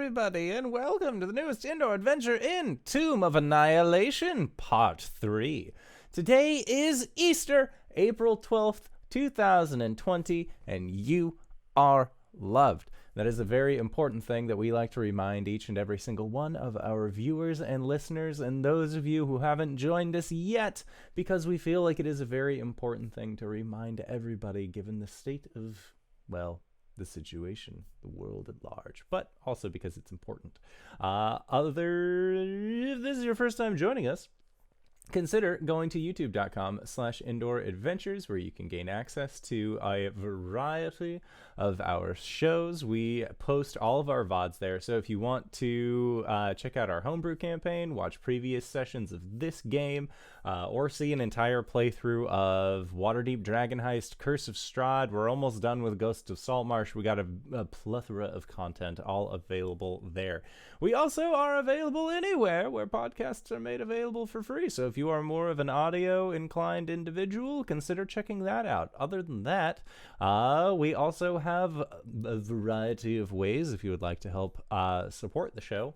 everybody, and welcome to the newest indoor adventure in Tomb of Annihilation, Part 3. Today is Easter, April 12th, 2020, and you are loved. That is a very important thing that we like to remind each and every single one of our viewers and listeners, and those of you who haven't joined us yet, because we feel like it is a very important thing to remind everybody given the state of, well, the situation, the world at large, but also because it's important. If this is your first time joining us, consider going to youtube.com/indooradventures, where you can gain access to a variety of our shows. We post all of our VODs there, so if you want to check out our homebrew campaign, watch previous sessions of this game, or see an entire playthrough of Waterdeep Dragon Heist, Curse of Strahd, we're almost done with Ghost of Saltmarsh. We got a plethora of content all available there. We also are available anywhere where podcasts are made available for free, so if you are more of an audio-inclined individual, consider checking that out. Other than that, we also have a variety of ways if you would like to help support the show,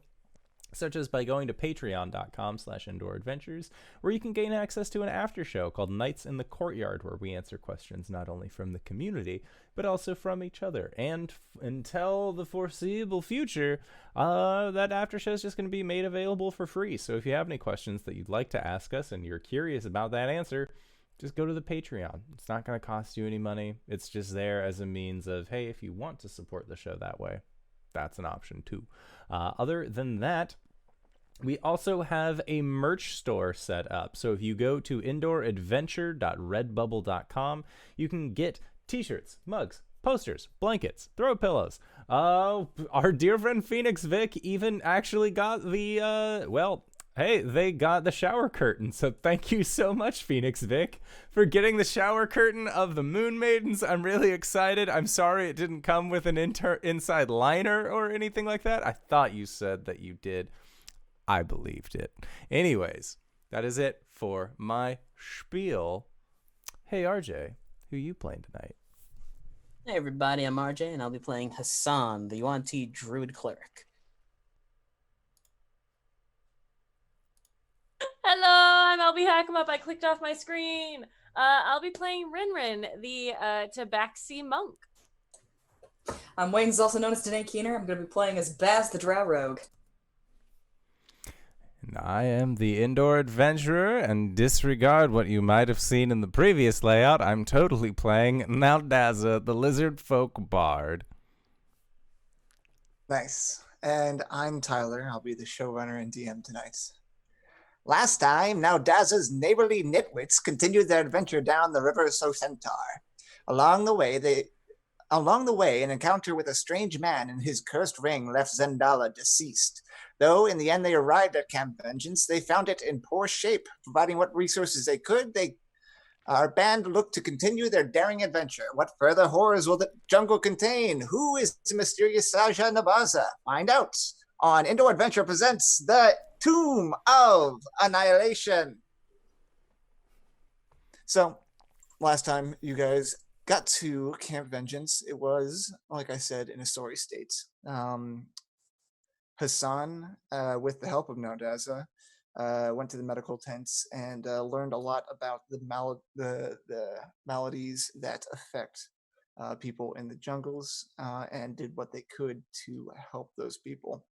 such as by going to patreon.com/indooradventures, where you can gain access to an after show called Nights in the Courtyard, where we answer questions not only from the community, but also from each other. And until the foreseeable future, that after show is just going to be made available for free. So if you have any questions that you'd like to ask us and you're curious about that answer, just go to the Patreon. It's not going to cost you any money. It's just there as a means of, hey, if you want to support the show that way, that's an option too. Other than that, we also have a merch store set up. So if you go to indooradventure.redbubble.com, you can get t-shirts, mugs, posters, blankets, throw pillows. Our dear friend Phoenix Vic even actually got the, they got the shower curtain. So thank you so much, Phoenix Vic, for getting the shower curtain of the Moon Maidens. I'm really excited. I'm sorry it didn't come with an inside liner or anything like that. I thought you said that you did. I believed it. Anyways, that is it for my spiel. Hey, RJ, who you playing tonight? Hey everybody, I'm RJ, and I'll be playing Hassan, the Yuan-Ti Druid Cleric. Hello, I'm LBHackEmUp. I clicked off my screen. I'll be playing RinRin, the Tabaxi monk. I'm Wayne's, also known as Danae Keener. I'm going to be playing as Baz the Drow Rogue. And I am the indoor adventurer, and disregard what you might have seen in the previous layout. I'm totally playing Naodaza, the lizard folk bard. Nice. And I'm Tyler. I'll be the showrunner and DM tonight. Last time, Naodaza's neighborly nitwits continued their adventure down the river Socentaur. Along the way, an encounter with a strange man in his cursed ring left Zendala deceased. Though in the end they arrived at Camp Vengeance, they found it in poor shape. Providing what resources they could, our band looked to continue their daring adventure. What further horrors will the jungle contain? Who is the mysterious Saja Nabaza? Find out on Indoor Adventure Presents The Tomb of Annihilation. So, last time you guys got to Camp Vengeance, it was, like I said, in a sorry state. Hassan, with the help of Naodaza, went to the medical tents and learned a lot about the maladies that affect people in the jungles, and did what they could to help those people.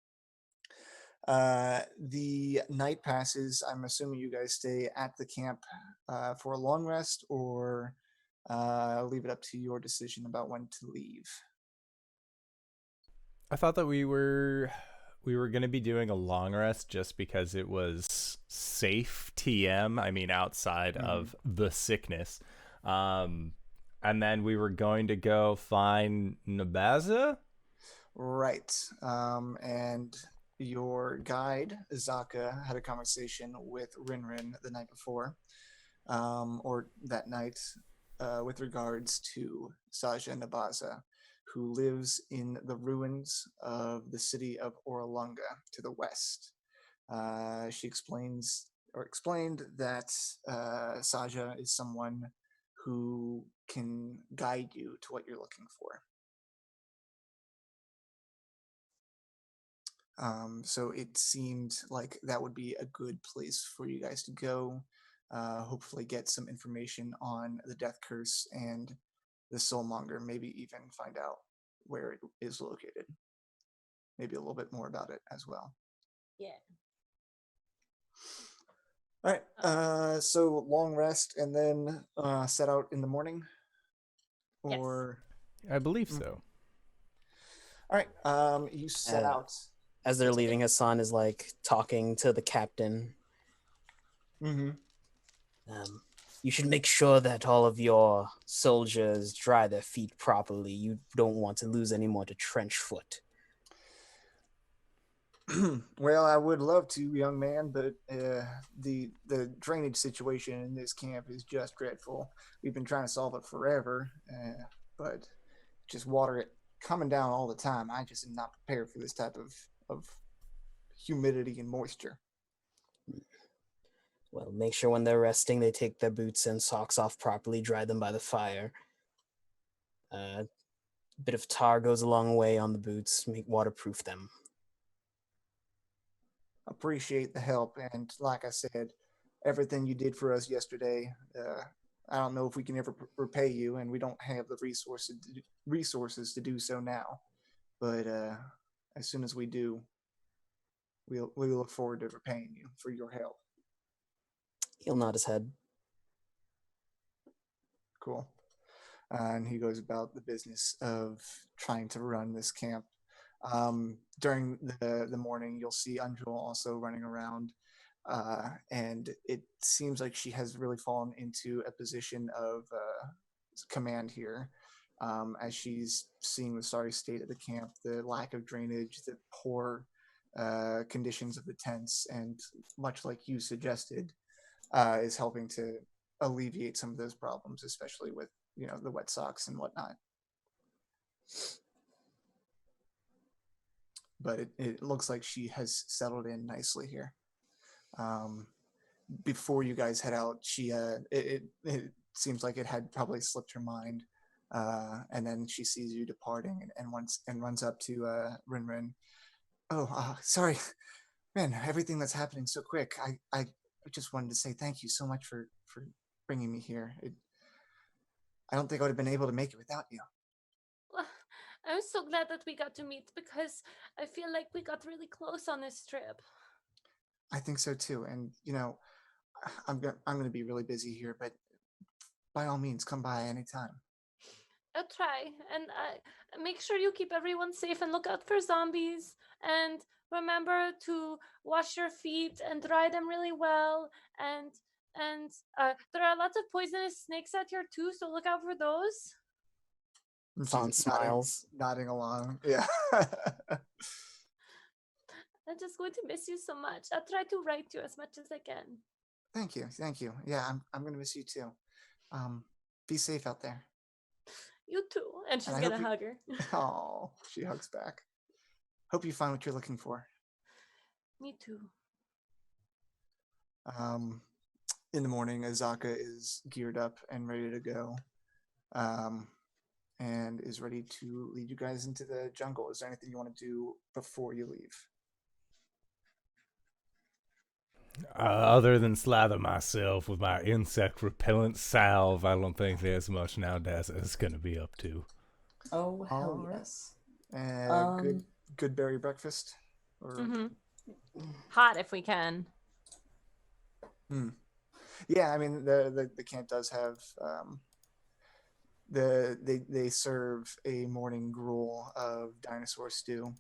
The night passes. I'm assuming you guys stay at the camp for a long rest, or leave it up to your decision about when to leave. I thought that we were going to be doing a long rest just because it was safe TM. I mean, outside of the sickness. And then we were going to go find Naodaza. Right. And your guide, Zaka, had a conversation with RinRin the night before, or that night, with regards to Saja Nabaza, who lives in the ruins of the city of Orolunga to the west. She explained that Saja is someone who can guide you to what you're looking for. So it seemed like that would be a good place for you guys to go. Hopefully get some information on the Death Curse and the Soul Monger, maybe even find out where it is located. Maybe a little bit more about it as well. Yeah. All right. So long rest and then set out in the morning? Yes. Or I believe so. all right. You set out. As they're leaving, Hassan is like talking to the captain. Mm-hmm. You should make sure that all of your soldiers dry their feet properly. You don't want to lose any more to trench foot. Well, I would love to, young man, but the drainage situation in this camp is just dreadful. We've been trying to solve it forever, but just water it coming down all the time. I just am not prepared for this type of humidity and moisture. Well, make sure when they're resting, they take their boots and socks off properly, dry them by the fire. A bit of tar goes a long way on the boots, waterproof them. Appreciate the help, and like I said, everything you did for us yesterday. I don't know if we can ever repay you, and we don't have the resources to do so now. But as soon as we do, we look forward to repaying you for your help. He'll nod his head. Cool. And he goes about the business of trying to run this camp. During the morning, you'll see Anjul also running around, and it seems like she has really fallen into a position of command here, as she's seeing the sorry state of the camp, the lack of drainage, the poor conditions of the tents, and much like you suggested, is helping to alleviate some of those problems, especially with the wet socks and whatnot. But it looks like she has settled in nicely here. Before you guys head out, it seems like it had probably slipped her mind, and then she sees you departing and runs up to RinRin. Oh, sorry, man, everything that's happening so quick. I just wanted to say thank you so much for bringing me here. I don't think I would have been able to make it without you. Well, I'm so glad that we got to meet because I feel like we got really close on this trip. I think so too, and I'm going to be really busy here, but by all means, come by anytime. I'll try, and make sure you keep everyone safe and look out for zombies. And remember to wash your feet and dry them really well. And there are lots of poisonous snakes out here too, so look out for those. Hassan smiles, nodding along. Yeah. I'm just going to miss you so much. I'll try to write you as much as I can. Thank you. Yeah, I'm going to miss you too. Be safe out there. You too. And she's going to hug her. Oh, she hugs back. Hope you find what you're looking for. Me too. In the morning, Azaka is geared up and ready to go, and is ready to lead you guys into the jungle. Is there anything you want to do before you leave? Other than slather myself with my insect repellent salve, I don't think there's much Naodaza is going to be up to. Oh, hell yes. Good berry breakfast? Or... Hot if we can. Yeah, I mean the camp does have they serve a morning gruel of dinosaur stew.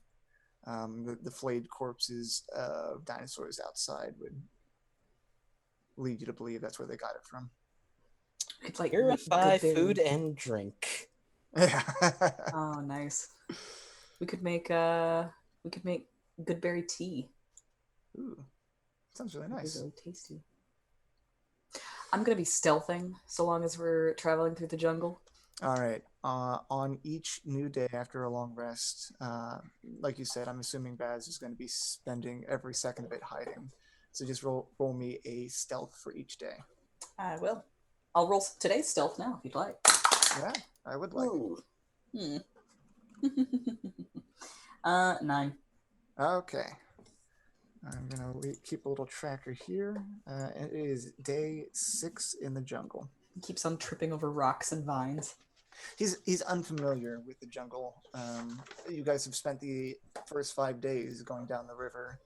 The flayed corpses of dinosaurs outside would lead you to believe that's where they got it from. It's like purify food and drink. Yeah. Oh, nice. We could make good berry tea. Ooh, sounds really nice. Really tasty. I'm gonna be stealthing so long as we're traveling through the jungle. All right. On each new day after a long rest, like you said, I'm assuming Baz is going to be spending every second of it hiding. So just roll me a stealth for each day. I will. I'll roll today's stealth now if you'd like. Yeah, I would like. Ooh. 9. Okay. I'm gonna keep a little tracker here. It is day 6 in the jungle. He keeps on tripping over rocks and vines. He's unfamiliar with the jungle. You guys have spent the first 5 days going down the river,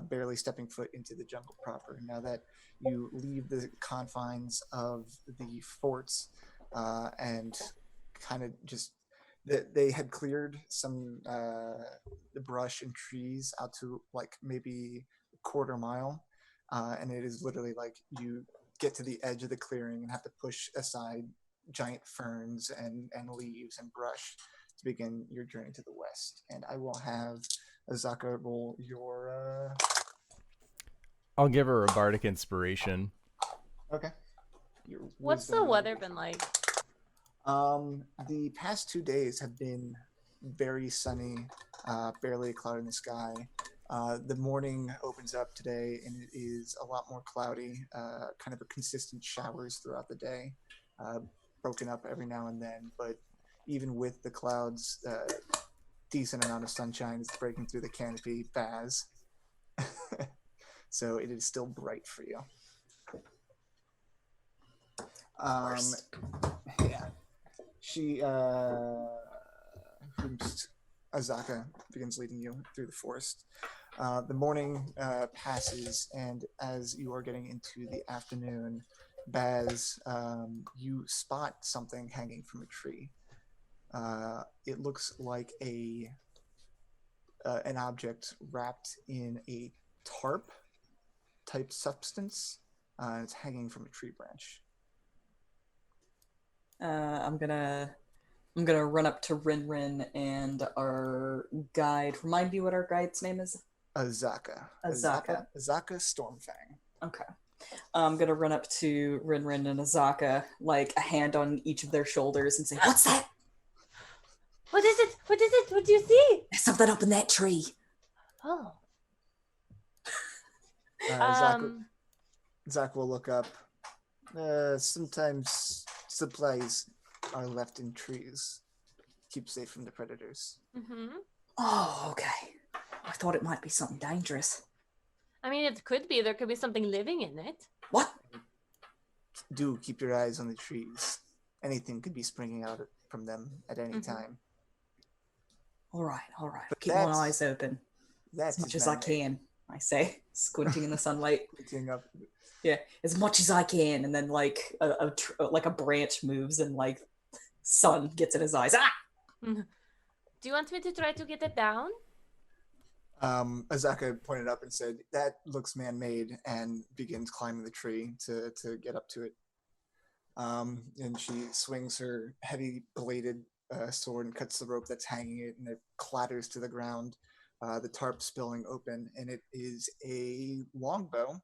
barely stepping foot into the jungle proper. Now that you leave the confines of the forts and kind of just they had cleared some the brush and trees out to like maybe a quarter mile, and it is literally like you get to the edge of the clearing and have to push aside giant ferns and leaves and brush to begin your journey to the west. And I will have Azaka roll your I'll give her a bardic inspiration. okay. What's the weather been like? The past 2 days have been very sunny, barely a cloud in the sky. The morning opens up today and it is a lot more cloudy, kind of a consistent showers throughout the day, broken up every now and then. But even with the clouds, decent amount of sunshine is breaking through the canopy, Baz. So it is still bright for you. Yeah. She, Azaka begins leading you through the forest. The morning passes, and as you are getting into the afternoon, Baz, you spot something hanging from a tree. It looks like an object wrapped in a tarp type substance. It's hanging from a tree branch. I'm gonna run up to RinRin and our guide. Remind me what our guide's name is. Azaka Stormfang. Okay. I'm gonna run up to RinRin and Azaka, like a hand on each of their shoulders, and say, "What's that? What is it? What is it? What do you see? There's something up in that tree." Oh. Zach will look up. Sometimes supplies are left in trees. Keep safe from the predators. Mm-hmm. Oh, okay. I thought it might be something dangerous. I mean, it could be. There could be something living in it. What? Do keep your eyes on the trees. Anything could be springing out from them at any time. All right. But Keep my eyes open that's as much as I can, I say, squinting in the sunlight. Squinting up. Yeah, as much as I can, and then like a branch moves and like sun gets in his eyes. Ah! Do you want me to try to get it down? Azaka pointed up and said, "That looks man-made," and begins climbing the tree to get up to it. And she swings her heavy-bladed sword and cuts the rope that's hanging it, and it clatters to the ground. The tarp spilling open, and it is a longbow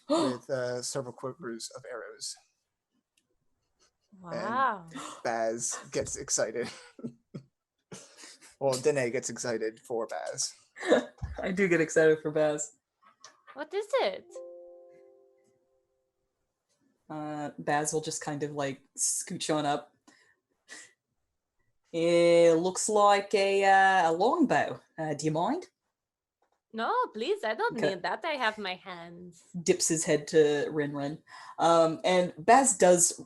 with several quivers of arrows. Wow. And Baz gets excited. Well, Dene gets excited for Baz. I do get excited for Baz. What is it? Baz will just kind of like scooch on up. It looks like a longbow. Do you mind? No, please, I don't Okay. need that. I have my hands. Dips his head to RinRin. And Baz does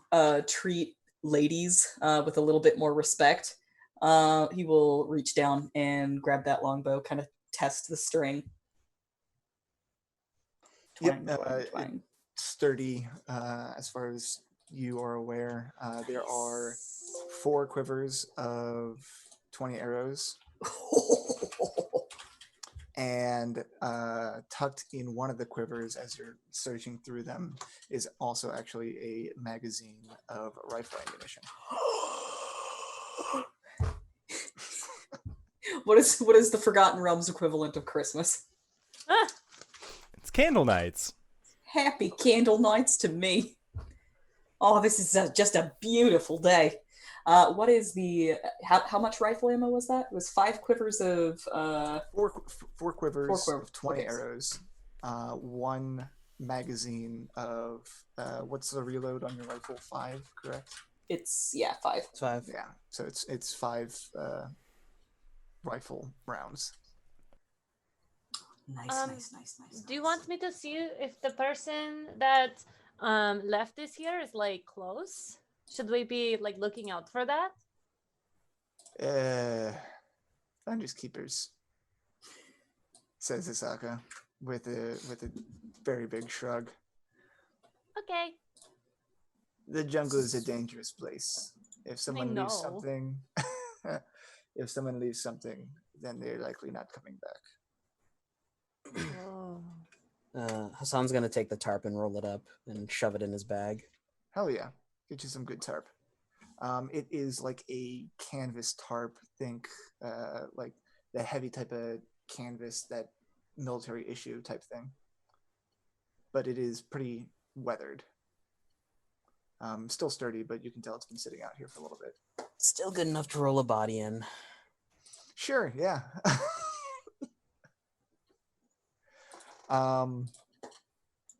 treat ladies with a little bit more respect. He will reach down and grab that longbow, kind of test the string. Twang, twang, twang. Sturdy, as far as you are aware. There are 4 quivers of 20 arrows. And tucked in one of the quivers, as you're searching through them, is also actually a magazine of rifle ammunition. What is the Forgotten Realms equivalent of Christmas? It's candle nights. Happy candle nights to me. Oh, this is just a beautiful day. What is the how much rifle ammo was that? It was 5 quivers of four quivers of 20 okay. arrows, 1 magazine of what's the reload on your rifle? 5, correct? It's 5. It's 5. Yeah, so it's 5 rifle rounds. Nice. Do you want me to see if the person that left this here is like close? Should we be like looking out for that? Finders keepers, says Asaka with a very big shrug. Okay. The jungle is a dangerous place. If someone leaves know. something, if someone leaves something, then they're likely not coming back. Oh. Hassan's gonna take the tarp and roll it up and shove it in his bag. Hell yeah, get you some good tarp. It is like a canvas tarp. Think like the heavy type of canvas, that military issue type thing. But it is pretty weathered. Still sturdy, but you can tell it's been sitting out here for a little bit. Still good enough to roll a body in. Sure, yeah.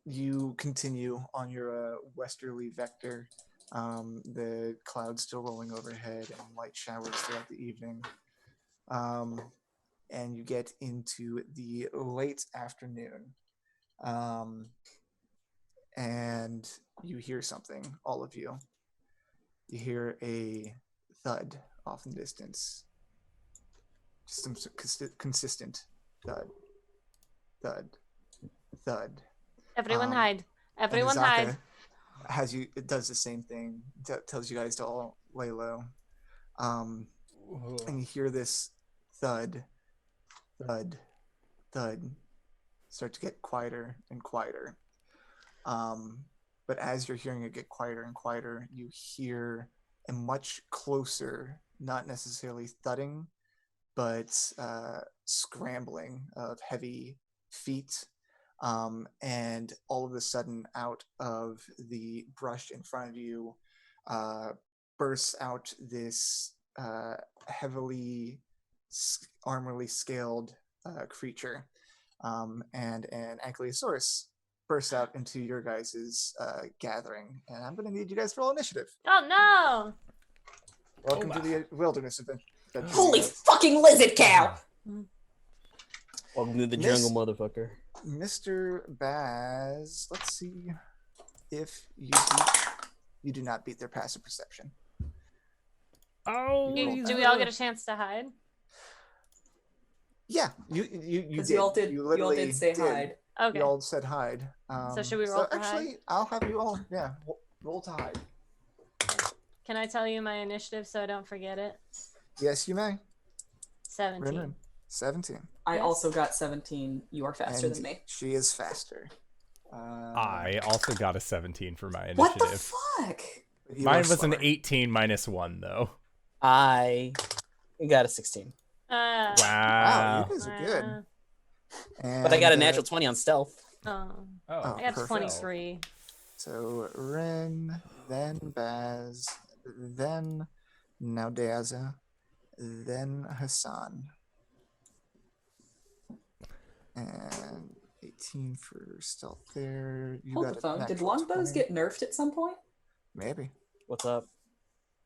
You continue on your westerly vector. The clouds still rolling overhead and light showers throughout the evening. And you get into the late afternoon. And you hear something, all of you. You hear a thud off in the distance. Just some consistent thud, thud, thud. Everyone hide. Everyone and hide. Azaka it does the same thing. Tells you guys to all lay low. And you hear this thud, thud, thud start to get quieter and quieter. But as you're hearing it get quieter and quieter, you hear a much closer, not necessarily thudding, but scrambling of heavy feet. And all of a sudden, out of the brush in front of you, bursts out this heavily armorly scaled creature. And an Ankylosaurus bursts out into your guys' gathering. And I'm going to need you guys to roll initiative. Oh no! Welcome to the wilderness adventure. Holy fucking lizard cow! Welcome to the jungle, motherfucker. Mr. Baz, let's see if you do not beat their passive perception. Oh, Do we all get a chance to hide? Yeah, you Because did. you all did. You You all literally did say hide. Okay. You all said hide. So should we roll for actually, hide? I'll have you all. Yeah, roll to hide. Can I tell you my initiative so I don't forget it? Yes, you may. 17. RinRin, 17. I Yes. also got 17. You are faster And than me. she is faster. I also got a 17 for my initiative. What the fuck? You Mine are was an slower. 18 minus 1, though. I got a 16. Wow, Wow. you guys are good. But I got a And, natural 20 on stealth. Oh, Oh, I got perfect. 23. So Rin, then Baz, then Naodaza, then Hassan. And 18 for stealth there. You Hold got the a phone. Did natural longbows 20. get nerfed at some point? Maybe. What's up?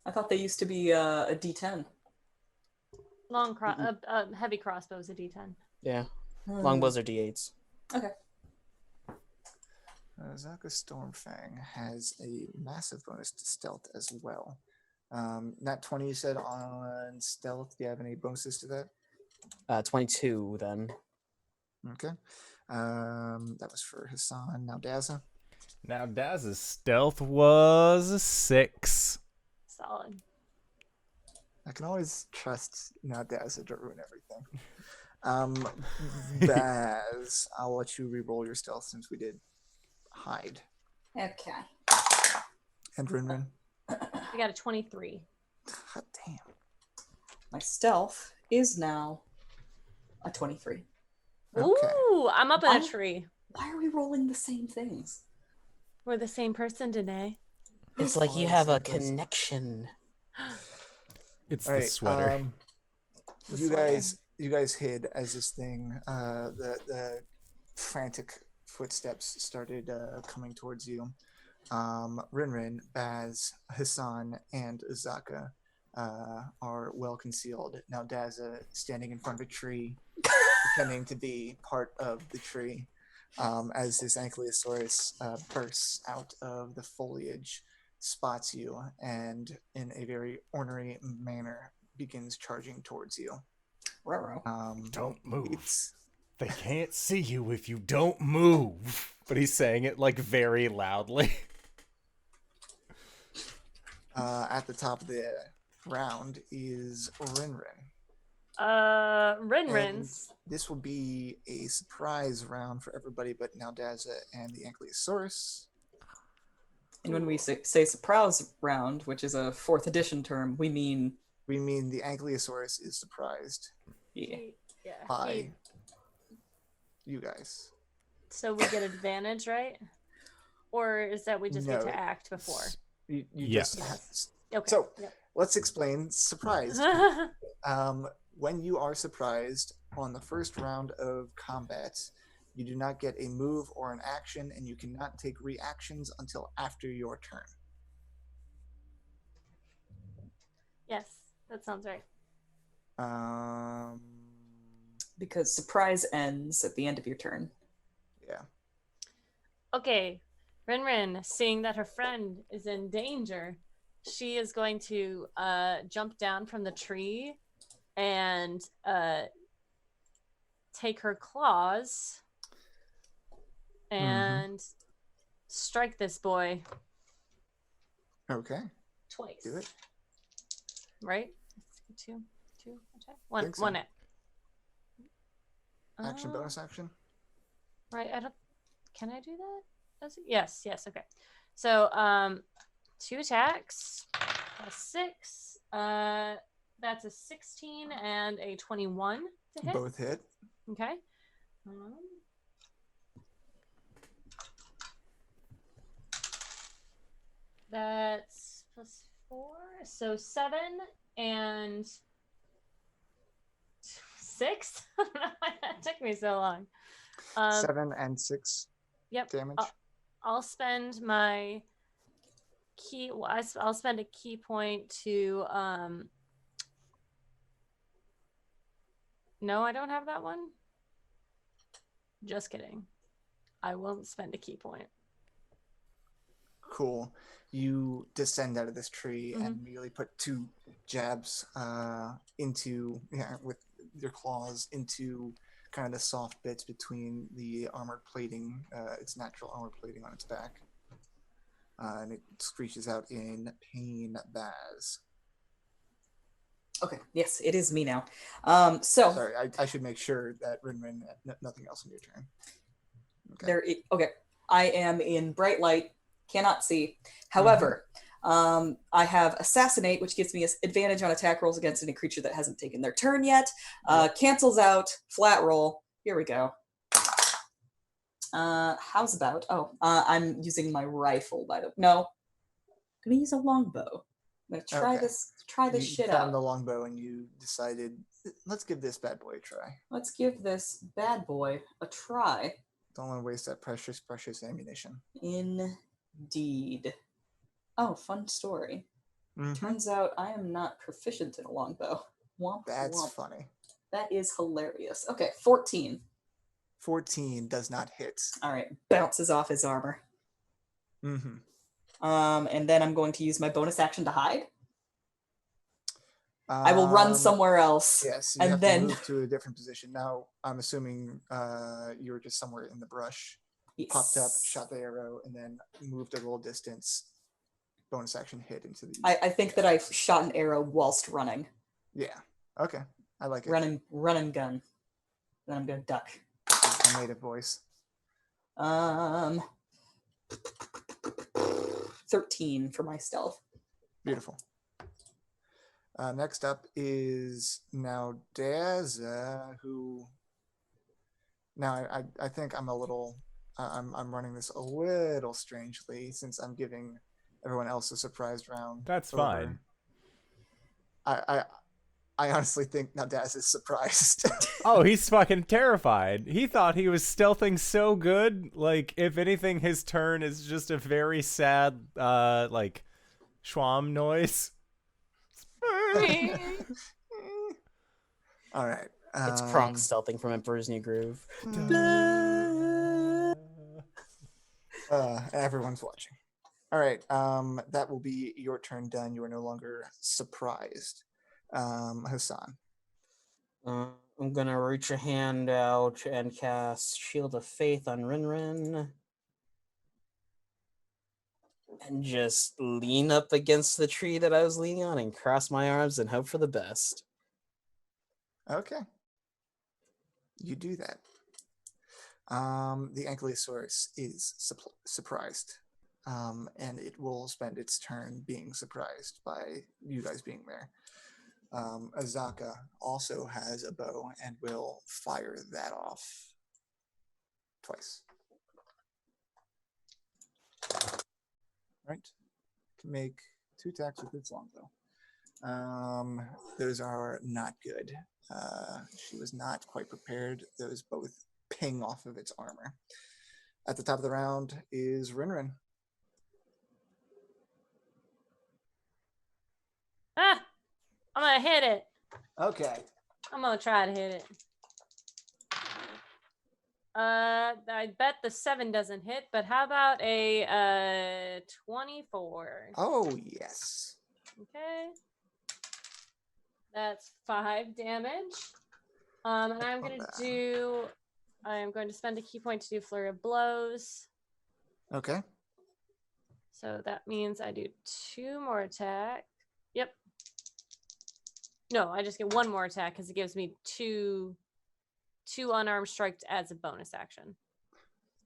I thought they used to be a D10. Heavy crossbows a D10. Yeah. Longbows are D8s. Okay. Zaka Stormfang has a massive bonus to stealth as well. Nat 20 you said on stealth. Do you have any bonuses to that? 22 then. Okay. That was for Hassan. Now Daza. Now, Daz's stealth was a 6. Solid. I can always trust Now Daza to ruin everything. Baz, I'll let you re-roll your stealth since we did hide. Okay. And RinRin. I got a 23. God damn. My stealth is now a 23. Okay. Ooh, I'm up in a Why- tree. Why are we rolling the same things? We're the same person today. It's like you have a connection. It's All the right. sweater. You guys hid as this thing. The frantic footsteps started coming towards you. RinRin, Baz, Hassan, and Zaka are well concealed. Now Daza standing in front of a tree, pretending to be part of the tree, as this Ankylosaurus bursts out of the foliage, spots you, and in a very ornery manner begins charging towards you. Don't move. It's They can't see you if you don't move. But he's saying it like very loudly. at the top of the round is RinRin. RinRin's. This will be a surprise round for everybody but Naodaza and the Ankylosaurus. And when we say surprise round, which is a 4th edition term, we mean the Ankylosaurus is surprised yeah. by you guys. So we get advantage, right? Or is that we just get No, to act before? You Yes. just Okay. So Yep. let's explain surprised. When you are surprised on the first round of combat, you do not get a move or an action, and you cannot take reactions until after your turn. Yes, that sounds right. Because surprise ends at the end of your turn. Yeah. Okay, RinRin, seeing that her friend is in danger, she is going to jump down from the tree and take her claws and strike this boy Okay. twice. Do it. Right? Two attack. One. Think so. One. Action, bonus action. Right. I don't. Can I do that? Yes. Yes. Okay. So 2 attacks. Plus 6. That's a 16 and a 21 to hit. Both hit. Okay. That's plus 4, so 7 and 6. I don't know why that took me so long. 7 and 6 Yep. damage. I'll spend my key. I'll spend a key point to. No, I don't have that one. Just kidding. I won't spend a key point. Cool. You descend out of this tree and immediately put 2 jabs with your claws into kind of the soft bits between the armored plating, its natural armor plating on its back. And it screeches out in pain, Baz. Okay, yes, it is me now. So Sorry, I should make sure that RinRin had nothing else on your turn. Okay, I am in bright light, cannot see. However, I have Assassinate, which gives me an advantage on attack rolls against any creature that hasn't taken their turn yet. Cancels out, flat roll. Here we go. How's about? I'm using my rifle. No, I'm gonna use a longbow. I'm gonna try this. Try this shit out. You found the longbow and you decided, let's give this bad boy a try. Let's give this bad boy a try. Don't want to waste that precious ammunition. Indeed. Oh, fun story. Turns out I am not proficient in a longbow. Womp, That's womp. funny. That is hilarious. Okay, 14. 14 does not hit. All right, bounces off his armor. And then I'm going to use my bonus action to hide. I will run somewhere else. Yes, you and have then to move to a different position. Now, I'm assuming you were just somewhere in the brush, popped up, shot the arrow, and then moved a little distance. Bonus action hit into the. I think that I shot an arrow whilst running. Yeah. Okay. I like it. Run and gun. Then I'm gonna duck. A native voice. 13 for my stealth. Beautiful. Next up is Naodaza, who. Now I think I'm a little. I'm running this a little strangely since I'm giving everyone else a surprise round. That's over. fine. I honestly think Naodaza is surprised. Oh, he's fucking terrified. He thought he was stealthing so good. Like, if anything, his turn is just a very sad, like, schwam noise. All right. It's Kronk stealthing from Emperor's New Groove. Everyone's watching. All right. That will be your turn done. You are no longer surprised. Hassan. I'm gonna reach a hand out and cast Shield of Faith on RinRin. And just lean up against the tree that I was leaning on and cross my arms and hope for the best. Okay. You do that. The Ankylosaurus is surprised. And it will spend its turn being surprised by you guys being there. Azaka also has a bow and will fire that off twice. Right. Can make 2 attacks with its longbow. Those are not good. She was not quite prepared. Those both ping off of its armor. At the top of the round is RinRin. Ah! I'm gonna hit it. Okay. I'm gonna try to hit it. I bet the 7 doesn't hit, but how about a 24? Oh, yes. Okay. That's 5 damage. And I'm going to spend a key point to do Flurry of Blows. Okay. So that means I do 2 more attack. Yep. No, I just get 1 more attack because it gives me two unarmed strikes as a bonus action.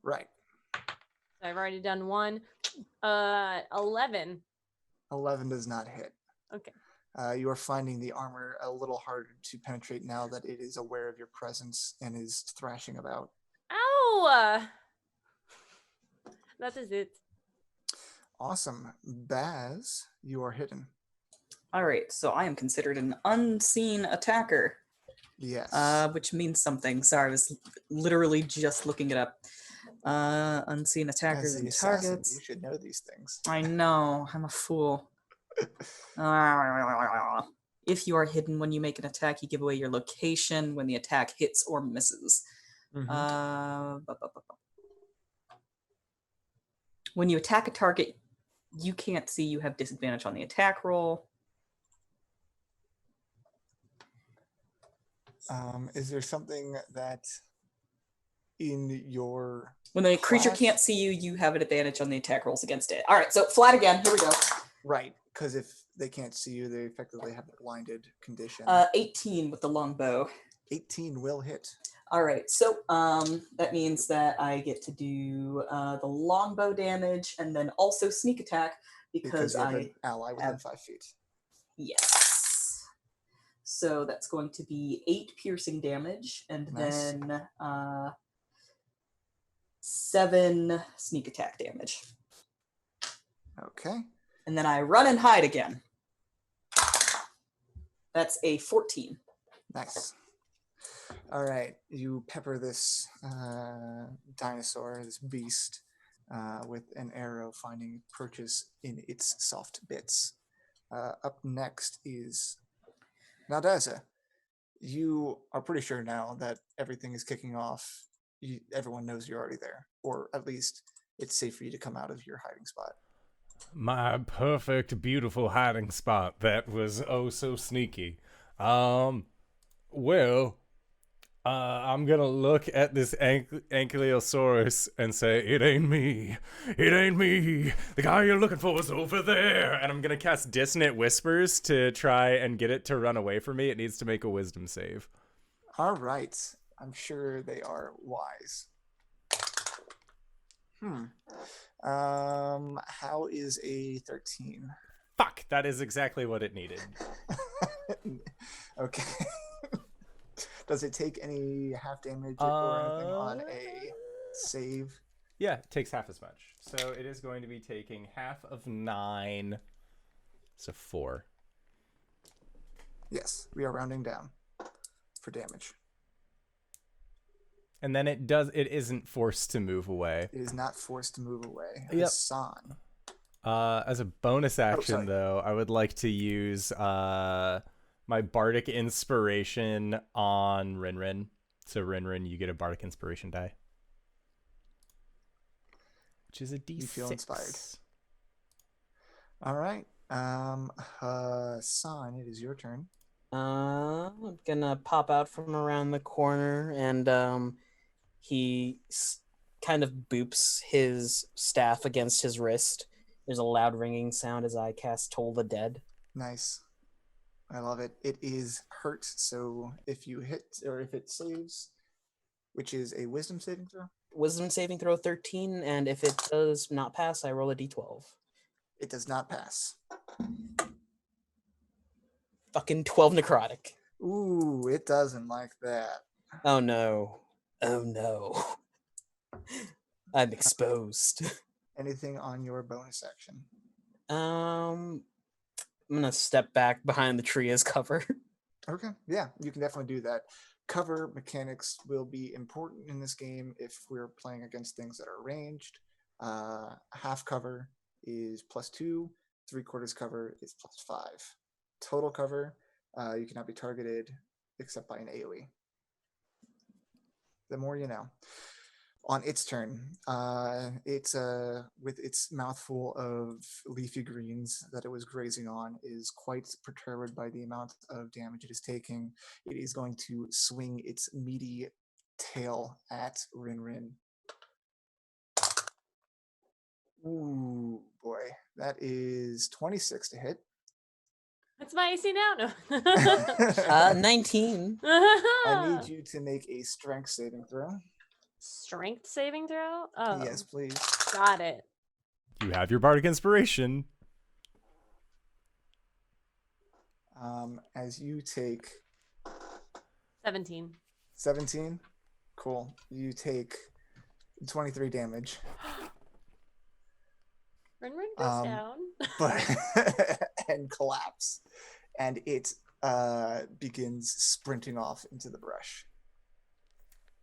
Right. So I've already done 1. 11. 11 does not hit. Okay. You are finding the armor a little harder to penetrate now that it is aware of your presence and is thrashing about. Ow! That is it. Awesome. Baz, you are hidden. All right, so I am considered an unseen attacker. Yes. Which means something. Sorry, I was literally just looking it up. Unseen attackers As the and assassin, targets. you should know these things. I know, I'm a fool. If you are hidden when you make an attack, you give away your location when the attack hits or misses. When you attack a target you can't see, you have disadvantage on the attack roll. Is there something that in your... When the creature class? can't see you, you have an advantage on the attack rolls against it. All right, so flat again. Here we go. Right, because if they can't see you, they effectively have a blinded condition. 18 with the longbow. 18 will hit. All right, so that means that I get to do the longbow damage and then also sneak attack because you have I an ally within 5 feet. Yes. So that's going to be 8 piercing damage and Nice. then 7 sneak attack damage. Okay. And then I run and hide again. That's a 14. Nice. All right, you pepper this dinosaur, this beast, with an arrow, finding purchase in its soft bits. Up next is Naodaza. You are pretty sure now that everything is kicking off. Everyone knows you're already there, or at least it's safe for you to come out of your hiding spot. My perfect, beautiful hiding spot that was oh so sneaky. I'm gonna look at this Ankylosaurus and say, it ain't me. It ain't me. The guy you're looking for is over there. And I'm gonna cast Dissonant Whispers to try and get it to run away from me. It needs to make a wisdom save. All right. I'm sure they are wise. How is a 13? Fuck, that is exactly what it needed. Okay. Does it take any half damage or anything on a save? Yeah, it takes half as much. So it is going to be taking half of 9. So 4. Yes, we are rounding down for damage. And then it isn't forced to move away. It is not forced to move away. Yep. Hassan. As a bonus action, sorry. though, I would like to use my bardic inspiration on RinRin. So RinRin, you get a bardic inspiration die, which is a D6. You feel inspired. All right. Hassan, it is your turn. I'm gonna pop out from around the corner, and he kind of boops his staff against his wrist. There's a loud ringing sound as I cast Toll the Dead. Nice. I love it. It is hurt, so if you hit, or if it saves, which is a wisdom saving throw? Wisdom saving throw 13, and if it does not pass, I roll a d12. It does not pass. Fucking 12 necrotic. Ooh, it doesn't like that. Oh no. Oh no. I'm exposed. Anything on your bonus action? I'm gonna step back behind the tree as cover. Okay, yeah, you can definitely do that. Cover mechanics will be important in this game if we're playing against things that are ranged. Half cover is +2, 3/4 cover is +5. Total cover, you cannot be targeted except by an AoE. The more you know. On its turn, it's with its mouthful of leafy greens that it was grazing on, is quite perturbed by the amount of damage it is taking. It is going to swing its meaty tail at RinRin. Ooh, boy, that is 26 to hit. That's my AC now. No. 19. I need you to make a strength saving throw. Strength saving throw? Oh. Yes, please. Got it. You have your bardic inspiration. As you take 17. 17, cool. You take 23 damage. RinRin goes down. But and collapse, and it begins sprinting off into the brush.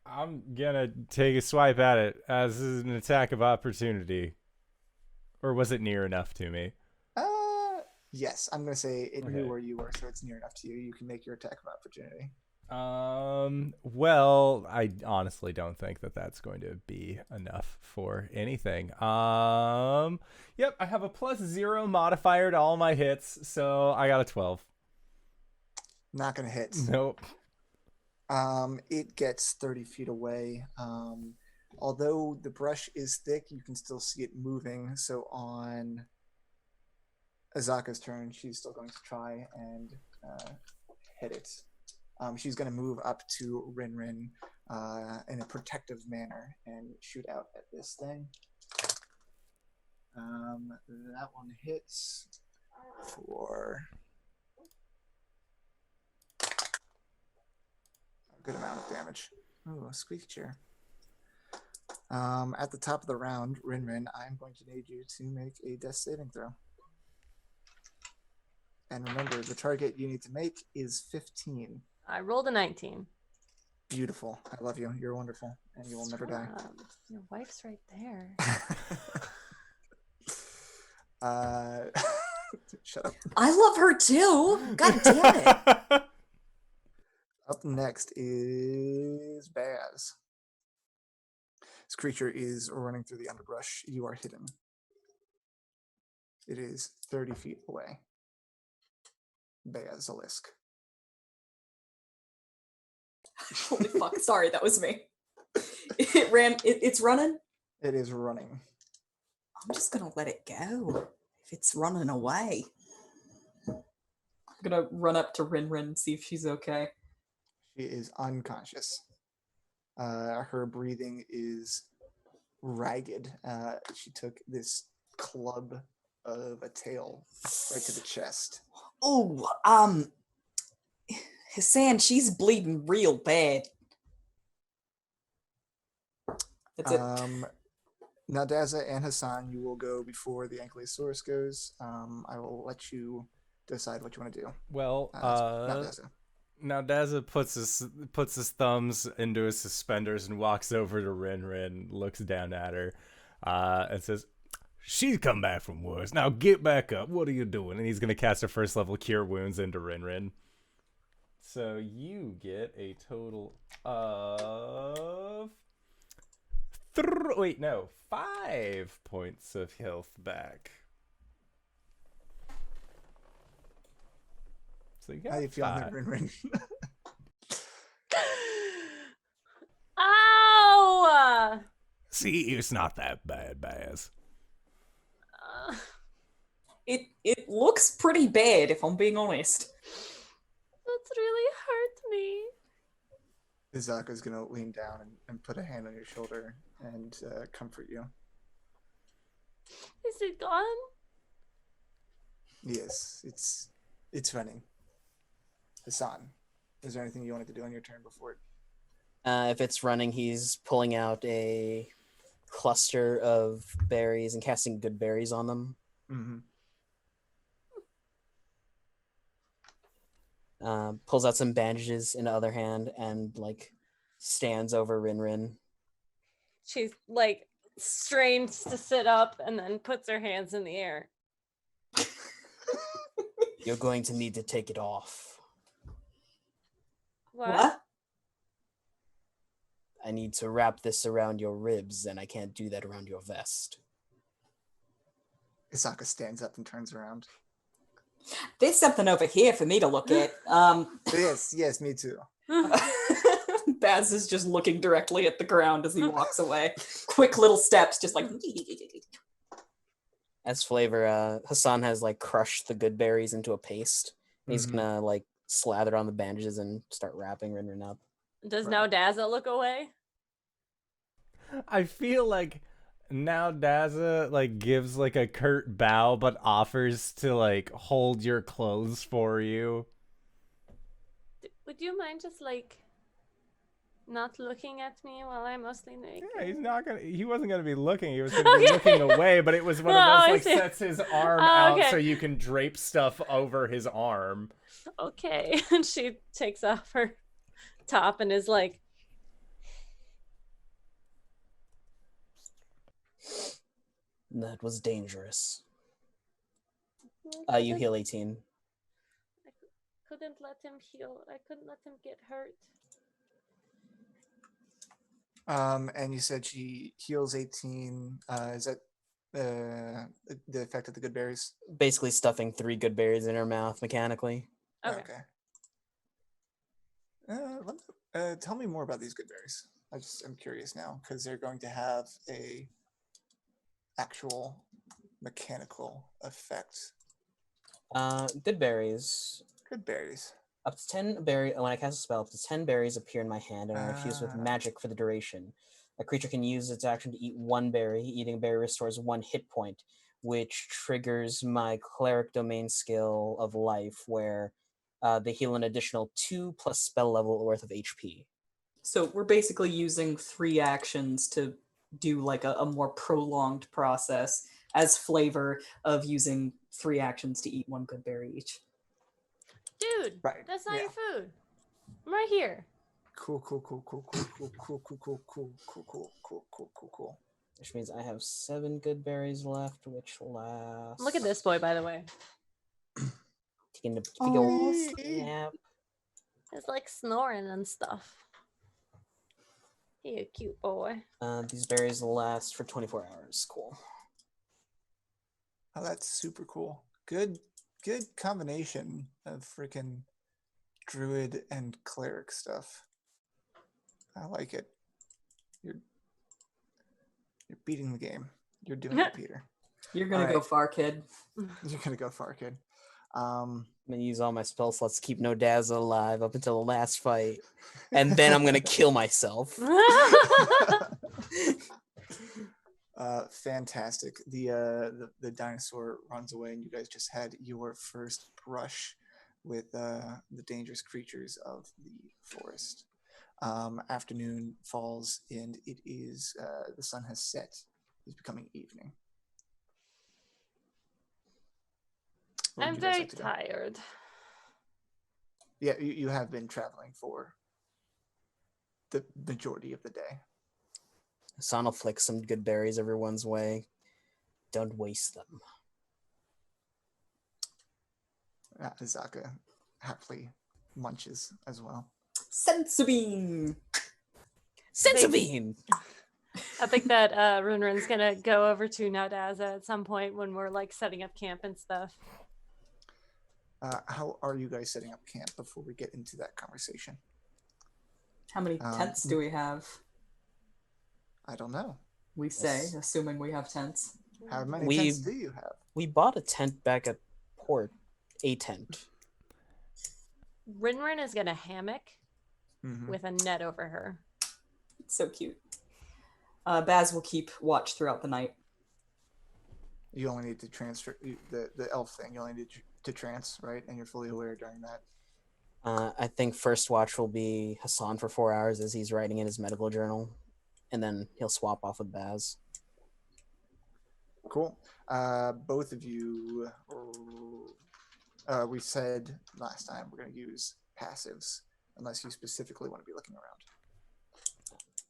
I'm gonna take a swipe at it as an attack of opportunity. Or was it near enough to me? Yes, I'm gonna say it Okay. knew where you were, so it's near enough to you. You can make your attack of opportunity. Well, I honestly don't think that that's going to be enough for anything. Yep, I have a +0 modifier to all my hits, so I got a 12. Not gonna hit. Nope. It gets 30 feet away. Although the brush is thick, you can still see it moving. So on Azaka's turn, she's still going to try and hit it. She's going to move up to RinRin in a protective manner and shoot out at this thing. That one hits for a good amount of damage. Ooh, a squeaky chair. At the top of the round, RinRin, I'm going to need you to make a death saving throw. And remember, the target you need to make is 15. I rolled a 19. Beautiful. I love you. You're wonderful. And you will never die. Your wife's right there. Shut up. I love her too. God damn it. Up next is Baz. This creature is running through the underbrush. You are hidden. It is 30 feet away. Basilisk. Holy fuck. Sorry, that was me. It ran. It's running. It is running. I'm just gonna let it go. If it's running away. I'm gonna run up to RinRin and see if she's okay. She is unconscious. Her breathing is ragged. She took this club of a tail right to the chest. Oh, Hassan, she's bleeding real bad. That's it. Naodaza and Hassan, you will go before the Ankylosaurus goes. I will let you decide what you want to do. Well, Naodaza. now Daza puts his thumbs into his suspenders and walks over to RinRin, looks down at her, and says, "She's come back from worse. Now get back up. What are you doing?" And he's gonna cast a first level Cure Wounds into RinRin. So you get a total of 5 points of health back. So you got How you feeling, 5. RinRin? Ow! See, it's not that bad, Baz. It looks pretty bad, if I'm being honest. That's really hurt me. Izaka's gonna lean down and put a hand on your shoulder and comfort you. Is it gone? Yes, it's running. Hassan, is there anything you wanted to do on your turn before it? If it's running, he's pulling out a cluster of berries and casting good berries on them. Mm-hmm. Pulls out some bandages in the other hand and like stands over RinRin. She's like strains to sit up and then puts her hands in the air. You're going to need to take it off. What? I need to wrap this around your ribs, and I can't do that around your vest. Izaka stands up and turns around. There's something over here for me to look at. Yes, me too. Baz is just looking directly at the ground as he walks away. Quick little steps, just like. As flavor, Hassan has like crushed the good berries into a paste. He's gonna like slather on the bandages and start wrapping RinRin up. Does Right. Naodaza look away? I feel like Naodaza like gives like a curt bow, but offers to like hold your clothes for you. Would you mind just like not looking at me while I'm mostly naked? Yeah, he wasn't gonna be looking. He was gonna be looking away, but it was one of Oh, those I like see. sets his arm Oh, out okay. so you can drape stuff over his arm. Okay. And she takes off her top and is like, That was dangerous. I You heal 18. couldn't let him heal. I couldn't let him get hurt. And you said she heals 18. Is that the effect of the good berries? Basically stuffing 3 good berries in her mouth mechanically. Okay. Tell me more about these good berries. I'm curious now because they're going to have a actual mechanical effect. Good berries. Good berries. Up to 10 berries. When I cast a spell, up to 10 berries appear in my hand and are infused with magic for the duration. A creature can use its action to eat 1 berry. Eating a berry restores 1 hit point, which triggers my cleric domain skill of life, where they heal an additional 2 plus spell level worth of HP. So we're basically using 3 actions to do like a more prolonged process as flavor of using 3 actions to eat 1 good berry each. Dude, Right, that's not yeah. your food. I'm right here. Cool. Which means I have 7 good berries left, which lasts. Look at this boy, by the way. Taking a big Oh, old yeah. snap. He's like snoring and stuff. He a cute boy. These berries last for 24 hours. Cool. Oh, that's super cool. Good combination of freaking druid and cleric stuff. I like it. You're beating the game. You're doing it, Peter. You're gonna go Alright. far, kid. You're gonna go far, kid. I'm gonna use all my spell slots to keep Naodaza alive up until the last fight, and then I'm gonna kill myself. Fantastic. The dinosaur runs away, and you guys just had your first brush with the dangerous creatures of the forest. Afternoon falls, and it is the sun has set. It's becoming evening. What would I'm you guys very like to do? tired. Yeah, you have been traveling for the majority of the day. Hassan will flick some good berries everyone's way. Don't waste them. Izaka happily munches as well. Sensibine! Sensibine! I think that RinRin's gonna go over to Naodaza at some point when we're like setting up camp and stuff. How are you guys setting up camp before we get into that conversation? How many tents do we have? I don't know. We say, assuming we have tents. How many We- tents do you have? We bought a tent back at port. A tent. RinRin is gonna hammock Mhm. with a net over her. So cute. Baz will keep watch throughout the night. You only need to transfer the elf thing. You only need to trance, right? And you're fully aware during that. I think first watch will be Hassan for 4 hours as he's writing in his medical journal. And then he'll swap off with Baz. Cool. Both of you, we said last time we're going to use passives unless you specifically want to be looking around.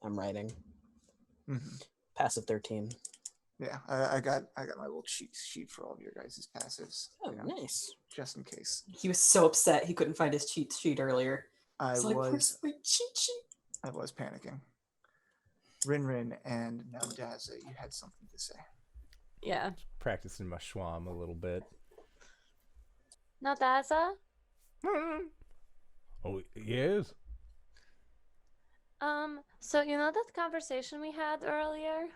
I'm writing. Mm-hmm. Passive 13. Yeah, I got my little cheat sheet for all of your guys' passives. Oh, you know, nice. just in case. He was so upset he couldn't find his cheat sheet earlier. I He's like, was where's my cheat sheet? panicking. RinRin and Naodaza, you had something to say. Yeah. Practicing my schwam a little bit. Naodaza? Oh, yes? So you know that conversation we had earlier?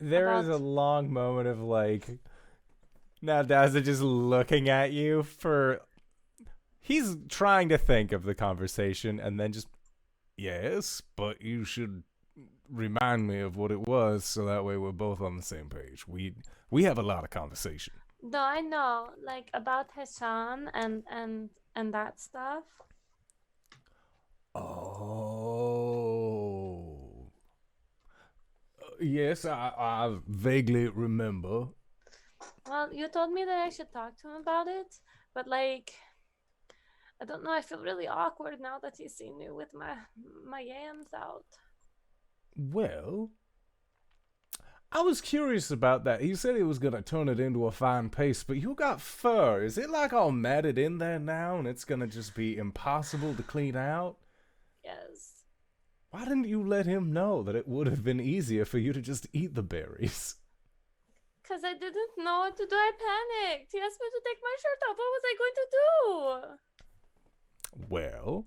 There is a About- long moment of like Naodaza just looking at you for he's trying to think of the conversation and then just yes, but you should remind me of what it was so that way we're both on the same page. We have a lot of conversation. No, I know, like about Hassan and that stuff. Oh. Yes, I vaguely remember. Well, you told me that I should talk to him about it, but like, I don't know. I feel really awkward now that he's seen me with my yams out. Well, I was curious about that. You said he was going to turn it into a fine paste, but you got fur. Is it like all matted in there now and it's going to just be impossible to clean out? Yes. Why didn't you let him know that it would have been easier for you to just eat the berries? Because I didn't know what to do. I panicked. He asked me to take my shirt off. What was I going to do? Well,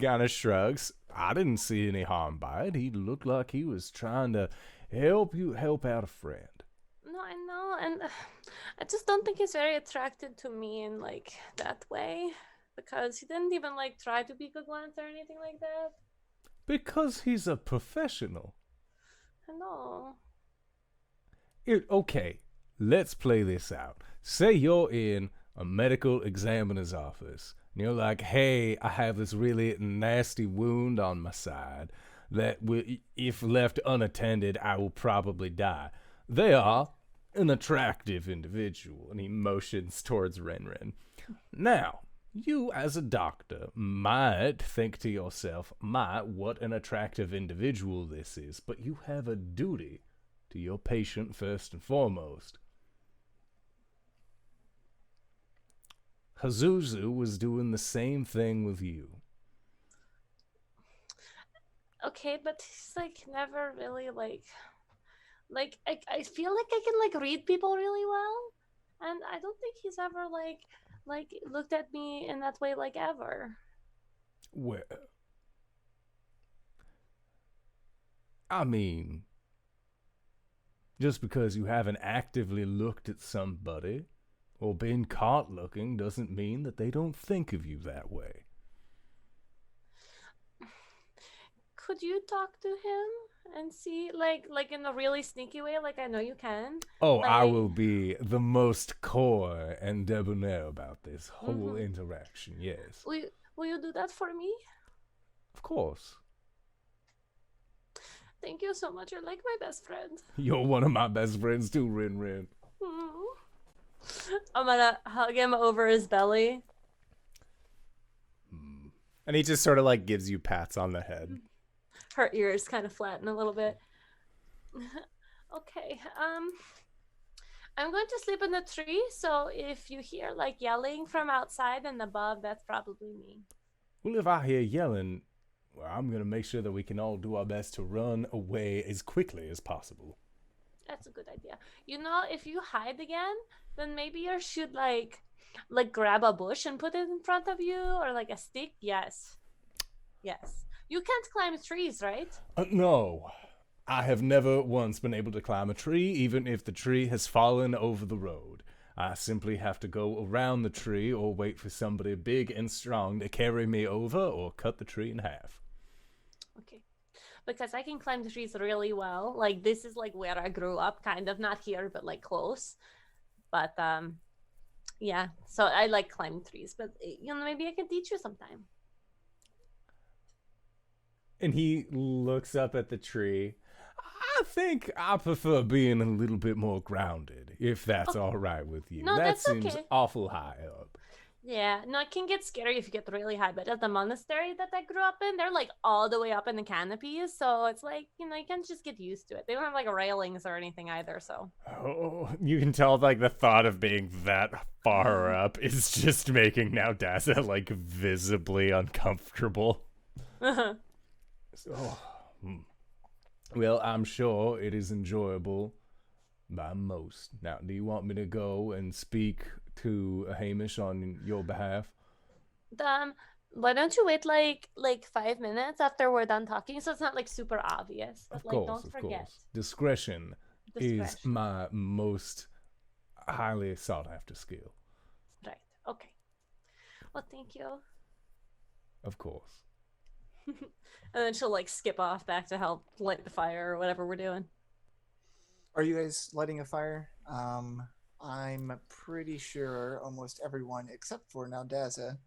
kind of shrugs. I didn't see any harm by it. He looked like he was trying to help you help out a friend. No, I know. And I just don't think he's very attracted to me in like that way. Because he didn't even like try to be good once or anything like that. Because he's a professional. I know. Okay, let's play this out. Say you're in a medical examiner's office, and you're like, hey, I have this really nasty wound on my side that, if left unattended, I will probably die. They are an attractive individual, and he motions towards RinRin. Now, you as a doctor might think to yourself, what an attractive individual this is, but you have a duty to your patient first and foremost. Hazuzu was doing the same thing with you. Okay, but he's like never really like I feel like I can like read people really well, and I don't think he's ever like looked at me in that way like ever. Well, I mean, just because you haven't actively looked at somebody or been caught looking doesn't mean that they don't think of you that way. Could you talk to him and see like in a really sneaky way, like I know you can? Oh, I Like- will be the most coy and debonair about this whole Mhm. interaction, yes. Will you do that for me? Of course. Thank you so much. You're like my best friend. You're one of my best friends too, RinRin. I'm gonna hug him over his belly. And he just sort of like gives you pats on the head. Her ears kind of flatten a little bit. Okay. I'm going to sleep in the tree, so if you hear like yelling from outside and above, that's probably me. Well, if I hear yelling, well, I'm going to make sure that we can all do our best to run away as quickly as possible. That's a good idea. You know, if you hide again, then maybe you should like grab a bush and put it in front of you, or like a stick. Yes. You can't climb trees, right? No. I have never once been able to climb a tree, even if the tree has fallen over the road. I simply have to go around the tree or wait for somebody big and strong to carry me over or cut the tree in half. Okay. Because I can climb trees really well. Like, this is like where I grew up, kind of, not here, but like close. But yeah, so I like climbing trees, but maybe I can teach you sometime. And he looks up at the tree. I think I prefer being a little bit more grounded, if that's all right with you. No, that that's seems okay. awful high up. Yeah, no, it can get scary if you get really high, but at the monastery that I grew up in, they're like all the way up in the canopies, so it's like, you can just get used to it. They don't have like railings or anything either, so. Oh, you can tell like the thought of being that far up is just making Naodaza like visibly uncomfortable. Oh. Well, I'm sure it is enjoyable by most. Now, do you want me to go and speak to Hamish on your behalf? Why don't you wait like 5 minutes after we're done talking, so it's not like super obvious. But Of like, course, don't of forget. course. Discretion is my most highly sought after skill. Right. Okay. Well, thank you. Of course. And then she'll like skip off back to help light the fire or whatever we're doing. Are you guys lighting a fire? I'm pretty sure almost everyone except for Naodaza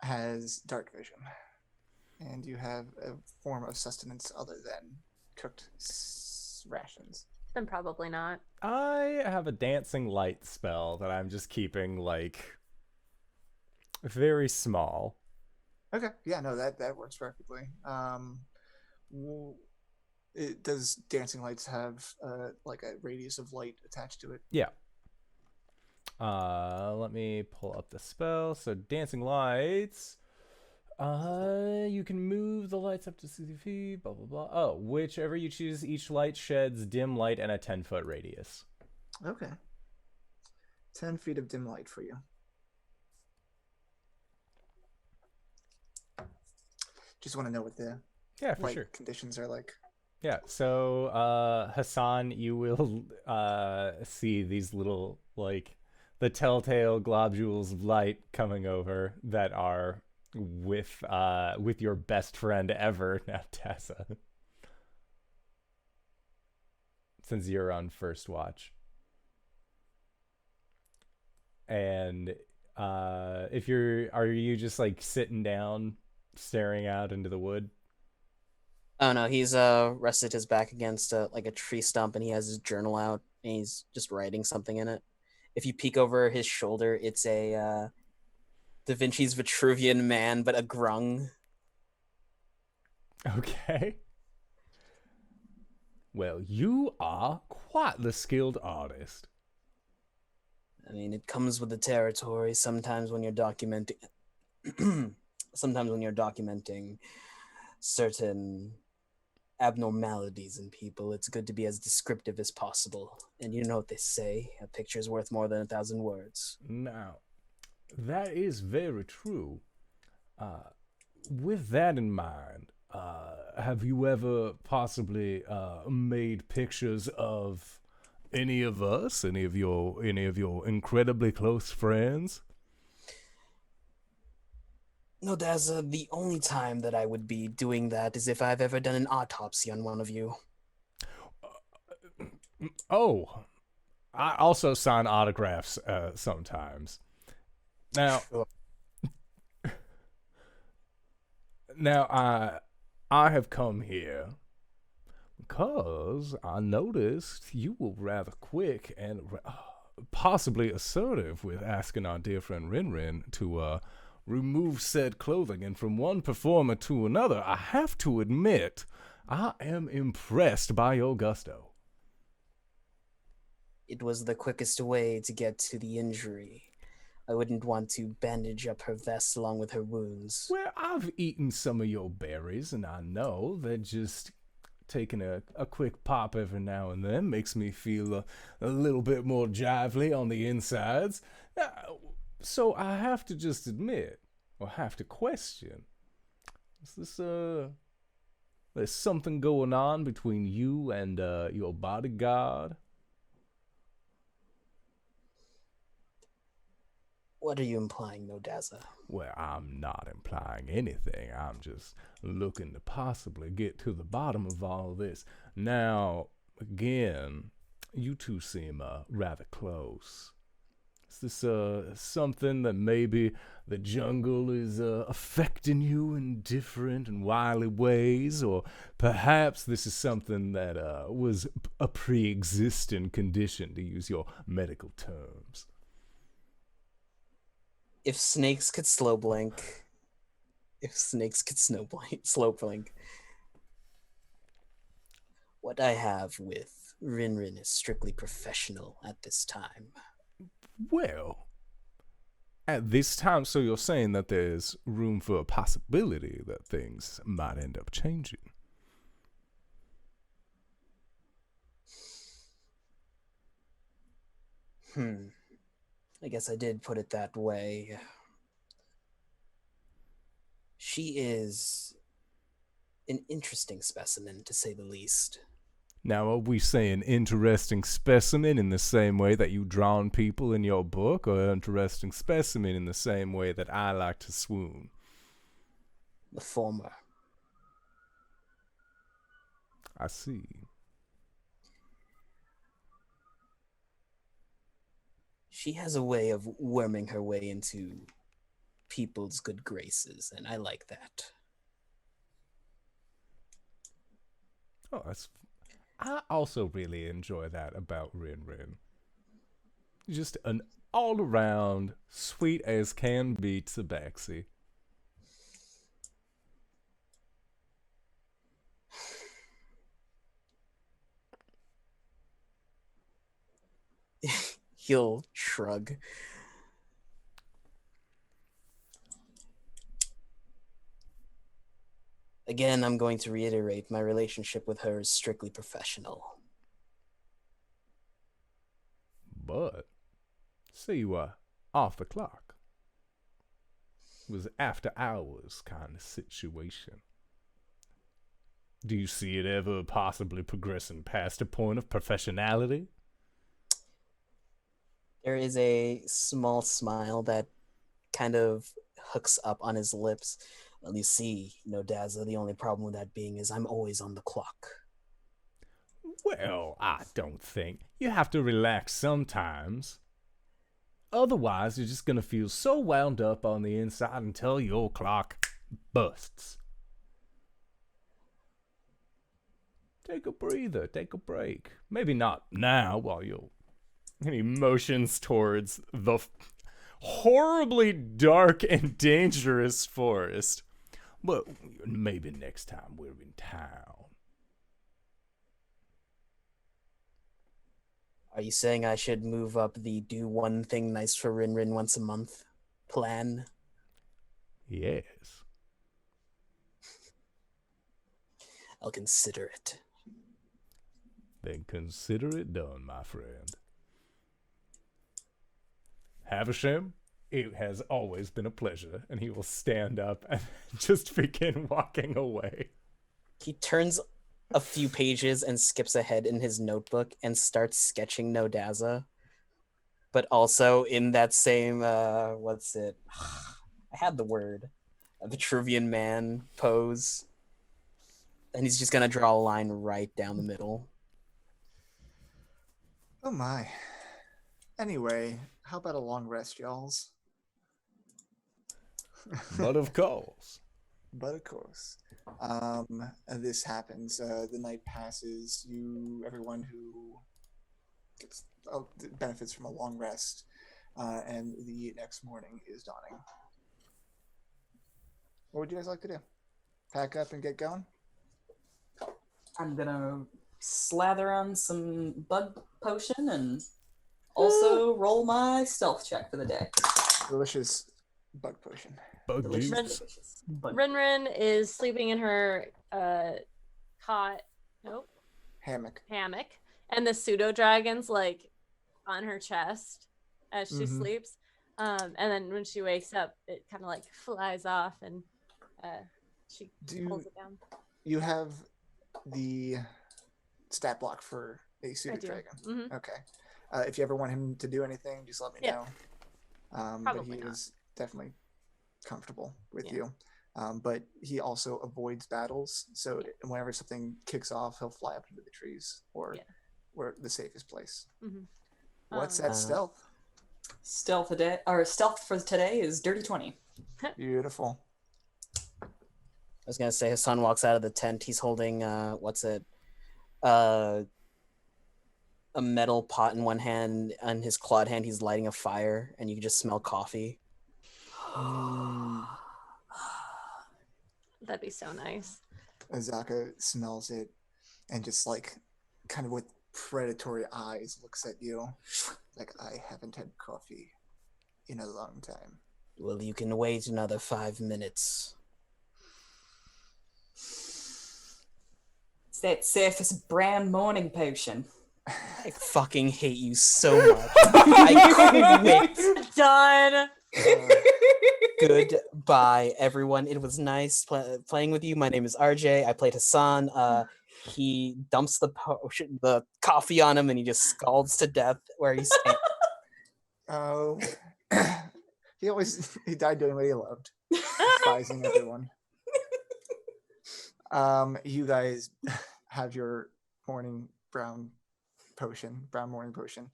has dark vision. And you have a form of sustenance other than cooked rations. Then probably not. I have a dancing light spell that I'm just keeping like very small. Okay, yeah, no, that works perfectly. Does dancing lights have like a radius of light attached to it? Yeah. Let me pull up the spell. So dancing lights. You can move the lights up to 60 feet. Blah blah blah. Oh, whichever you choose, each light sheds dim light and a 10-foot radius. Okay. 10 feet of dim light for you. Just want to know what the light conditions are like. Yeah, so Hassan, you will see these little like the telltale globules of light coming over that are with your best friend ever, Naodaza. Since you're on first watch. And are you just like sitting down staring out into the wood? Oh no, he's rested his back against like a tree stump, and he has his journal out, and he's just writing something in it. If you peek over his shoulder, it's a Da Vinci's Vitruvian Man, but a grung. Okay. Well, you are quite the skilled artist. I mean, it comes with the territory. Sometimes when you're documenting certain abnormalities in people, it's good to be as descriptive as possible. And you know what they say, a picture is worth more than 1,000 words. Now, that is very true. With that in mind, have you ever possibly made pictures of any of us, any of your incredibly close friends? Naodaza, the only time that I would be doing that is if I've ever done an autopsy on one of you. Oh, I also sign autographs sometimes. Now, Sure. now I have come here because I noticed you were rather quick and possibly assertive with asking our dear friend RinRin to remove said clothing, and from one performer to another, I have to admit, I am impressed by your gusto. It was the quickest way to get to the injury. I wouldn't want to bandage up her vest along with her wounds. Well, I've eaten some of your berries, and I know that just taking a quick pop every now and then makes me feel a little bit more jively on the insides. So I have to just admit, or have to question, is this, there's something going on between you and your bodyguard? What are you implying, Naodaza? Well, I'm not implying anything. I'm just looking to possibly get to the bottom of all this. Now, again, you two seem rather close. Is this something that maybe the jungle is affecting you in different and wily ways? Or perhaps this is something that was a pre-existing condition, to use your medical terms? If snakes could slow blink, slow blink, what I have with RinRin is strictly professional at this time. Well, at this time, so you're saying that there's room for a possibility that things might end up changing? I guess I did put it that way. She is an interesting specimen, to say the least. Now, are we saying interesting specimen in the same way that you drawn people in your book, or interesting specimen in the same way that I like to swoon? The former. I see. She has a way of worming her way into people's good graces, and I like that. Oh, I also really enjoy that about RinRin. Just an all-around, sweet as can be tabaxi. He'll shrug. Again, I'm going to reiterate, my relationship with her is strictly professional. But, say you were off the clock. It was after hours kind of situation. Do you see it ever possibly progressing past a point of professionality? There is a small smile that kind of hooks up on his lips. Well, you see, Naodaza, the only problem with that being is I'm always on the clock. Well, I don't think. You have to relax sometimes. Otherwise, you're just gonna feel so wound up on the inside until your clock busts. Take a breather, take a break. Maybe not now while you're in emotions towards the horribly dark and dangerous forest. But maybe next time we're in town. Are you saying I should move up the do one thing nice for RinRin once a month plan? Yes. I'll consider it. Then consider it done, my friend. Havisham, it has always been a pleasure, and he will stand up and just begin walking away. He turns a few pages and skips ahead in his notebook and starts sketching Naodaza. But also in that same, what's it? I had the word. A Vitruvian man pose. And he's just going to draw a line right down the middle. Oh my. Anyway, how about a long rest, y'alls? But of course. But of course. This happens. The night passes. Everyone who gets benefits from a long rest, and the next morning is dawning. What would you guys like to do? Pack up and get going? I'm gonna slather on some bug potion and also roll my stealth check for the day. Delicious bug potion. Bug Delicious, juice. delicious. But RinRin is sleeping in her Hammock. hammock, and the pseudo dragon's like on her chest as she Mhm. sleeps. And then when she wakes up, it kind of like flies off, and she pulls it down. You have the stat block for a pseudo do. dragon. Mhm. Okay. If you ever want him to do anything, just let me Yeah. know. But Probably he not. is definitely comfortable with Yeah. you. But he also avoids battles. So whenever something kicks off, he'll fly up into the trees or where the safest place. Mhm. What's that stealth? stealth for today is dirty 20. Beautiful. I was gonna say Hassan walks out of the tent. He's holding a metal pot in one hand. On his clawed hand, he's lighting a fire, and you can just smell coffee. That'd be so nice. Azaka smells it and just like kind of with predatory eyes looks at you like, I haven't had coffee in a long time. Well, you can wait another 5 minutes. It's that surface brown morning potion. I fucking hate you so much. I quit. Done. Goodbye, everyone. It was nice playing with you. My name is RJ. I played Hassan. He dumps the coffee on him, and he just scalds to death where he's standing. Oh, he died doing what he loved, despising everyone. You guys have your morning brown morning potion.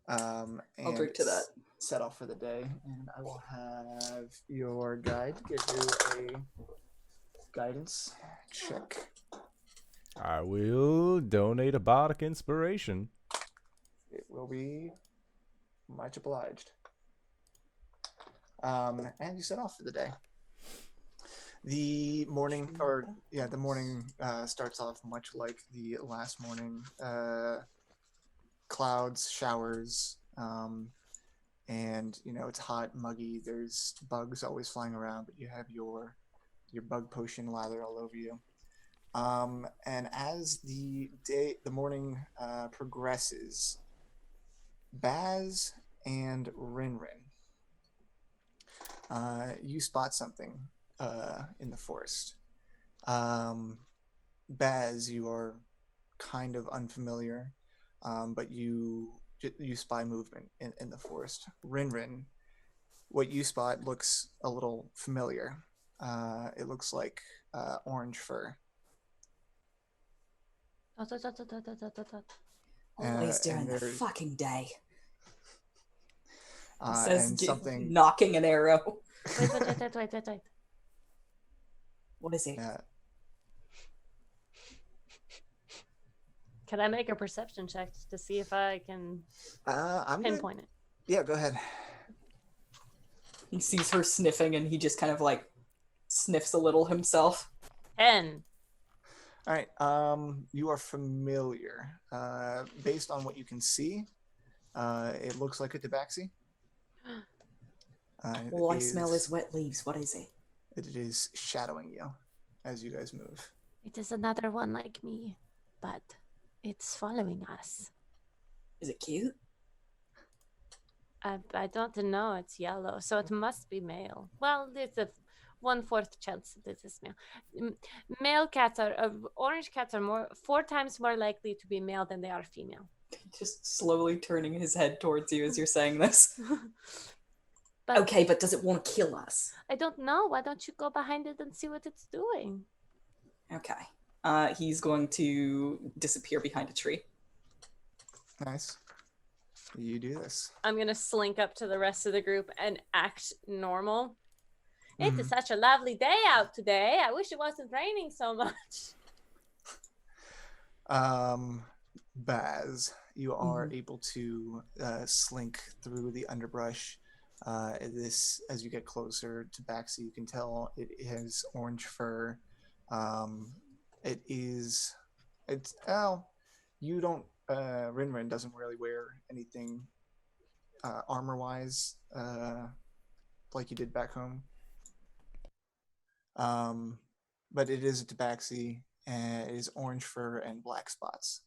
And I'll drink to that. Set off for the day, and I will have your guide give you a guidance check. I will donate a bardic inspiration. It will be much obliged. And you set off for the day. The morning starts off much like the last morning. Clouds, showers, and it's hot, muggy. There's bugs always flying around, but you have your bug potion lathered all over you. And as the morning progresses, Baz and RinRin, you spot something in the forest. Baz, you are kind of unfamiliar, but you spy movement in the forest. RinRin, what you spot looks a little familiar. It looks like orange fur. Always during the there's- fucking day. and something. Knocking an arrow. Wait. What is it? Can I make a perception check to see if I can I'm pinpoint it? Yeah, go ahead. He sees her sniffing, and he just kind of like sniffs a little himself. 10. All right. You are familiar. Based on what you can see, it looks like a tabaxi. All I smell is wet leaves. What is it? It is shadowing you as you guys move. It is another one like me, but it's following us. Is it cute? I don't know. It's yellow, so it must be male. Well, there's a 1/4 chance that this is male. Male cats orange cats are 4 times more likely to be male than they are female. Just slowly turning his head towards you as you're saying this. But Okay, but does it want to kill us? I don't know. Why don't you go behind it and see what it's doing? Okay. He's going to disappear behind a tree. Nice. You do this. I'm gonna slink up to the rest of the group and act normal. It is Mhm. such a lovely day out today. I wish it wasn't raining so much. Baz, you are able to slink through the underbrush. As you get closer to Baxi, you can tell it has orange fur. You don't RinRin doesn't really wear anything armor-wise like you did back home. But it is a tabaxi, and it is orange fur and black spots.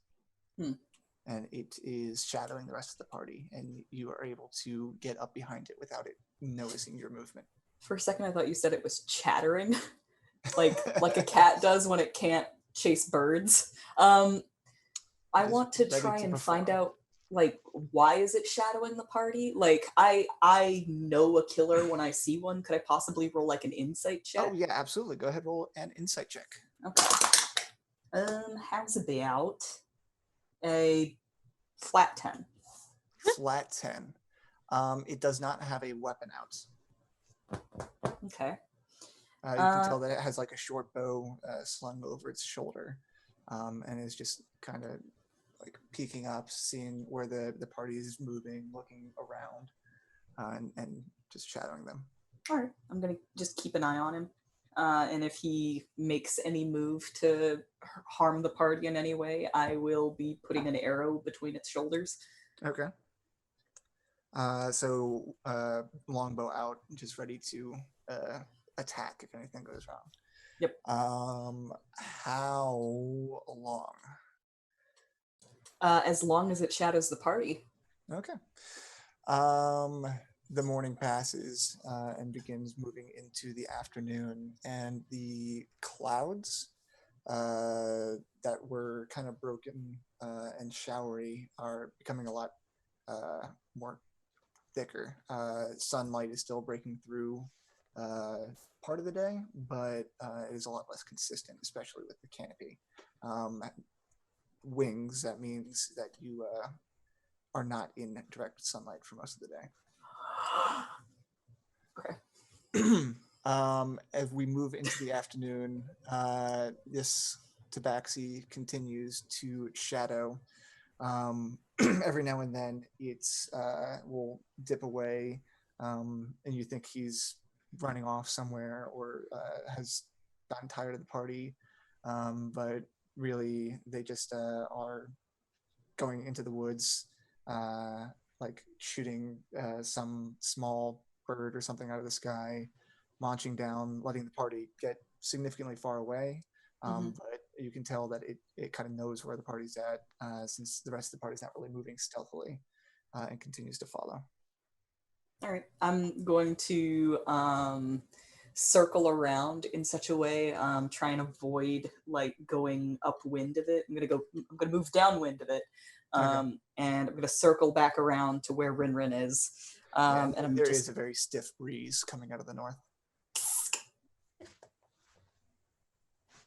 And it is shadowing the rest of the party, and you are able to get up behind it without it noticing your movement. For a second, I thought you said it was chattering, like a cat does when it can't chase birds. I want to try and find out, like, why is it shadowing the party? Like, I know a killer when I see one. Could I possibly roll like an insight check? Oh yeah, absolutely. Go ahead, roll an insight check. Okay. How's about a flat 10? Flat 10. It does not have a weapon out. Okay. You can tell that it has like a short bow slung over its shoulder, and is just kind of like peeking up, seeing where the party is moving, looking around, and just shadowing them. All right. I'm going to just keep an eye on him. And if he makes any move to harm the party in any way, I will be putting an arrow between its shoulders. Okay. So longbow out, just ready to attack if anything goes wrong. Yep. How long? As long as it shadows the party. Okay. The morning passes and begins moving into the afternoon, and the clouds that were kind of broken and showery are becoming a lot more thicker. Sunlight is still breaking through part of the day, but it is a lot less consistent, especially with the canopy. Wings, that means that you are not in direct sunlight for most of the day. Okay. As we move into the afternoon, this tabaxi continues to shadow. Every now and then it will dip away, and you think he's running off somewhere or has gotten tired of the party, but really they just are going into the woods, like shooting some small bird or something out of the sky, launching down, letting the party get significantly far away. But you can tell that it kind of knows where the party's at, since the rest of the party's not really moving stealthily, and continues to follow. All right. I'm going to circle around in such a way, try and avoid like going upwind of it. I'm gonna move downwind of it. And I'm going to circle back around to where RinRin is. And there is a very stiff breeze coming out of the north.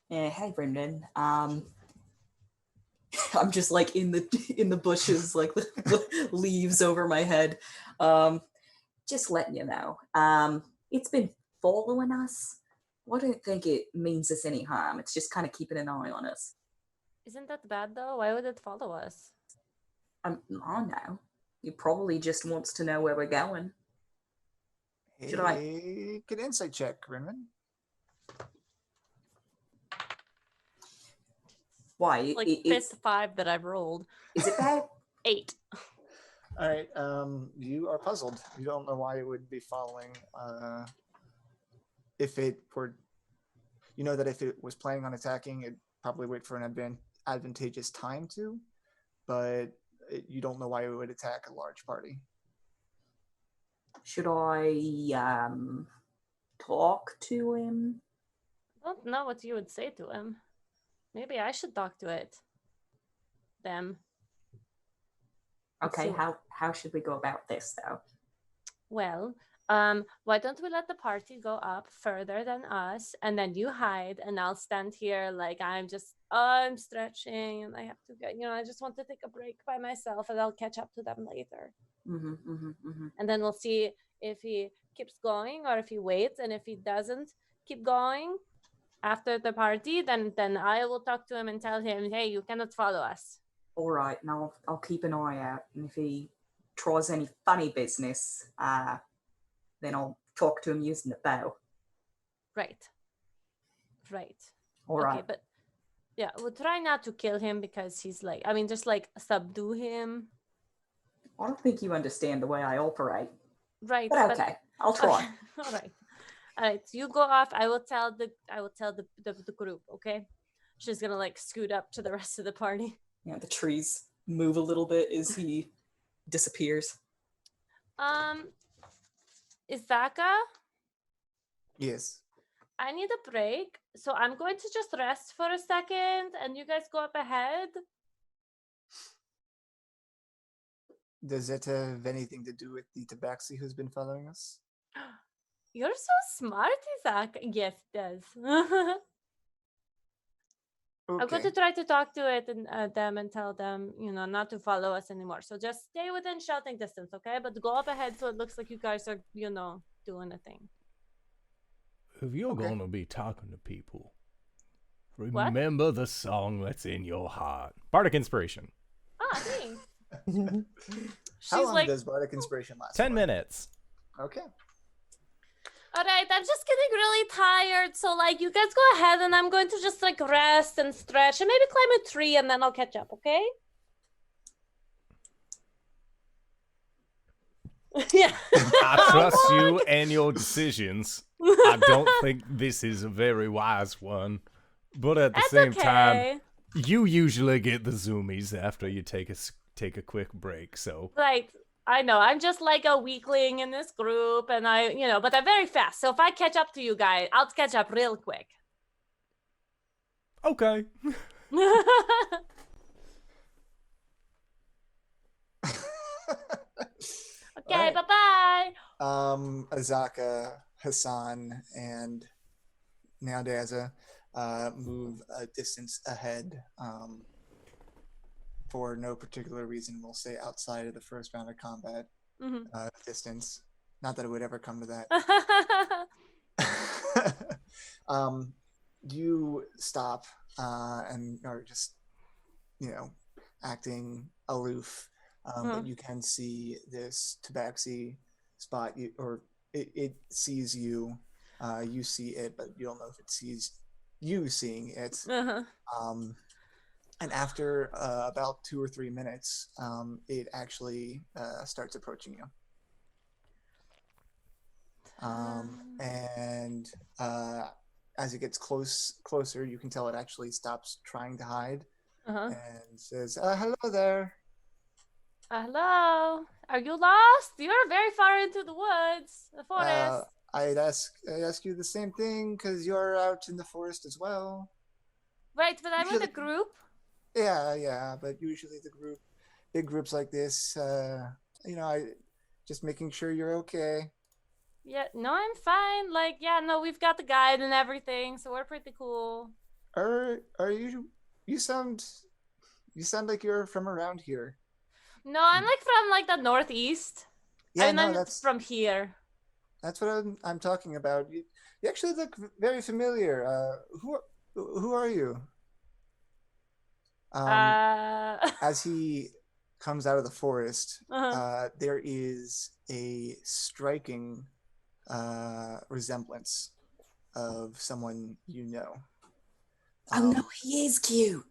Yeah, hey RinRin. I'm just like in the bushes, like the leaves over my head. Just letting you know. It's been following us. I don't think it means us any harm. It's just kind of keeping an eye on us. Isn't that bad though? Why would it follow us? I don't know. He probably just wants to know where we're going. Should I get an insight check, RinRin? Why? Like this 5 that I've rolled. Is it bad? 8. All right. You are puzzled. You don't know why it would be following. If it were, you know that if it was planning on attacking, it'd probably wait for an advantageous time to, but you don't know why it would attack a large party. Should I talk to him? I don't know what you would say to him. Maybe I should talk to it. Them. Okay, how should we go about this though? Well, why don't we let the party go up further than us, and then you hide, and I'll stand here like I'm stretching, and I have to get, I just want to take a break by myself, and I'll catch up to them later. And then we'll see if he keeps going or if he waits, and if he doesn't keep going after the party, then I will talk to him and tell him, hey, you cannot follow us. All right, now I'll keep an eye out, and if he tries any funny business, then I'll talk to him using the bow. Right. All right. Okay, but Yeah, we'll try not to kill him because he's like, I mean, just like subdue him. I don't think you understand the way I operate. Right. But okay, I'll try. Okay. All right. All right. So you go off. I will tell the group. Okay. She's gonna like scoot up to the rest of the party. Yeah, the trees move a little bit as he disappears. Izaka, Yes. I need a break, so I'm going to just rest for a second, and you guys go up ahead. Does that have anything to do with the tabaxi who's been following us? You're so smart, Izaka. Yes, it does. Okay. I'm going to try to talk to it and them and tell them, not to follow us anymore. So just stay within shouting distance, okay? But go up ahead so it looks like you guys are, doing a thing. If you're Okay. gonna be talking to people, remember the song that's in your heart. Bardic Inspiration. Ah, thanks. How She's long like, does Bardic Inspiration last? 10 for? minutes. Okay. all right, I'm just getting really tired. So, like, you guys go ahead and I'm going to just, like, rest and stretch and maybe climb a tree and then I'll catch up, okay? Yeah. I trust you and your decisions. I don't think this is a very wise one. But at the That's same okay. time, you usually get the zoomies after you take a quick break, so... Right. I know. I'm just like a weakling in this group and but I'm very fast. So if I catch up to you guys, I'll catch up real quick. Okay. Okay, Alright. bye-bye. Azaka, Hassan, and Naodaza move a distance ahead for no particular reason. We'll say outside of the first round of combat Mhm. distance. Not that it would ever come to that. You stop and are just, acting aloof. But you can see this tabaxi spot, it sees you. You see it, but you don't know if it sees you seeing it. And after about 2 or 3 minutes, it actually starts approaching you. And as it gets closer, you can tell it actually stops trying to hide and says, "Hello there." Hello. Are you lost? You're very far into the woods, the forest. I'd ask you the same thing because you're out in the forest as well. Right, but I'm with a usually- group. Yeah, but usually big groups like this, I just making sure you're okay. Yeah, no, I'm fine. Like, yeah, no, we've got the guide and everything, so we're pretty cool. Are you sound like you're from around here? No, I'm like from like the northeast. Yeah, I'm no, that's from here. That's what I'm talking about. You actually look very familiar. Who are you? As he comes out of the forest, there is a striking resemblance of someone you know. Oh no, he is cute.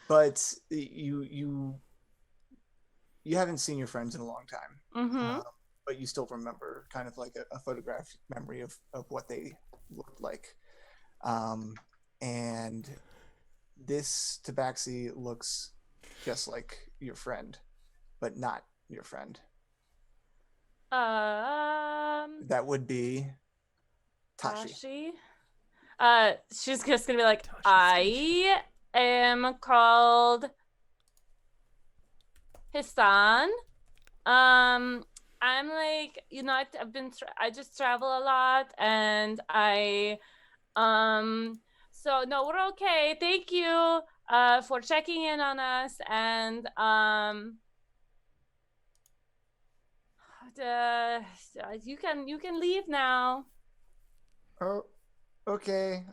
But you haven't seen your friends in a long time. But you still remember kind of like a photographic memory of what they looked like. And this tabaxi looks just like your friend, but not your friend. That would be Tashi. She's just gonna be like, I am called Hassan. I'm like, I just travel a lot, and so no, we're okay. Thank you for checking in on us, and you can leave now. Oh, okay.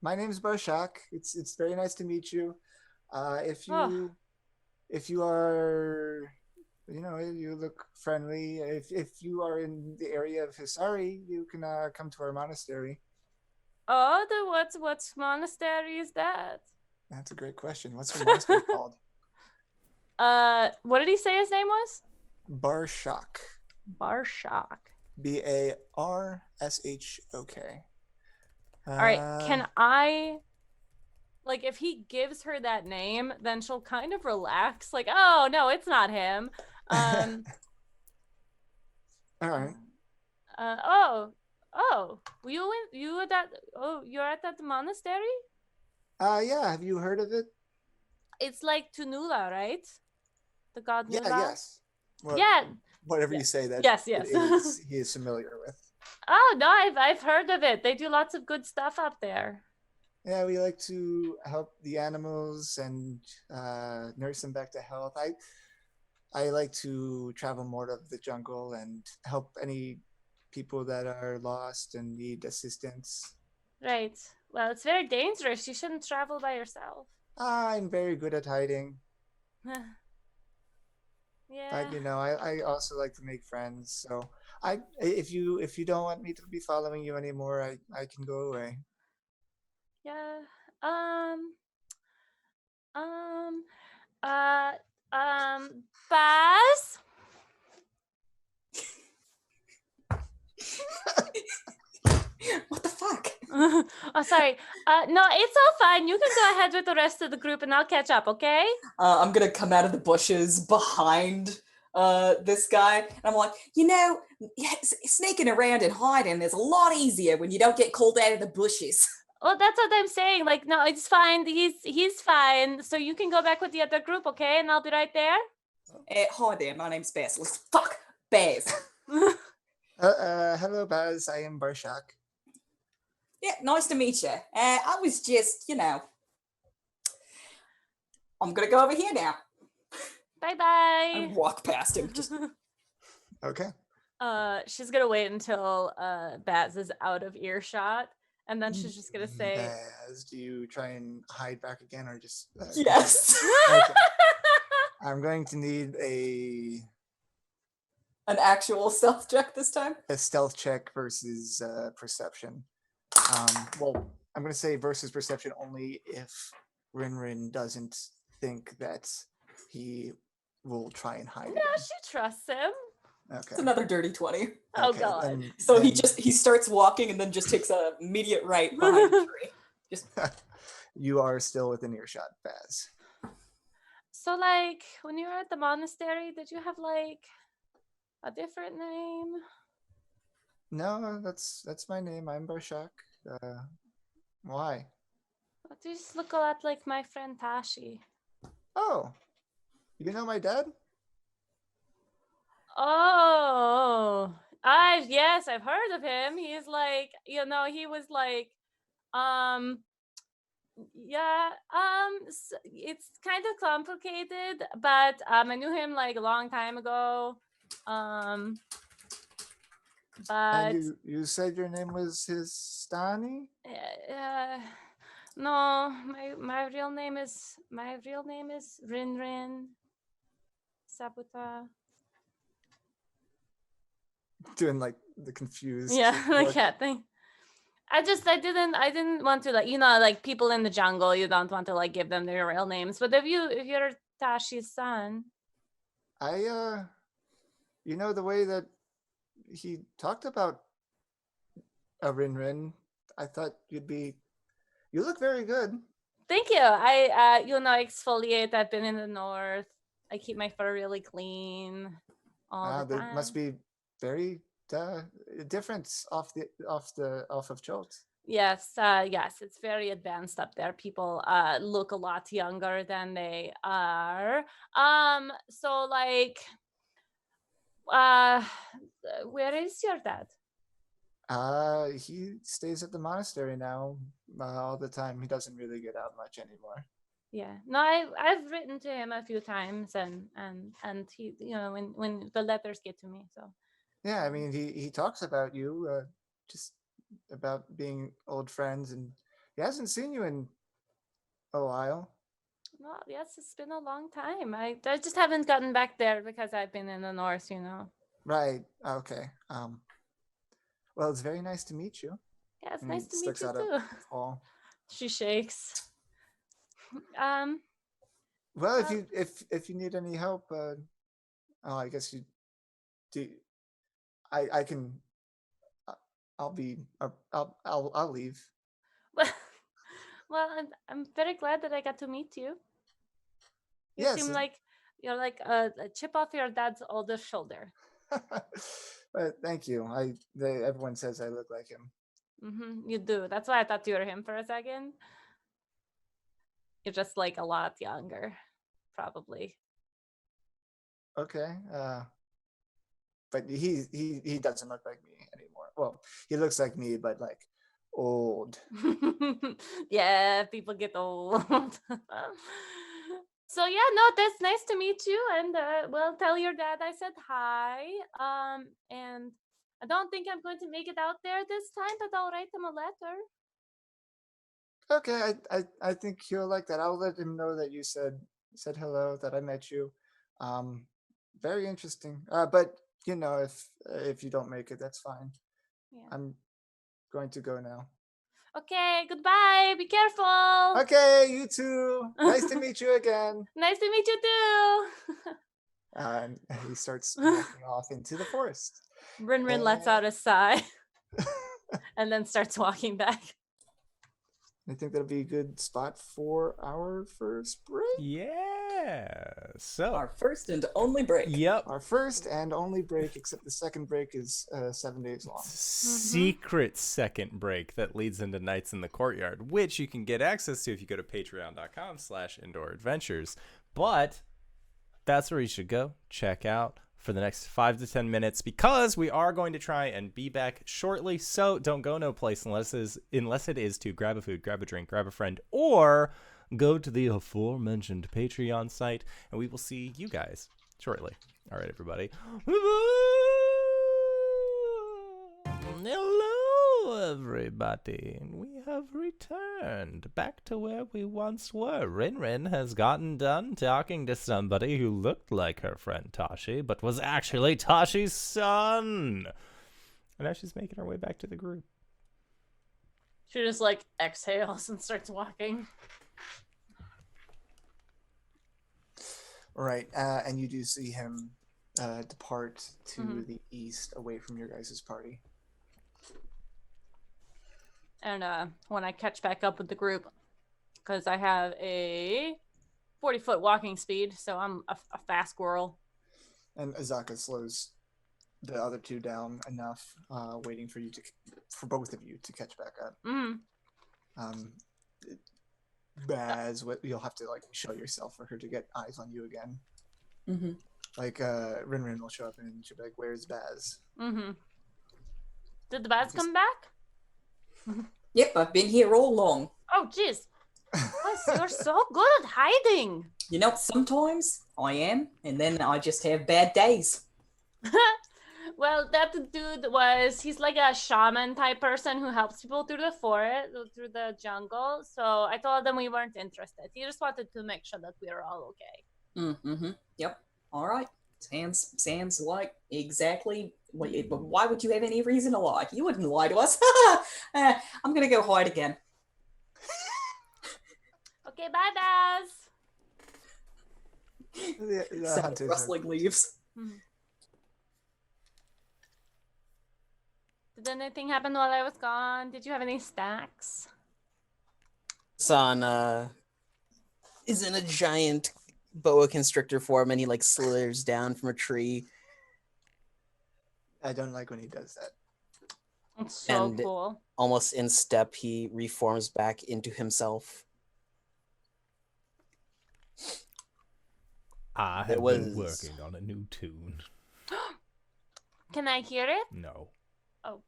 My name's Barshak. It's very nice to meet you. If you are, you look friendly. If you are in the area of Hisari, you can come to our monastery. Oh, what monastery is that? That's a great question. What's the monastery called? What did he say his name was? Barshak. Barshak. Barshok. All right, can I, like, if he gives her that name, then she'll kind of relax. Like, oh no, it's not him. All right. Oh, you at that? Oh, you're at that monastery? Yeah. Have you heard of it? It's like Tunula, right? The god Nula. Yeah. Yes. Well, Yeah. Whatever you say that. Yes. He is familiar with. Oh no, I've heard of it. They do lots of good stuff up there. Yeah, we like to help the animals and nurse them back to health. I like to travel more of the jungle and help any people that are lost and need assistance. Right. Well, it's very dangerous. You shouldn't travel by yourself. I'm very good at hiding. Yeah. But I also like to make friends. So if you don't want me to be following you anymore, I can go away. Yeah. Baz? What the fuck? Oh, sorry. No, it's all fine. You can go ahead with the rest of the group and I'll catch up, okay? I'm gonna come out of the bushes behind this guy, and I'm like, sneaking around and hiding is a lot easier when you don't get called out of the bushes. Well, that's what I'm saying. Like, no, it's fine. He's fine. So you can go back with the other group, okay? And I'll be right there. Hi there, my name's Baz. Fuck, Baz. Hello, Baz. I am Barshak. Yeah, nice to meet you. I was just, I'm gonna go over here now. Bye-bye. And walk past him. Just Okay. She's gonna wait until Baz is out of earshot, and then she's just gonna say, Baz, do you try and hide back again, or just yes. Okay. I'm going to need an actual stealth check this time. a stealth check versus perception. Well, I'm going to say versus perception only if RinRin doesn't think that he will try and hide. "No, she trusts him." Okay. It's another dirty 20. Oh Okay, God. So he starts walking and then just takes an immediate right behind the tree. Just You are still within earshot, Baz. So, like, when you were at the monastery, did you have like a different name? No, that's my name. I'm Barshak. Why? You just look a lot like my friend Tashi. Oh, you know my dad? Oh, I've heard of him. He's like, he was like, yeah, it's kind of complicated, but I knew him like a long time ago. But And you said your name was Histani? no, my real name is RinRin Sabuta. Doing like the confused. Yeah, the look. cat thing. I didn't want to, like, like people in the jungle, you don't want to like give them their real names. But if you're Tashi's son. The way that he talked about RinRin, I thought you look very good. Thank you. I exfoliate. I've been in the north. I keep my fur really clean all the time. There must be very difference off of Jolt. Yes, it's very advanced up there. People look a lot younger than they are. So like, where is your dad? He stays at the monastery now all the time. He doesn't really get out much anymore. Yeah, no, I've written to him a few times, and he, when the letters get to me, so. Yeah, I mean, he talks about you, just about being old friends, and he hasn't seen you in a while. No, yes, it's been a long time. I just haven't gotten back there because I've been in the north, Right. Okay. Well, it's very nice to meet you. Yeah, it's And nice he to meet sticks you out too. a paw. She shakes. Well, if you need any help, I guess you do. I can. I'll be. I'll leave. Well, I'm very glad that I got to meet you. You Yes. seem like you're like a chip off your dad's older shoulder. But thank you. Everyone says I look like him. You do. That's why I thought you were him for a second. You're just like a lot younger, probably. Okay. But he doesn't look like me anymore. Well, he looks like me, but like old. Yeah, people get old. So yeah, no, that's nice to meet you. And well, tell your dad I said hi. And I don't think I'm going to make it out there this time, but I'll write him a letter. Okay, I think he'll like that. I'll let him know that you said hello, that I met you. Very interesting. But you know, if you don't make it, that's fine. Yeah. I'm going to go now. Okay, goodbye. Be careful. Okay, you too. Nice to meet you again. Nice to meet you too. And he starts walking off into the forest. RinRin lets out a sigh and then starts walking back. I think that'll be a good spot for our first break. Yeah. So Our first and only break. Yep. Our first and only break, except the second break is 7 days long. Secret second break that leads into Nights in the Courtyard, which you can get access to if you go to patreon.com/indooradventures. But that's where you should go check out for the next 5 to 10 minutes, because we are going to try and be back shortly. So don't go no place unless it is to grab a food, grab a drink, grab a friend, or go to the aforementioned Patreon site, and we will see you guys shortly. All right, everybody. Hello, everybody. We have returned back to where we once were. RinRin has gotten done talking to somebody who looked like her friend Tashi, but was actually Tashi's son. And now she's making her way back to the group. She just like exhales and starts walking. Right, and you do see him depart to the east, away from your guys' party. And when I catch back up with the group, because I have a 40-foot walking speed, so I'm a fast squirrel. And Azaka slows the other two down enough, waiting for both of you to catch back up. Baz, you'll have to like show yourself for her to get eyes on you again. Like RinRin will show up and she'll be like, "Where's Baz?" Did the Baz come back? Yep, I've been here all along. Oh, jeez. You're so good at hiding. You know, sometimes I am, and then I just have bad days. Well, that dude he's like a shaman type person who helps people through the forest, through the jungle. So I told him we weren't interested. He just wanted to make sure that we were all okay. Yep. All right. Sounds like exactly. Why would you have any reason to lie? You wouldn't lie to us. I'm gonna go hide again. Okay, bye, Baz. The Sound hunters rustling leaves. Did anything happen while I was gone? Did you have any snacks? Hassan is in a giant boa constrictor form, and he like slithers down from a tree. I don't like when he does that. It's so And cool. almost in step, he reforms back into himself. I have been working on a new tune. Can I hear it? No. Oh.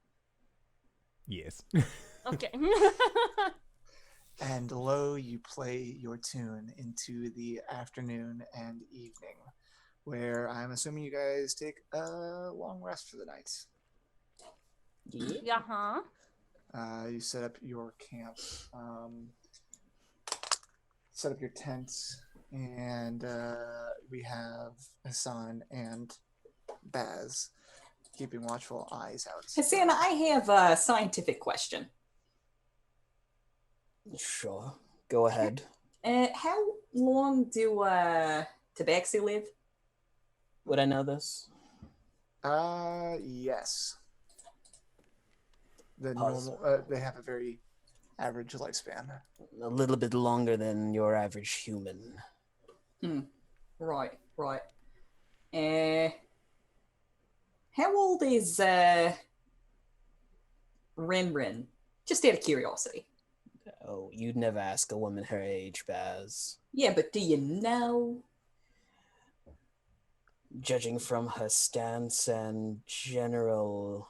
Yes. Okay. And lo, you play your tune into the afternoon and evening, where I'm assuming you guys take a long rest for the night. Yeah. You set up your camp, set up your tents, and we have Hassan and Baz keeping watchful eyes out. Hassan, I have a scientific question. Sure. Go ahead. How long do Tabaxi live? Would I know this? Yes. The Pause. normal, they have a very average lifespan. A little bit longer than your average human. Right. How old is RinRin? Just out of curiosity. Oh, you'd never ask a woman her age, Baz. Yeah, but do you know? Judging from her stance and general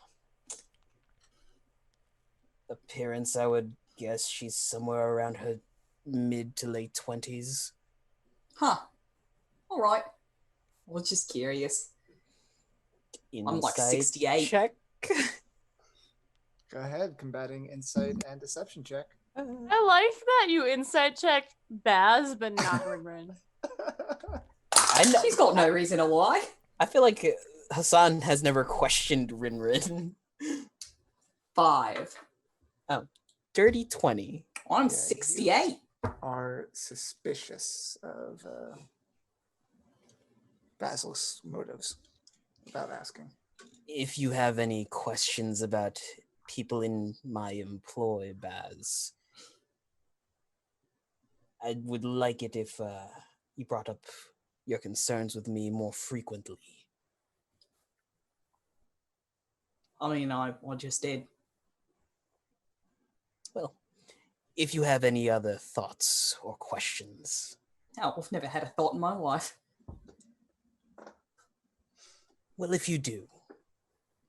appearance, I would guess she's somewhere around her mid to late 20s. Huh. All right. I was just curious. I'm like Insight 68. Check. Go ahead, combating insight and deception check. I like that you insight checked Baz, but not RinRin. I know. She's got no reason to lie. I feel like Hassan has never questioned RinRin. 5. Dirty 20. I'm Yeah, 68. Are suspicious of Basil's motives without asking. If you have any questions about people in my employ, Baz, I would like it if you brought up your concerns with me more frequently. I mean, I just did. Well, if you have any other thoughts or questions. Oh, I've never had a thought in my life. Well, if you do,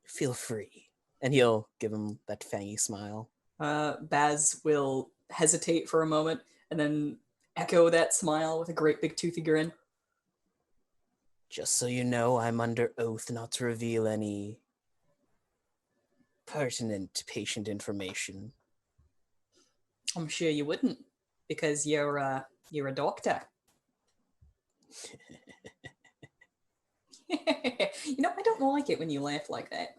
feel free. And he'll give him that fangy smile. Baz will hesitate for a moment and then echo that smile with a great big toothy grin. Just so you know, I'm under oath not to reveal any pertinent patient information. I'm sure you wouldn't, because you're a doctor. You know, I don't like it when you laugh like that.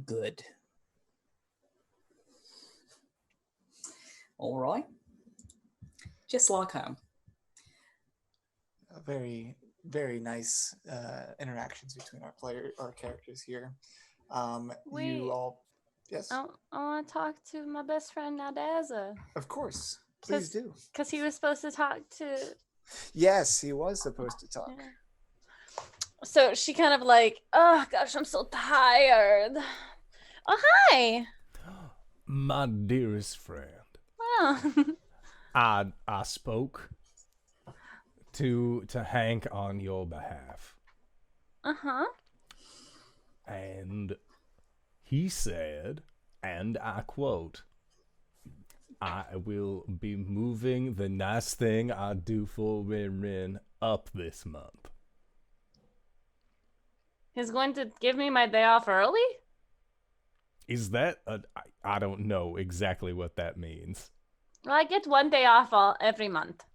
Good. All right. Just like home. Very, very nice interactions between our characters here. Wait. You all, yes, I want to talk to my best friend Naodaza. of course, please do. Because he was supposed to talk to... Yes, he was supposed to talk. Yeah. So she kind of like, oh gosh, I'm so tired. Oh, hi. My dearest friend, Oh. I spoke to Hank on your behalf, Uh-huh. and he said, and I quote, "I will be moving the nice thing I do for RinRin up this month." He's going to give me my day off early? Is that I don't know exactly what that means. Well, I get one day off every month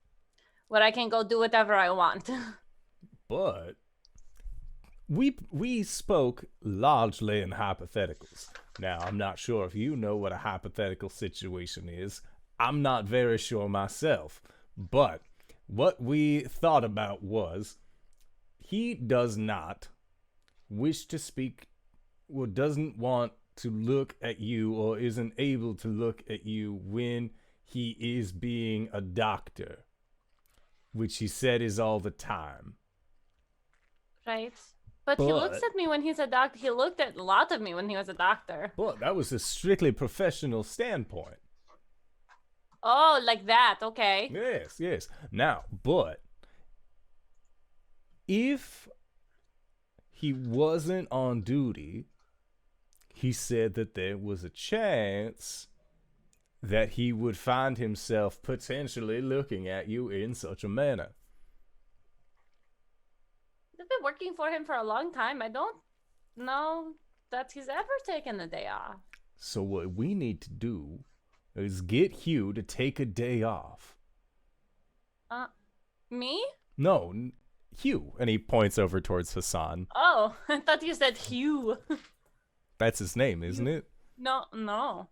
where I can go do whatever I want. But we spoke largely in hypotheticals. Now, I'm not sure if you know what a hypothetical situation is. I'm not very sure myself. But what we thought about was he does not wish to speak or doesn't want to look at you or isn't able to look at you when he is being a doctor, which he said is all the time. Right. But he looks at me when he's a doctor. He looked at a lot of me when he was a doctor. But that was a strictly professional standpoint. Oh, like that. Okay. Yes. Now, but if he wasn't on duty, he said that there was a chance that he would find himself potentially looking at you in such a manner. I've been working for him for a long time. I don't know that he's ever taken a day off. So what we need to do is get Hugh to take a day off. Me? No, Hugh. And he points over towards Hassan. Oh, I thought you said Hugh. That's his name, isn't it? No.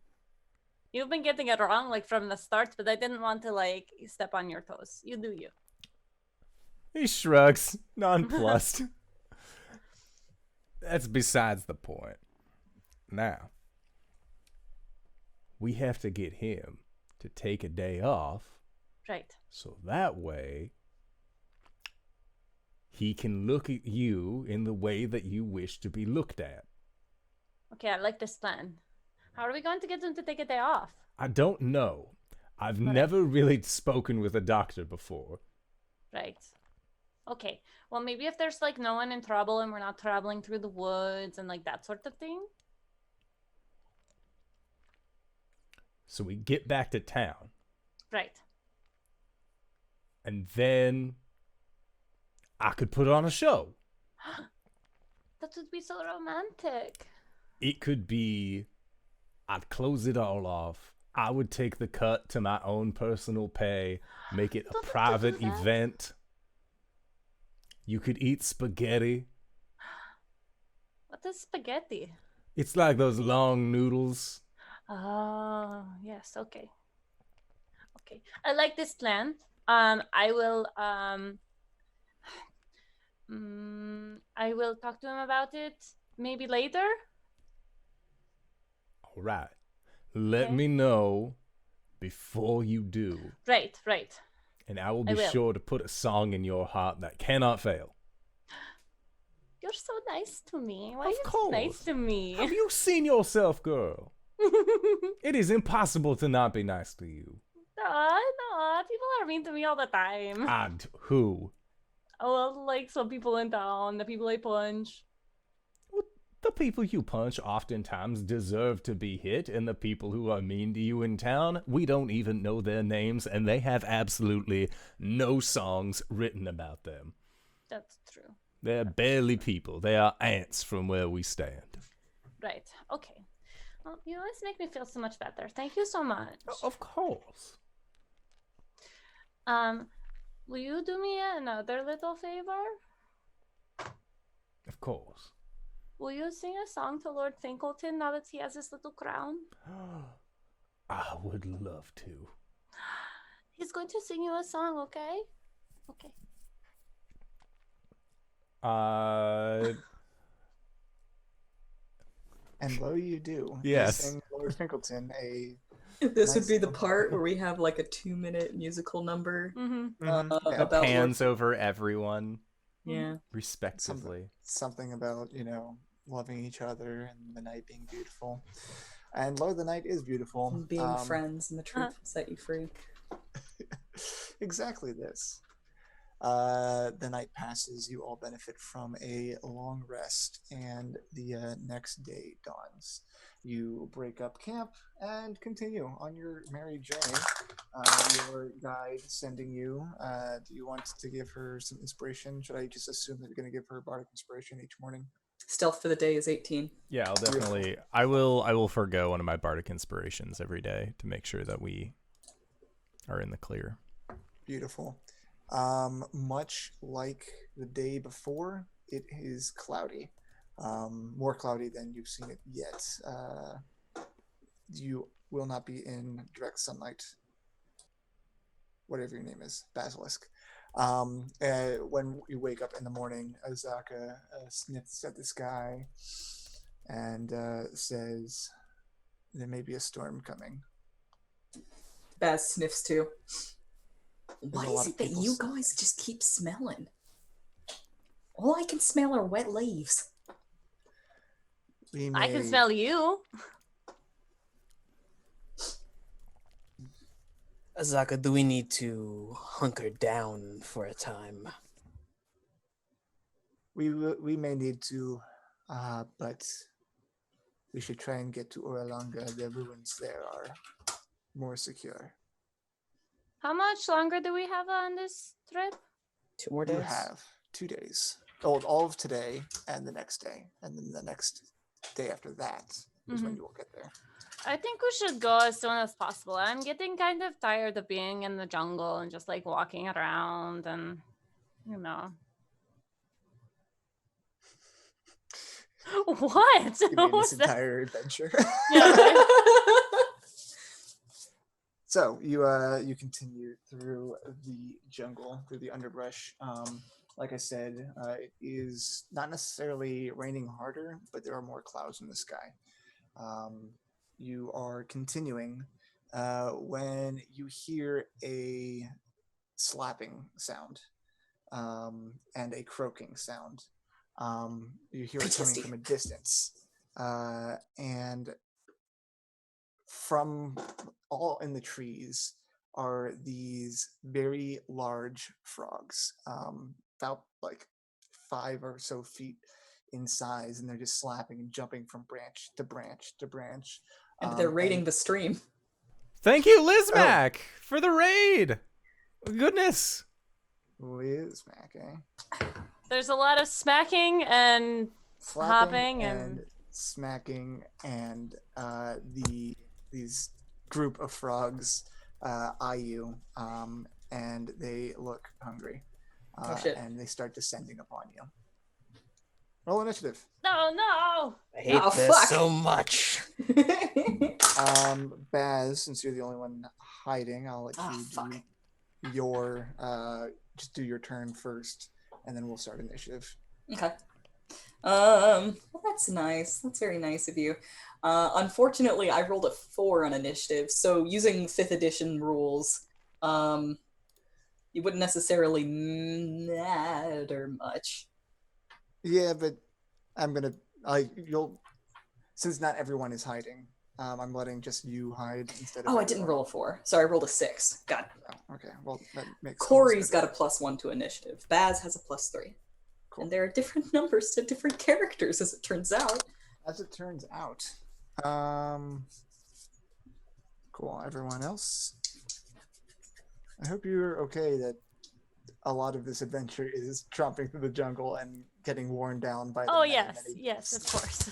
You've been getting it wrong like from the start, but I didn't want to like step on your toes. You do you. He shrugs, nonplussed. That's besides the point. Now, we have to get him to take a day off. Right. So that way, he can look at you in the way that you wish to be looked at. Okay, I like this plan. How are we going to get him to take a day off? I don't know. I've never really spoken with a doctor before. Right. Okay. Well, maybe if there's like no one in trouble and we're not traveling through the woods and like that sort of thing. So we get back to town. Right. And then I could put on a show. That would be so romantic. It could be, I'd close it all off. I would take the cut to my own personal pay, make it a Don't have to private do that. event. You could eat spaghetti. What is spaghetti? It's like those long noodles. Oh, yes. Okay. Okay. I like this plan. I will talk to him about it maybe later. All right. Let Okay. me know before you do. Right, right. And I will I be will. sure to put a song in your heart that cannot fail. You're so nice to me. Why Of are you so nice course. to me? Have you seen yourself, girl? It is impossible to not be nice to you. No, people are mean to me all the time. And who? Oh, well, like some people in town, the people I punch. The people you punch oftentimes deserve to be hit, and the people who are mean to you in town, we don't even know their names, and they have absolutely no songs written about them. That's true. They're barely people. They are ants from where we stand. Right. Okay. Well, you always make me feel so much better. Thank you so much. Of course. Will you do me another little favor? Of course. Will you sing a song to Lord Finkleton now that he has his little crown? I would love to. He's going to sing you a song, okay? Okay. And lo, you do. You Yes. sing Lord Finkleton a This would Nice be the little part part. where we have like a 2-minute musical number Mm-hmm. yeah, about Lord Hands over everyone, Yeah. respectively. something about, loving each other and the night being beautiful. And lo, the night is beautiful. And being friends and the truth will set you free. Exactly this. The night passes. You all benefit from a long rest, and the next day dawns. You break up camp and continue on your merry journey. Your guide sending you. Do you want to give her some inspiration? Should I just assume that you're going to give her bardic inspiration each morning? Stealth for the day is 18. Yeah, I'll definitely. I will forgo one of my bardic inspirations every day to make sure that we are in the clear. Beautiful. Much like the day before, it is cloudy. More cloudy than you've seen it yet. You will not be in direct sunlight. Whatever your name is, Basilisk. When you wake up in the morning, Azaka sniffs at the sky and says, "There may be a storm coming." Baz sniffs too. There's What a lot is of it that people you guys just keep smelling? All I can smell are wet leaves. I can smell you. Azaka, do we need to hunker down for a time? We may need to, but we should try and get to Orolunga. The ruins there are more secure. How much longer do we have on this trip? 2 more You days? have 2 days. All of today and the next day, and then the next day after that is when you will get there. I think we should go as soon as possible. I'm getting kind of tired of being in the jungle and just like walking around and, you know. What? You What mean was this that? entire adventure? Yeah, right? So you continue through the jungle, through the underbrush. Like I said, it is not necessarily raining harder, but there are more clouds in the sky. You are continuing when you hear a slapping sound and a croaking sound. You hear it coming from a distance. And from all in the trees are these very large frogs, about like 5 or so feet in size, and they're just slapping and jumping from branch to branch to branch. And they're raiding the stream. Thank you, Lizmac, for the raid. Goodness. Lizmac, eh? There's a lot of smacking and Slapping hopping and smacking, and these group of frogs eye you, and they look hungry. Oh, shit. And they start descending upon you. Roll initiative. no. I hate Oh, this fuck. so much. Baz, since you're the only one hiding, I'll let you fuck. do your just do your turn first, and then we'll start initiative. Okay. Well, that's nice. That's very nice of you. Unfortunately, I rolled a 4 on initiative, so using 5th edition rules, you wouldn't necessarily matter much. Yeah, but you'll since not everyone is hiding, I'm letting just you hide instead of. Oh, I didn't roll a 4. Sorry, I rolled a 6. God. Oh, okay, well that makes. Corey's got a +1 to initiative. Baz has a +3. Cool. And there are different numbers to different characters, as it turns out. As it turns out. Cool. Everyone else? I hope you're okay that a lot of this adventure is tromping through the jungle and getting worn down by the many Yes, of course.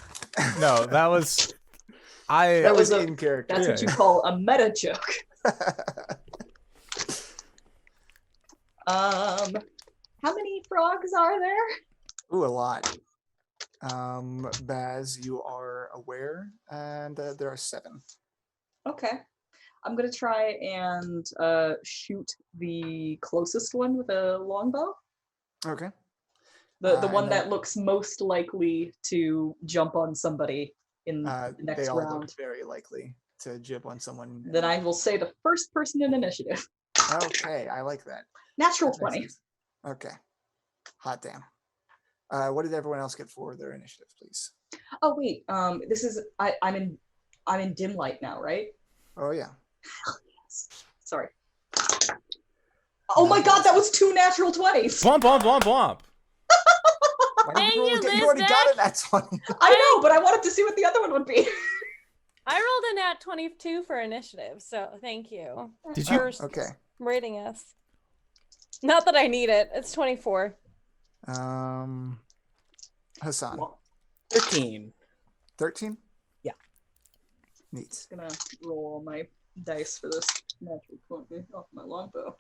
No, that was That was was in character. That's what you call a meta joke. How many frogs are there? Ooh, a lot. Baz, you are aware, and there are 7. Okay. I'm gonna try and shoot the closest one with a longbow. Okay. The And one then- that looks most likely to jump on somebody in the next they all round. look very likely to jib on someone. Then I will say the first person in initiative. Okay, I like that. Natural That makes 20. sense. Okay. Hot damn. What did everyone else get for their initiative, please? Oh wait, this is I'm in dim light now, right? Oh yeah. Hell yes. Sorry. Oh my god, that was 2 natural 20s. Bwomp, bwomp, bwomp, bwomp. Why Thank did you roll you, again? You already got Lizbeth. it. That's 20. I know, but I wanted to see what the other one would be. I rolled a nat 22 for initiative, so thank you. Did you? For Okay. rating us. Not that I need it. It's 24. Hassan. 13. 13? Yeah. Neat. Gonna roll all my dice for this natural 20 off my longbow.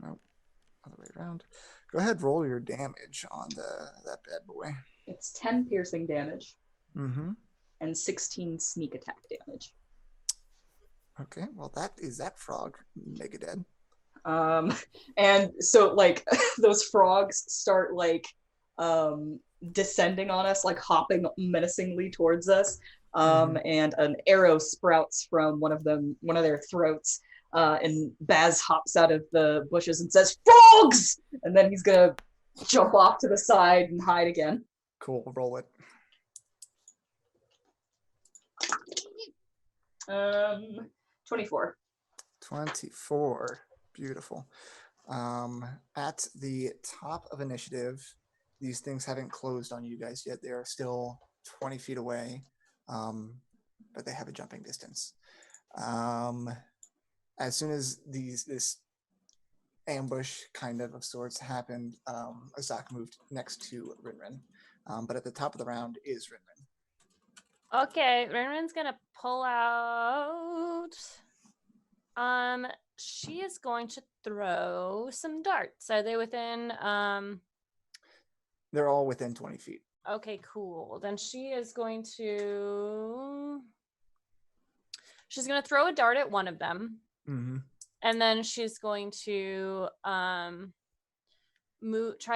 Nope. Other way around. Go ahead, roll your damage on that bad boy. It's 10 piercing damage Mm-hmm. and 16 sneak attack damage. Okay, well that frog mega dead. And so like those frogs start like descending on us, like hopping menacingly towards us. And an arrow sprouts from one of their throats. And Baz hops out of the bushes and says, "Frogs!" And then he's gonna jump off to the side and hide again. Cool, roll it. 24. 24. Beautiful. At the top of initiative, these things haven't closed on you guys yet. They are still 20 feet away, but they have a jumping distance. As soon as this ambush kind of sorts happened, Azak moved next to RinRin. But at the top of the round is RinRin. Okay, RinRin's gonna pull out. She is going to throw some darts. Are they within They're all within 20 feet. Okay, cool. Then she is going to... She's going to throw a dart at one of them. Mm-hmm. And then she's going to try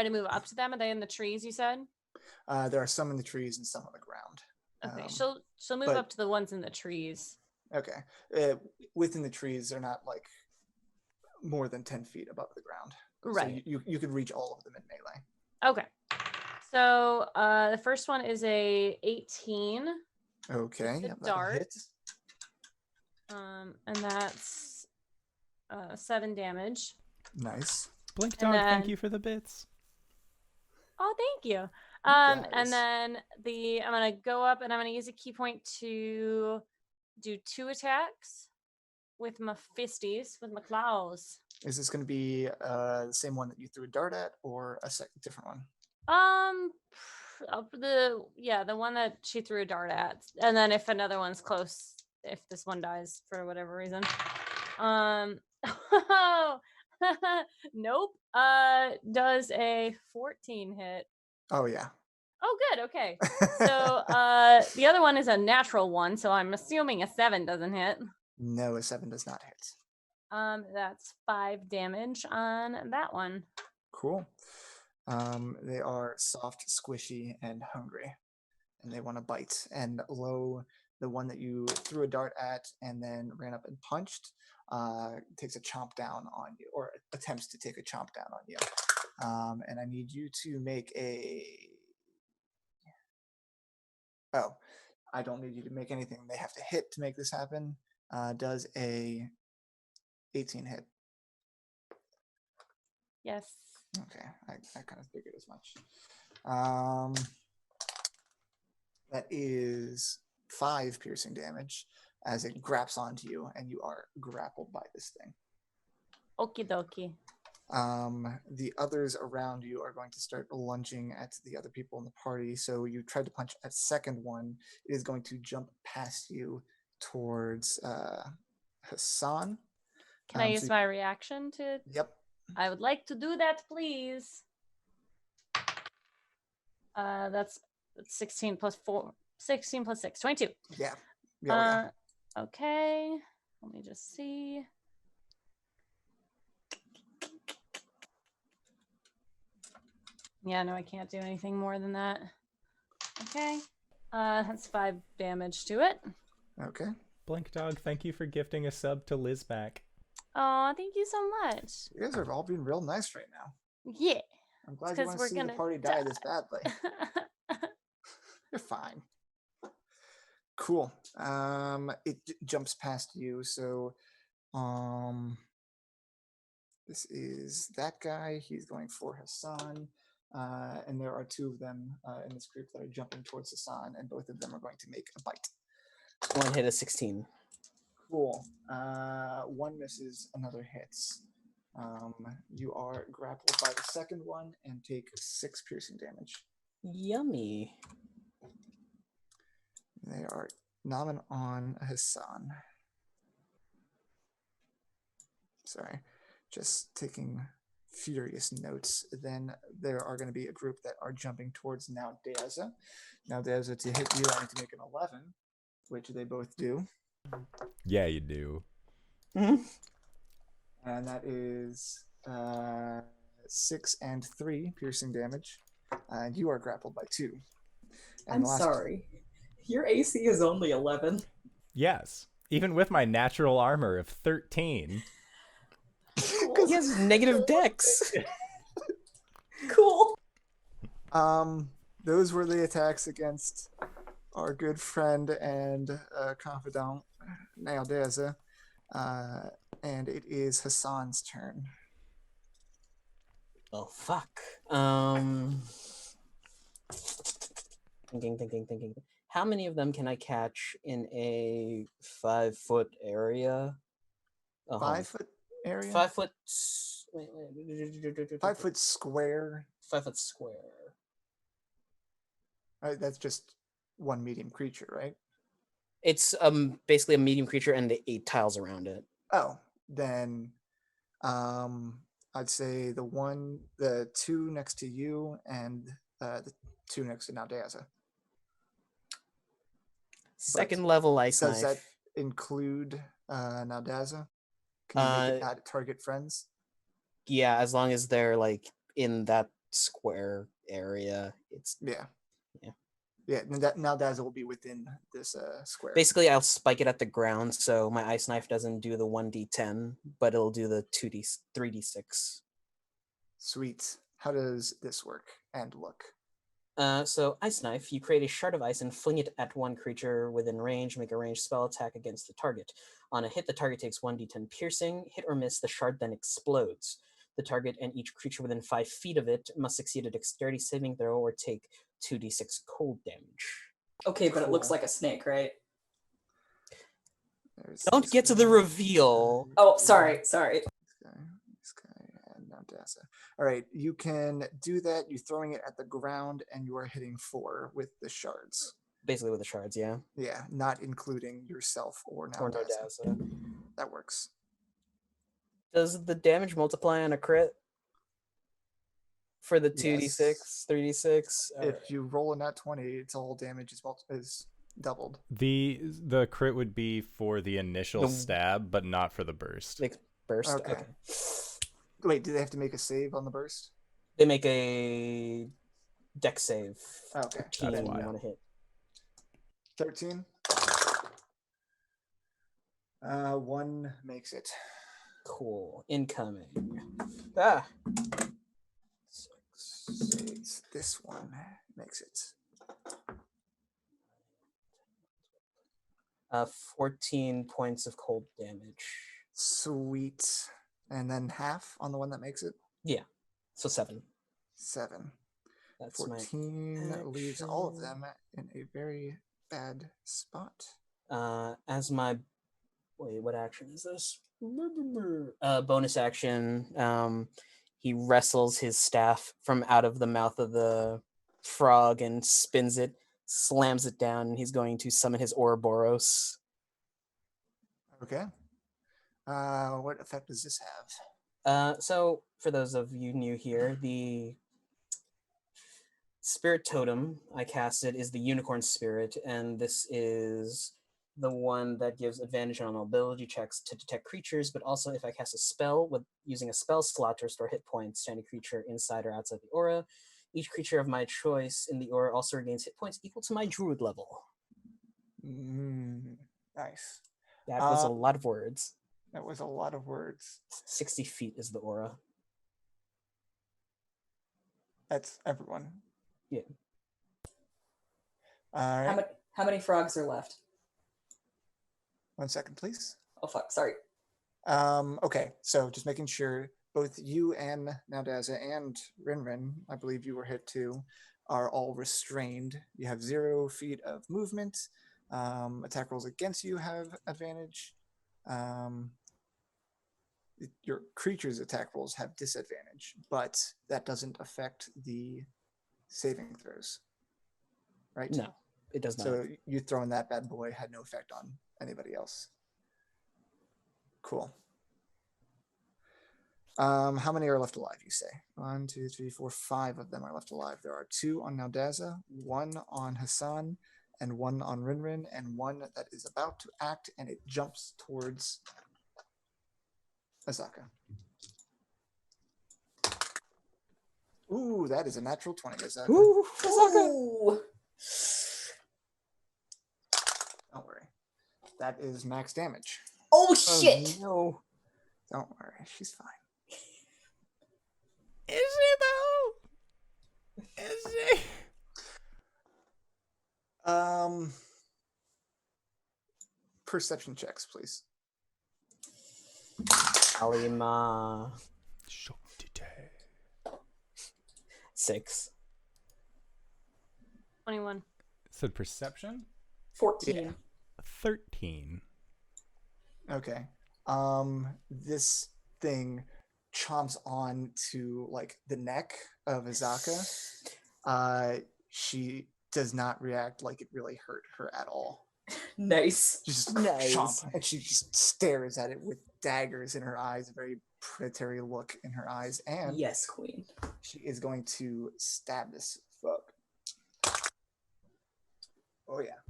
to move up to them. Are they in the trees, you said? There are some in the trees and some on the ground. Okay, she'll move up to the ones in the trees. Okay. Within the trees, they're not like more than 10 feet above the ground. Right. So you could reach all of them in melee. Okay. So the first one is a 18. Okay. With the Yep, that'll dart. hit. And that's 7 damage. Nice. Blink And Dog, thank then- you for the bits. Oh, thank you. Guys. And then I'm gonna go up and I'm gonna use a key point to do 2 attacks with my fisties, with my claws. Is this going to be the same one that you threw a dart at, or a different one? The one that she threw a dart at, and then if another one's close, if this one dies for whatever reason, nope. Does a 14 hit? Oh yeah. Oh, good. Okay. So the other one is a natural one, so I'm assuming a 7 doesn't hit. No, a 7 does not hit. That's 5 damage on that one. Cool. They are soft, squishy, and hungry, and they want to bite. And Lo, the one that you threw a dart at and then ran up and punched, takes a chomp down on you, or attempts to take a chomp down on you. And I need you to make a... Oh, I don't need you to make anything. They have to hit to make this happen. Does a 18 hit? Yes. Okay, I kind of figured as much. That is 5 piercing damage as it grabs onto you, and you are grappled by this thing. Okie dokie. The others around you are going to start lunging at the other people in the party. So you tried to punch a second one. It is going to jump past you towards Hassan. Can I use my reaction to? Yep. I would like to do that, please. That's 16 plus 4. 16 plus 6. 22. Yeah. Yeah. Okay. Let me just see. Yeah, no, I can't do anything more than that. Okay. That's 5 damage to it. Okay. Blink Dog, thank you for gifting a sub to Lizback. Oh, thank you so much. You guys are all being real nice right now. Yeah. I'm glad you want to see the party die this badly. You're fine. Cool. It jumps past you, so this is that guy. He's going for Hassan. And there are 2 of them in this group that are jumping towards Hassan, and both of them are going to make a bite. One hit a 16. Cool. 1 misses, another hits. You are grappled by the second one and take 6 piercing damage. Yummy. They are nomming on Hassan. Sorry, just taking furious notes. Then there are going to be a group that are jumping towards Naodaza. Naodaza, to hit you, I need to make an 11, which they both do. Yeah, you do. Mm-hmm. And that is 6 and 3 piercing damage. And you are grappled by 2. And I'm the last... sorry. Your AC is only 11. Yes. Even with my natural armor of 13. He has negative dex. Cool. Those were the attacks against our good friend and confidant, Naodaza. And it is Hassan's turn. Oh, fuck. Thinking. How many of them can I catch in a 5-foot area? 5 foot area? 5 foot. Wait. 5 foot square. 5 foot square. That's just one medium creature, right? It's basically a medium creature and the 8 tiles around it. Oh, then I'd say the 2 next to you and the two next to Naodaza. Second level ice Does knife. that include Naodaza? Can you make it not target friends? Yeah, as long as they're like in that square area, it's Yeah. Yeah. Yeah, Naodaza will be within this square. basically I'll spike it at the ground, so my ice knife doesn't do the 1d10, but it'll do the 3d6. Sweet. How does this work and look? So ice knife, you create a shard of ice and fling it at one creature within range. Make a ranged spell attack against the target. On a hit, the target takes 1d10 piercing. Hit or miss, the shard then explodes. The target and each creature within 5 feet of it must succeed a dexterity saving throw or take 2d6 cold damage. Okay, but it looks Cool. like a snake, right? There's Don't this get to the guy, reveal. Oh, sorry. this guy, and Naodaza. All right, you can do that. You're throwing it at the ground, and you are hitting 4 with the shards. Basically with the shards, yeah. Yeah, not including yourself or Or Naodaza. Naodaza. That works. Does the damage multiply on a crit? For the 2d6, Yes. 3d6? If you roll a nat 20, it's all damage is doubled. The crit would be for the initial The- stab, but not for the burst. Like burst? Okay. Okay. Wait, do they have to make a save on the burst? They make a dex save. Okay, 13 that's you why. want to hit. 13. 1 makes it. Cool. Incoming. Ah. 6. This one makes it. 14 points of cold damage. Sweet. And then half on the one that makes it. So 7. 7. That's 14 leaves all of action. them in a very bad spot. As my what action is this? Bonus action. He wrestles his staff from out of the mouth of the frog and spins it, slams it down, and he's going to summon his Ouroboros. Okay. What effect does this have? So for those of you new here, the spirit totem I casted is the unicorn spirit, and this is the one that gives advantage on ability checks to detect creatures, but also if I cast a spell with using a spell slot to restore hit points to any creature inside or outside the aura. Each creature of my choice in the aura also regains hit points equal to my druid level. Nice. That was a lot of words. That was a lot of words. 60 feet is the aura. That's everyone. Yeah. All right. How many frogs are left? 1 second, please. Oh fuck, sorry. Okay, so just making sure both you and Naodaza and RinRin, I believe you were hit too, are all restrained. You have 0 feet of movement. Attack rolls against you have advantage. Your creature's attack rolls have disadvantage, but that doesn't affect the saving throws, right? No, it does not. So you throwing that bad boy had no effect on anybody else. Cool. How many are left alive, you say? 1, 2, 3, 4, 5 of them are left alive. There are 2 on Naodaza, 1 on Hassan, and 1 on RinRin, and 1 that is about to act, and it jumps towards Azaka. Ooh, that is a natural 20, Azaka. Ooh, Ooh. Don't worry. That is max damage. Oh shit! No. Don't worry, she's fine. Is she though? Is she? Perception checks, please. Alima. 6. 21. Said perception? 14. Yeah. 13. Okay. This thing chomps on to like the neck of Azaka. She does not react like it really hurt her at all. Nice. Just Nice. chomp, and she just stares at it with daggers in her eyes, a very predatory look in her eyes, and Yes, queen. she is going to stab this foe. Oh yeah.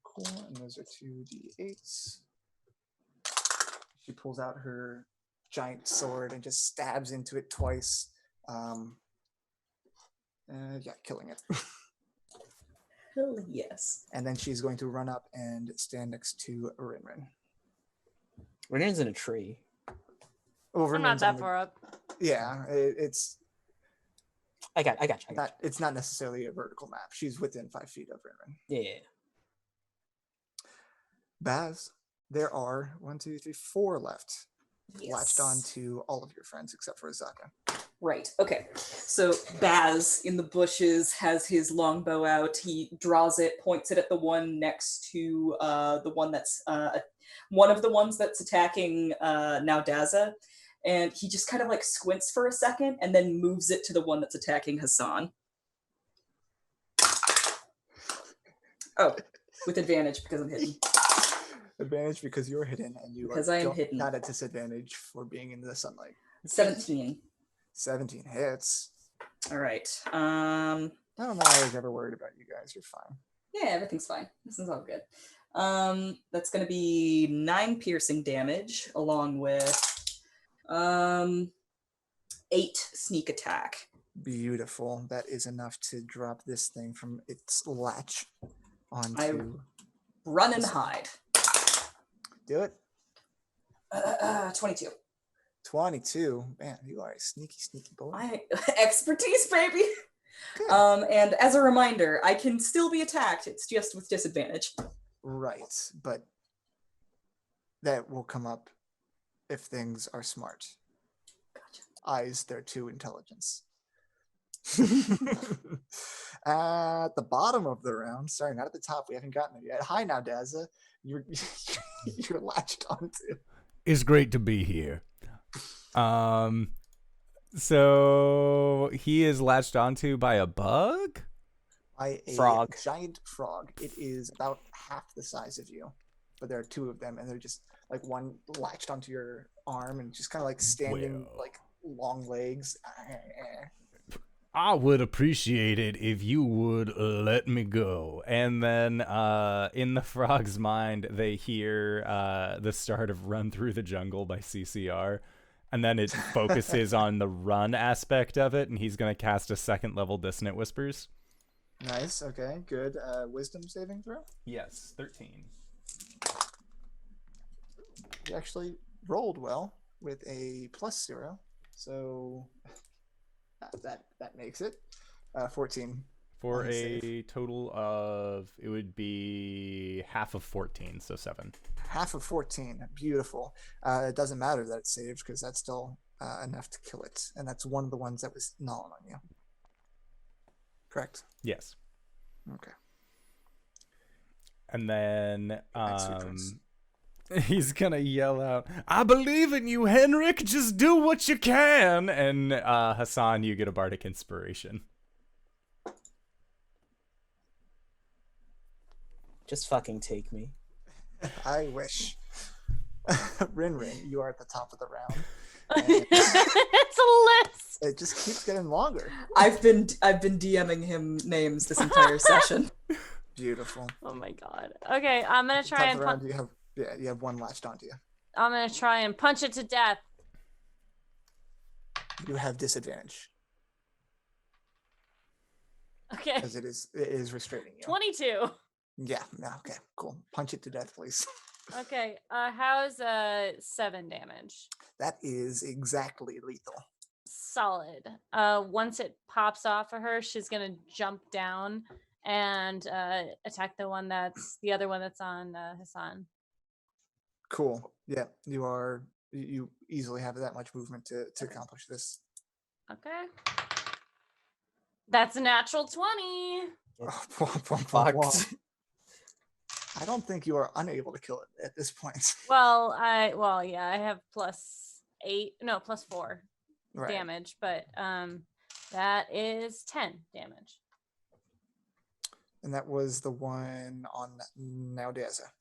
Cool. And those are 2d8s. She pulls out her giant sword and just stabs into it twice. Yeah, killing it. Hell yes. And then she's going to run up and stand next to RinRin. Renan's in a tree. Well, I'm not Rinrin's that on the- far up. Yeah, it's I got you. not. It's not necessarily a vertical map. She's within 5 feet of RinRin. Yeah. Baz, there are 4 left. Yes. Latched on to all of your friends except for Azaka. Right. Okay. So Baz in the bushes has his longbow out. He draws it, points it at the one next to the one that's one of the ones that's attacking Naodaza, and he just kind of like squints for a second and then moves it to the one that's attacking Hassan. Oh, with advantage because I'm hidden. Advantage because you're hidden and you Because are I am hidden. not at disadvantage for being in the sunlight. 17. 17 hits. All right. I don't know why I was ever worried about you guys. You're fine. Yeah, everything's fine. This is all good. That's gonna be 9 piercing damage along with 8 sneak attack. Beautiful. That is enough to drop this thing from its latch onto. Run and hide. Do it. 22. 22. Man, you are a sneaky, sneaky boy. Expertise, baby. Good. And as a reminder, I can still be attacked. It's just with disadvantage. Right, but that will come up if things are smart. Gotcha. Eyes, they're to intelligence. At the bottom of the round, sorry, not at the top. We haven't gotten there yet. Hi, Naodaza. You're you're latched onto. It's great to be here. So he is latched onto by a bug? By a Frog. giant frog. It is about half the size of you, but there are 2 of them, and they're just like one latched onto your arm and just kind of like standing Well. like long legs. I would appreciate it if you would let me go. And then in the frog's mind, they hear the start of Run Through the Jungle by CCR. And then it focuses on the run aspect of it, and he's going to cast a 2nd level Dissonant Whispers. Nice. Okay. Good. Wisdom saving throw. Yes, 13. You actually rolled well with a +0, so that makes it 14. For On a save. total of, it would be half of 14, so 7. Half of 14. Beautiful. It doesn't matter that it saved because that's still enough to kill it, and that's one of the ones that was gnawing on you. Correct. Yes. Okay. And then Thanks, sweet prince. he's gonna yell out, "I believe in you, Henrik! Just do what you can!" And Hassan, you get a bardic inspiration. Just fucking take me. I wish. RinRin, you are at the top of the round. It's a list. It just keeps getting longer. I've been DMing him names this entire session. Beautiful. Oh my god. Okay, I'm gonna try Top of and the round, you have one latched onto you. I'm gonna try and punch it to death. You have disadvantage Okay. because it is restraining you. 22. Yeah. Okay. Cool. Punch it to death, please. Okay. How's 7 damage? That is exactly lethal. Solid. Once it pops off of her, she's gonna jump down and attack the other one that's on Hassan. Cool. Yeah. You easily have that much movement to accomplish this. Okay. That's a natural 20. Fucked. I don't think you are unable to kill it at this point. Well, yeah, I have +4 Right. damage, but that is 10 damage. And that was the one on Naodaza.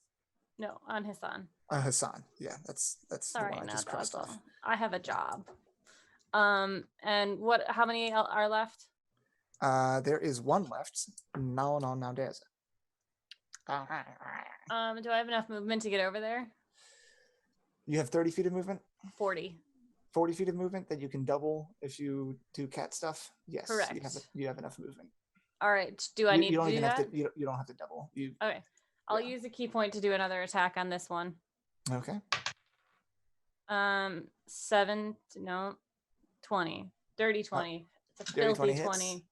No, on Hassan. Hassan. Yeah, that's Sorry, the one I just crossed off. I have a job. And how many are left? There is one left. Naodaza. Do I have enough movement to get over there? You have 30 feet of movement? 40. 40 feet of movement that you can double if you do cat stuff? Yes. Correct. You have enough movement. All right. Do I need to do that? You don't have to double. Okay. I'll use a key point to do another attack on this one. Okay. 20. Dirty 20. It's a Dirty filthy 20 20. hits.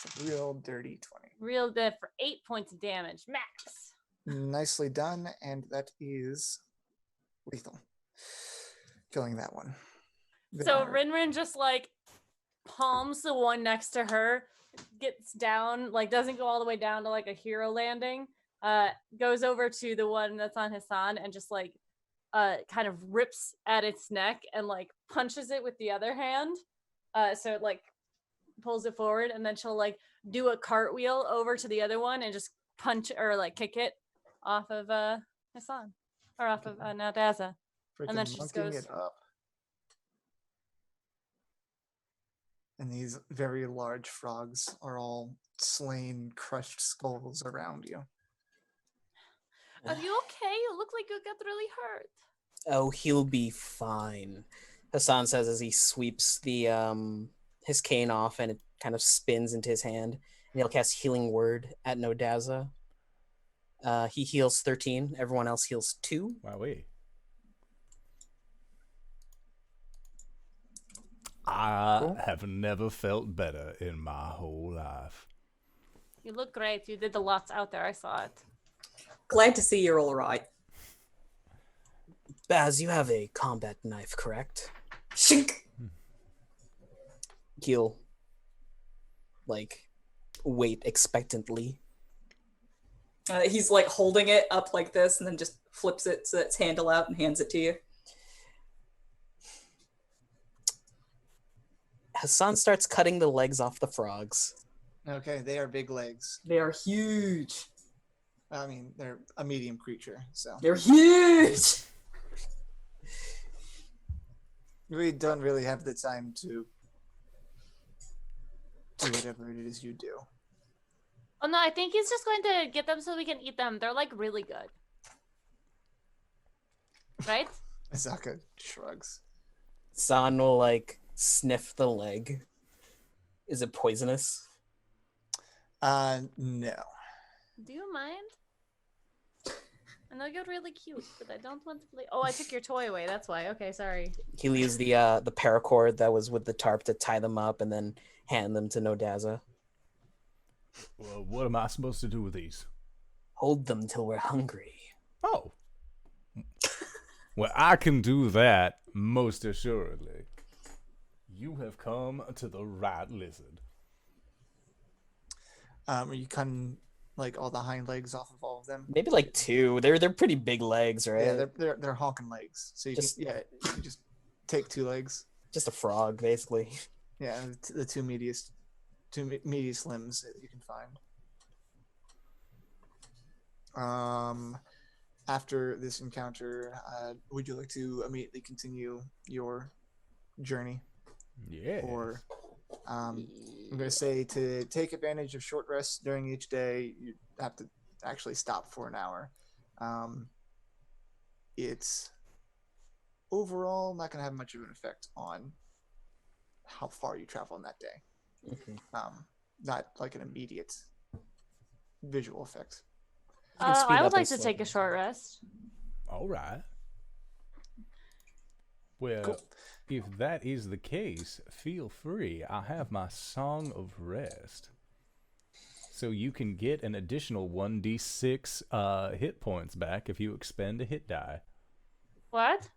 It's a real dirty 20. Real dead for 8 points of damage. Max. Nicely done, and that is lethal. Killing that one. So RinRin just like palms the one next to her, gets down, like doesn't go all the way down to like a hero landing, goes over to the one that's on Hassan and just like kind of rips at its neck and like punches it with the other hand. So it like pulls it forward, and then she'll like do a cartwheel over to the other one and just punch or like kick it off of Hassan or off of Naodaza. And then she just goes it up. And these very large frogs are all slain, crushed skulls around you. Are you okay? You look like you got really hurt. Oh, he'll be fine, Hassan says as he sweeps the his cane off and it kind of spins into his hand. And he'll cast Healing Word at Naodaza. He heals 13. Everyone else heals 2. Wowee. I have never felt better in my whole life. You look great. You did the lots out there. I saw it. Glad to see you're all right. Baz, you have a combat knife, correct? Shink. He'll like wait expectantly. He's like holding it up like this and then just flips it so its handle out and hands it to you. Hassan starts cutting the legs off the frogs. Okay, they are big legs. They are huge. I mean, they're a medium creature, so. They're huge! We don't really have the time to do whatever it is you do. Oh no, I think he's just going to get them so we can eat them. They're like really good. Right? Azaka shrugs. Hassan will like sniff the leg. Is it poisonous? No. Do you mind? I know you're really cute, but I don't want to play. Oh, I took your toy away. That's why. Okay, sorry. He'll use the paracord that was with the tarp to tie them up and then hand them to Naodaza. Well, what am I supposed to do with these? Hold them till we're hungry. Oh. Well, I can do that, most assuredly. You have come to the right lizard. Are you cutting like all the hind legs off of all of them? Maybe like 2. They're pretty big legs, right? Yeah, they're honking legs. So you can just take 2 legs. Just a frog, basically. Yeah, the two meatiest limbs that you can find. After this encounter, would you like to immediately continue your journey? Yeah. Or I'm going to say to take advantage of short rests during each day, you have to actually stop for an hour. It's overall not going to have much of an effect on how far you travel in that day. Mm-hmm. Not like an immediate visual effect. I would like to take a short rest. All right. Well, Cool. If that is the case, feel free. I have my Song of Rest. So you can get an additional 1d6 hit points back if you expend a hit die. What?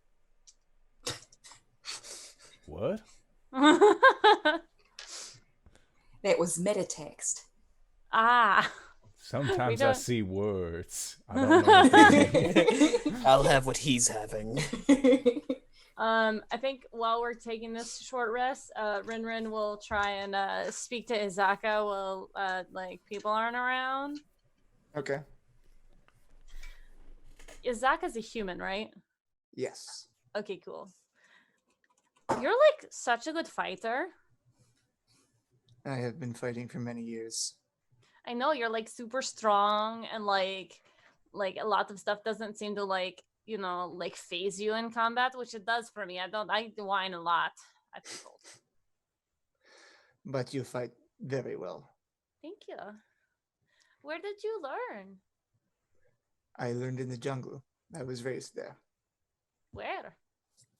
What? That was metatext. Ah. Sometimes I don't- see words. I don't know what they mean. I'll have what he's having. I think while we're taking this short rest, RinRin will try and speak to Izaka while like people aren't around. Okay. Izaka's a human, right? Yes. Okay, cool. You're like such a good fighter. I have been fighting for many years. I know you're like super strong and like a lot of stuff doesn't seem to like, you know, like phase you in combat, which it does for me. I whine a lot, I've been told. But you fight very well. Thank you. Where did you learn? I learned in the jungle. I was raised there. Where?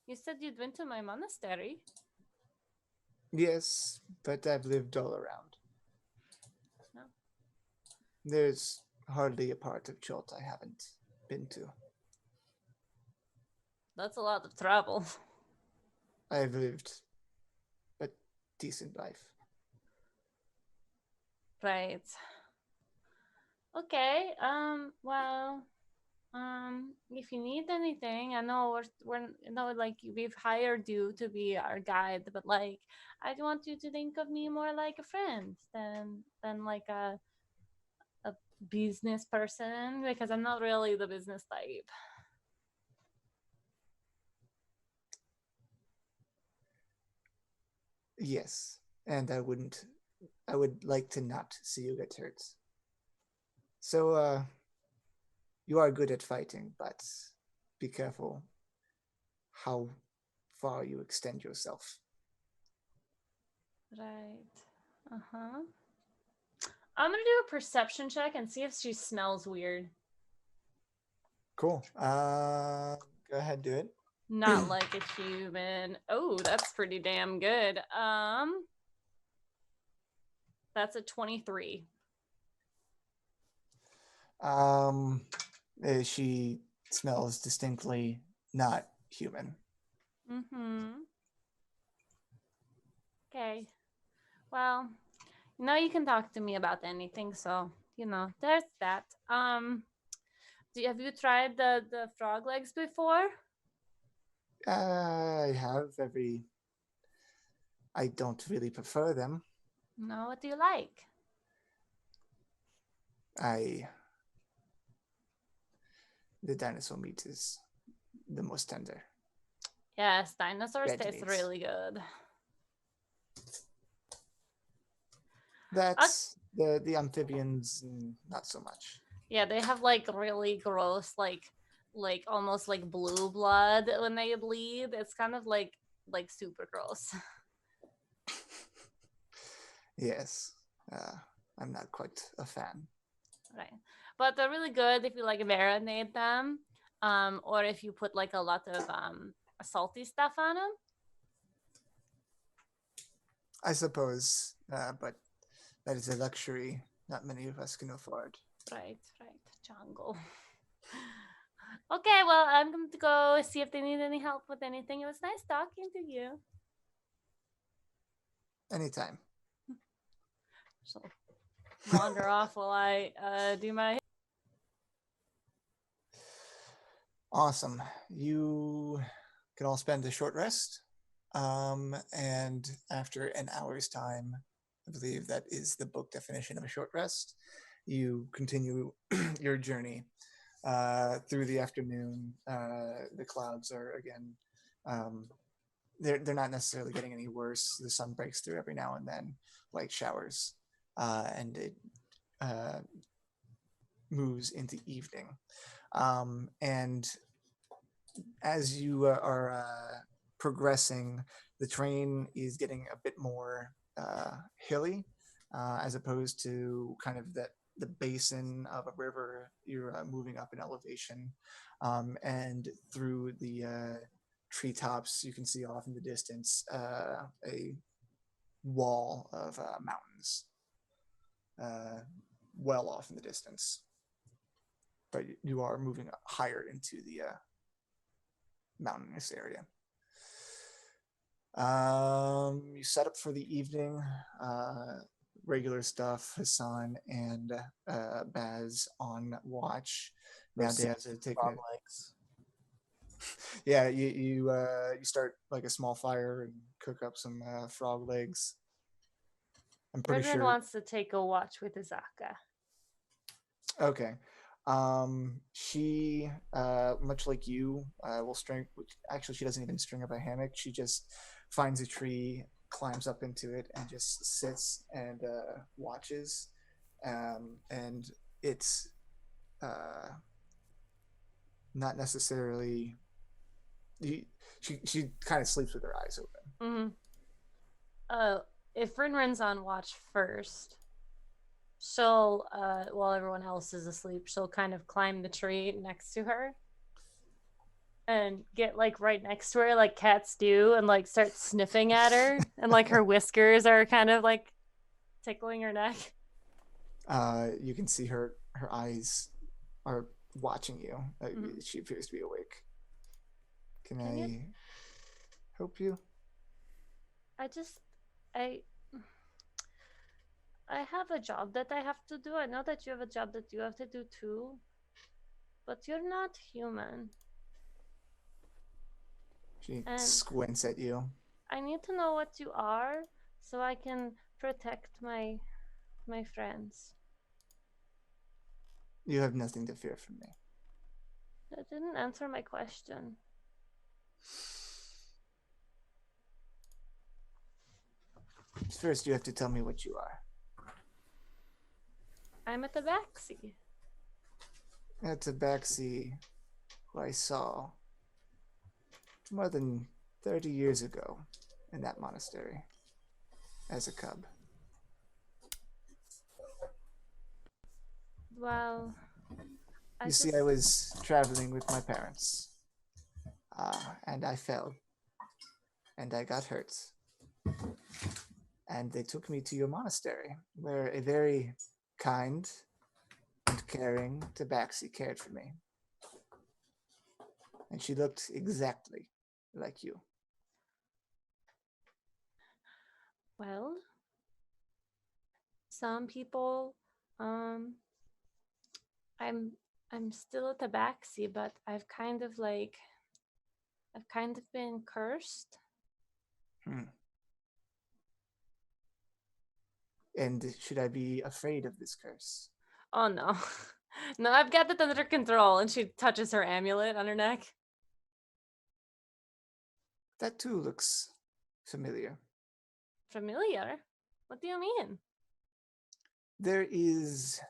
You said you'd been to my monastery. Yes, but I've lived all around. No. There's hardly a part of Chult I haven't been to. That's a lot of travel. I've lived a decent life. Right. Okay. Well, if you need anything, I know we're you know, like we've hired you to be our guide, but like I want you to think of me more like a friend than like a business person, because I'm not really the business type. Yes, and I would like to not see you get hurt. So, you are good at fighting, but be careful how far you extend yourself. Right. Uh-huh. I'm gonna do a perception check and see if she smells weird. Cool. Go ahead, do it. Not like a human. Oh, that's pretty damn good. That's a 23. She smells distinctly not human. Mm-hmm. Okay. Well, you know you can talk to me about anything, so you know, there's that. Have you tried the frog legs before? I have I don't really prefer them. No, what do you like? The dinosaur meat is the most tender. Yes, dinosaurs Red taste meat. really good. That's the amphibians, not so much. Yeah, they have like really gross, like almost like blue blood when they bleed. It's kind of like super gross. Yes, I'm not quite a fan. Right, but they're really good if you like marinate them, or if you put like a lot of salty stuff on them. I suppose, but that is a luxury not many of us can afford. Right, jungle. Okay, well, I'm going to go see if they need any help with anything. It was nice talking to you. Anytime. So wander off while I do my. Awesome. You can all spend a short rest. And after an hour's time, I believe that is the book definition of a short rest, you continue your journey through the afternoon. The clouds are again, they're not necessarily getting any worse. The sun breaks through every now and then, light showers, and it moves into evening. And as you are progressing, the terrain is getting a bit more hilly, as opposed to kind of the basin of a river. You're moving up in elevation, and through the treetops, you can see off in the distance a wall of mountains, well off in the distance. But you are moving higher into the mountainous area. You set up for the evening. Regular stuff. Hassan and Baz on watch. Naodaza taking it. Legs. Yeah, you start like a small fire and cook up some frog legs. I'm pretty RinRin sure. wants to take a watch with Izaka. Okay. She, much like you, will string. Actually, she doesn't even string up a hammock. She just finds a tree climbs up into it and just sits and watches. And it's not necessarily. She kind of sleeps with her eyes open. If RinRin's on watch first, she'll while everyone else is asleep, she'll kind of climb the tree next to her and get like right next to her like cats do and like start sniffing at her and like her whiskers are kind of like tickling her neck. You can see her eyes are watching you. She appears to be awake. Can I help you? I have a job that I have to do. I know that you have a job that you have to do too, but you're not human. She And squints at you. I need to know what you are so I can protect my friends. You have nothing to fear from me. That didn't answer my question. First, you have to tell me what you are. I'm at the backseat. At the backseat, who I saw more than 30 years ago in that monastery as a cub. Well, You see, I was traveling with my parents, and I fell, and I got hurt. And they took me to your monastery, where a very kind and caring tabaxi cared for me. And she looked exactly like you. Well, some people, I'm still a tabaxi, but I've kind of been cursed. And should I be afraid of this curse? Oh no. No, I've got it under control. And she touches her amulet on her neck. That too looks familiar. Familiar? What do you mean? There is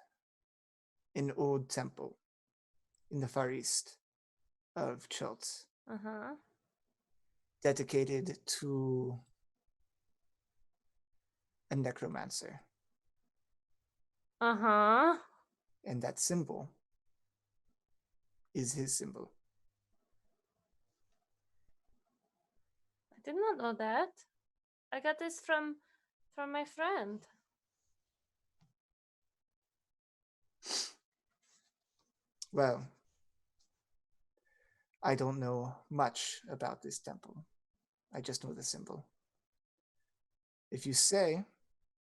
an old temple in the far east of Chult, dedicated to a necromancer. And that symbol is his symbol. I did not know that. I got this from my friend. Well, I don't know much about this temple. I just know the symbol. If you say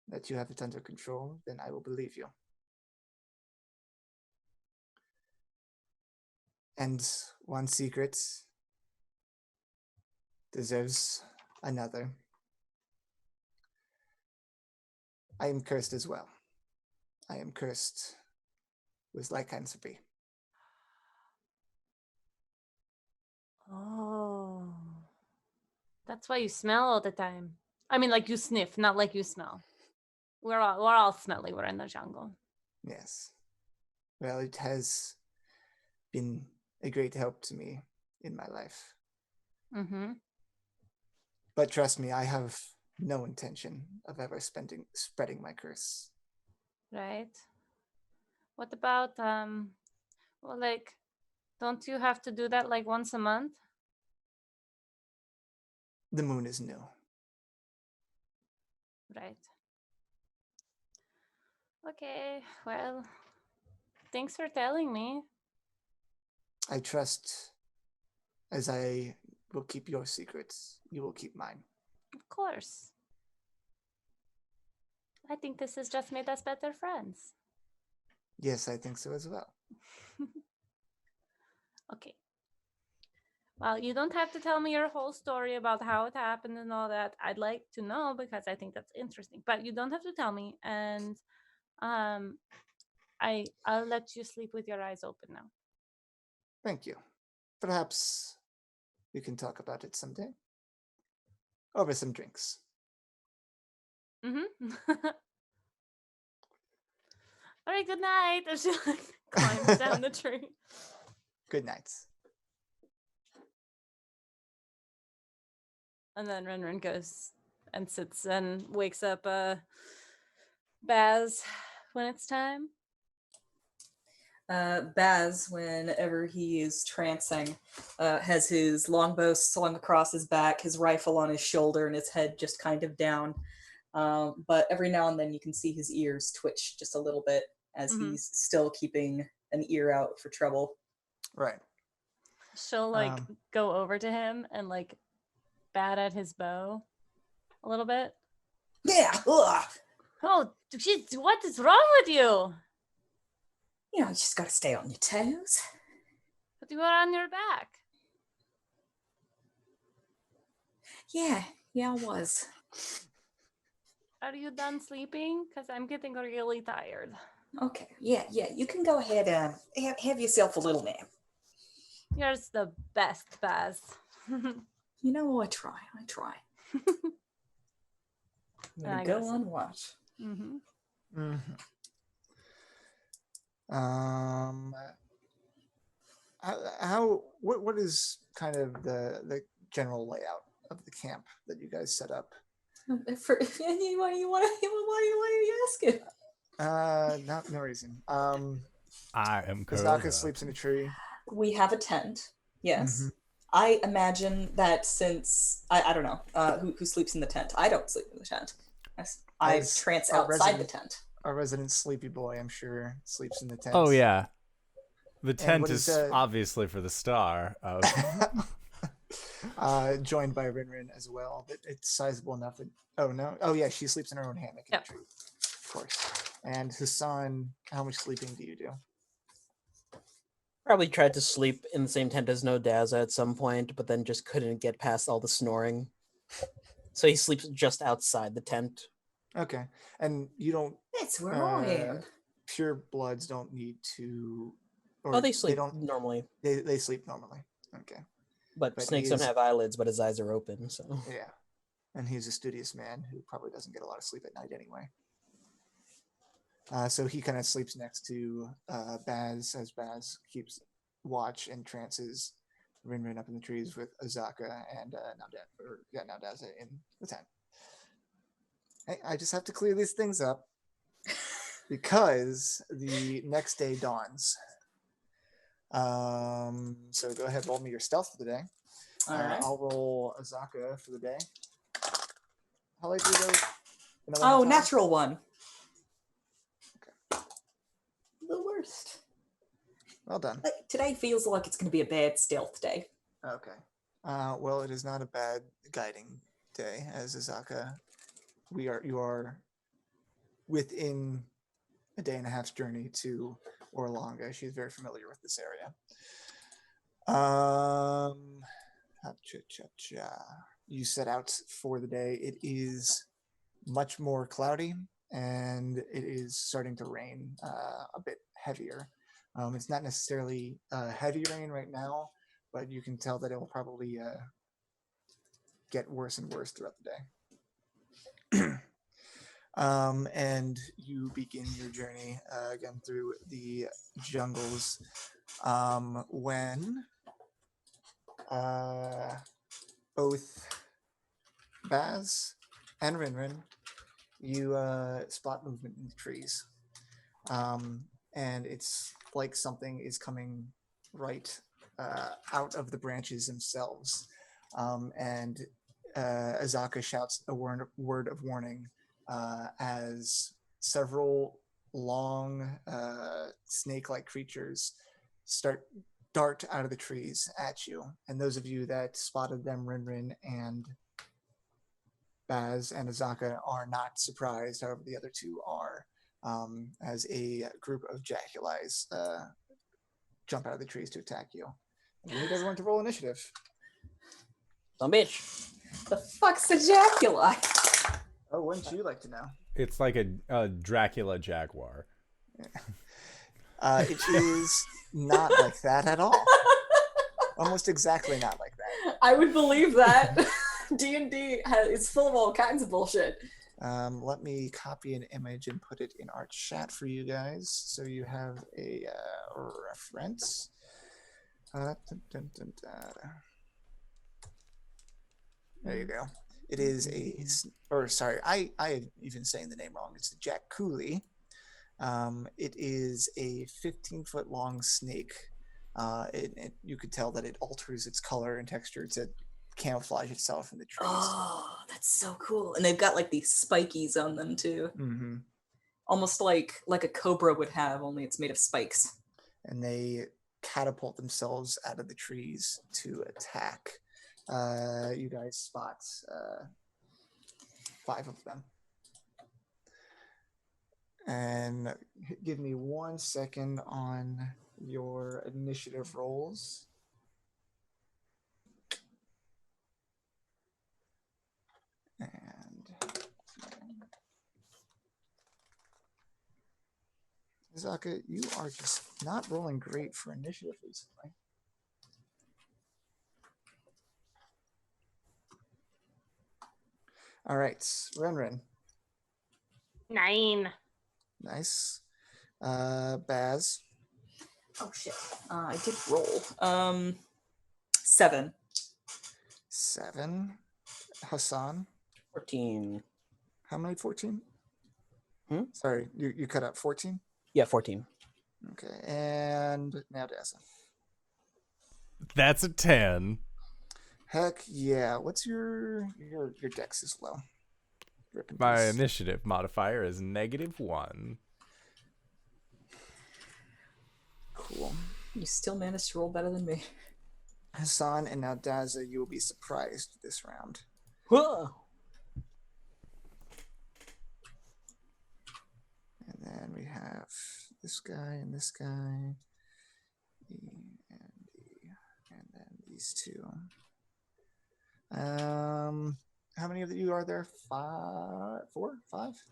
that you have it under control, then I will believe you. And one secret deserves another. I am cursed as well. I am cursed with lycanthropy. Oh. That's why you smell all the time. I mean, like you sniff, not like you smell. We're all smelly. We're in the jungle. Yes. Well, it has been a great help to me in my life. But trust me, I have no intention of ever spreading my curse. Right. What about well, like, don't you have to do that like once a month? The moon is new. Right. Okay, well, thanks for telling me. I trust as I will keep your secrets, you will keep mine. Of course. I think this has just made us better friends. Yes, I think so as well. Okay. Well, you don't have to tell me your whole story about how it happened and all that. I'd like to know because I think that's interesting. But you don't have to tell me, and I'll let you sleep with your eyes open now. Thank you. Perhaps we can talk about it someday. Over some drinks. Mm-hmm. All right, good night. And she like climbs down the tree. Good nights. And then RinRin goes and sits and wakes up Baz when it's time. Baz, whenever he is trancing, has his longbow slung across his back, his rifle on his shoulder, and his head just kind of down. But every now and then you can see his ears twitch just a little bit as he's still keeping an ear out for trouble. Right. She'll go over to him and bat at his bow a little bit. Yeah. Ugh. Oh, what is wrong with you? You just gotta stay on your toes. But you are on your back. Yeah, I was. Are you done sleeping? Because I'm getting really tired. Okay, yeah, you can go ahead and have yourself a little nap. You're the best, Baz. I try. I'm gonna go on watch. What is kind of the general layout of the camp that you guys set up? Why are you asking? No reason. I am Azaka sleeps in a tree. We have a tent. Yes. I imagine that since I don't know who sleeps in the tent. I don't sleep in the tent. I trance outside the tent. Our resident sleepy boy, I'm sure, sleeps in the tent. Oh yeah, the tent is obviously for the star. Joined by RinRin as well, but it's sizable enough that. Oh no! Oh yeah, she sleeps in her own hammock in the tree, of course. And Hassan, how much sleeping do you do? Probably tried to sleep in the same tent as Naodaza at some point, but then just couldn't get past all the snoring. So he sleeps just outside the tent. Okay. And you don't... That's where I am. Pure bloods don't need to... They sleep normally. They sleep normally. Okay. But snakes don't have eyelids, but his eyes are open, so... Yeah. And he's a studious man who probably doesn't get a lot of sleep at night anyway. So he kind of sleeps next to Baz as Baz keeps watch and trances RinRin up in the trees with Azaka and Naodaza in the tent. Hey, I just have to clear these things up because the next day dawns. So go ahead, roll me your stealth for the day. All right. I'll roll Azaka for the day. How likely do those? Oh, natural one. The worst. Well done. Today feels like it's going to be a bad stealth day. Okay. Well, it is not a bad guiding day, as Azaka. You are within a day and a half's journey to Orolunga. She's very familiar with this area. You set out for the day. It is much more cloudy, and it is starting to rain a bit heavier. It's not necessarily heavy rain right now, but you can tell that it will probably get worse and worse throughout the day. And you begin your journey again through the jungles when both Baz and RinRin, you spot movement in the trees. And it's like something is coming right out of the branches themselves. And Azaka shouts a word of warning as several long snake-like creatures dart out of the trees at you. And those of you that spotted them, RinRin and Baz and Azaka, are not surprised. However, the other two are, as a group of jaculies jump out of the trees to attack you. And we need everyone to roll initiative. Some bitch. The fuck's a jaculi? Oh, wouldn't you like to know? It's like a Dracula jaguar. It is not like that at all. Almost exactly not like that. I would believe that. D&D is full of all kinds of bullshit. Let me copy an image and put it in our chat for you guys, so you have a reference. Dun, dun, dun, dun. There you go. It is I am even saying the name wrong. It's the Jack Cooley. It is a 15-foot long snake. You could tell that it alters its color and texture to camouflage itself in the trees. Oh, that's so cool. And they've got like these spikies on them too. Mm-hmm. Almost like a cobra would have, only it's made of spikes. And they catapult themselves out of the trees to attack. You guys spot 5 of them. And give me 1 second on your initiative rolls. And Zaka, you are just not rolling great for initiative recently. All right, RinRin. 9. Nice. Baz. Oh shit. I did roll. 7. 7. Hassan. 14. How many? 14? Hmm? Sorry, you cut out 14? Yeah, 14. Okay, and Naodaza. That's a 10. Heck yeah. What's your dex is low? Rip and My peace. initiative modifier is -1. Cool. You still managed to roll better than me. Hassan and Naodaza, you will be surprised this round. Whoa. And then we have this guy and this guy. E and E. And then these two. How many of you are there? 5? 4? 5?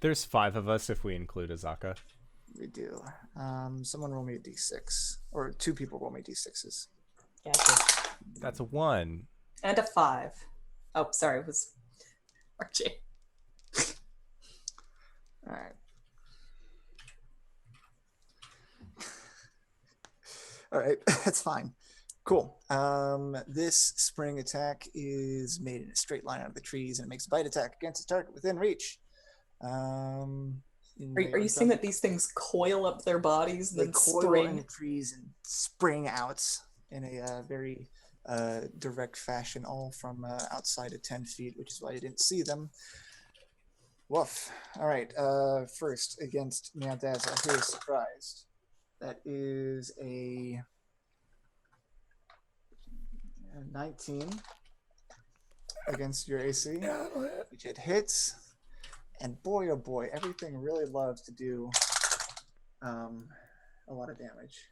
There's 5 of us if we include Azaka. We do. Someone roll me a d6. Or 2 people roll me d6s. Gotcha. That's a 1. And a 5. Oh, sorry, it was RJ. All right. All right, that's fine. Cool. This spring attack is made in a straight line out of the trees, and it makes a bite attack against its target within reach. Are you saying that these things coil up their bodies and they then coil spring? in the trees and spring out in a very direct fashion, all from outside of 10 feet, which is why you didn't see them. Woof. All right. First against Naodaza, who is surprised. That is a 19 against your AC, which it hits. And boy, oh boy, everything really loves to do a lot of damage.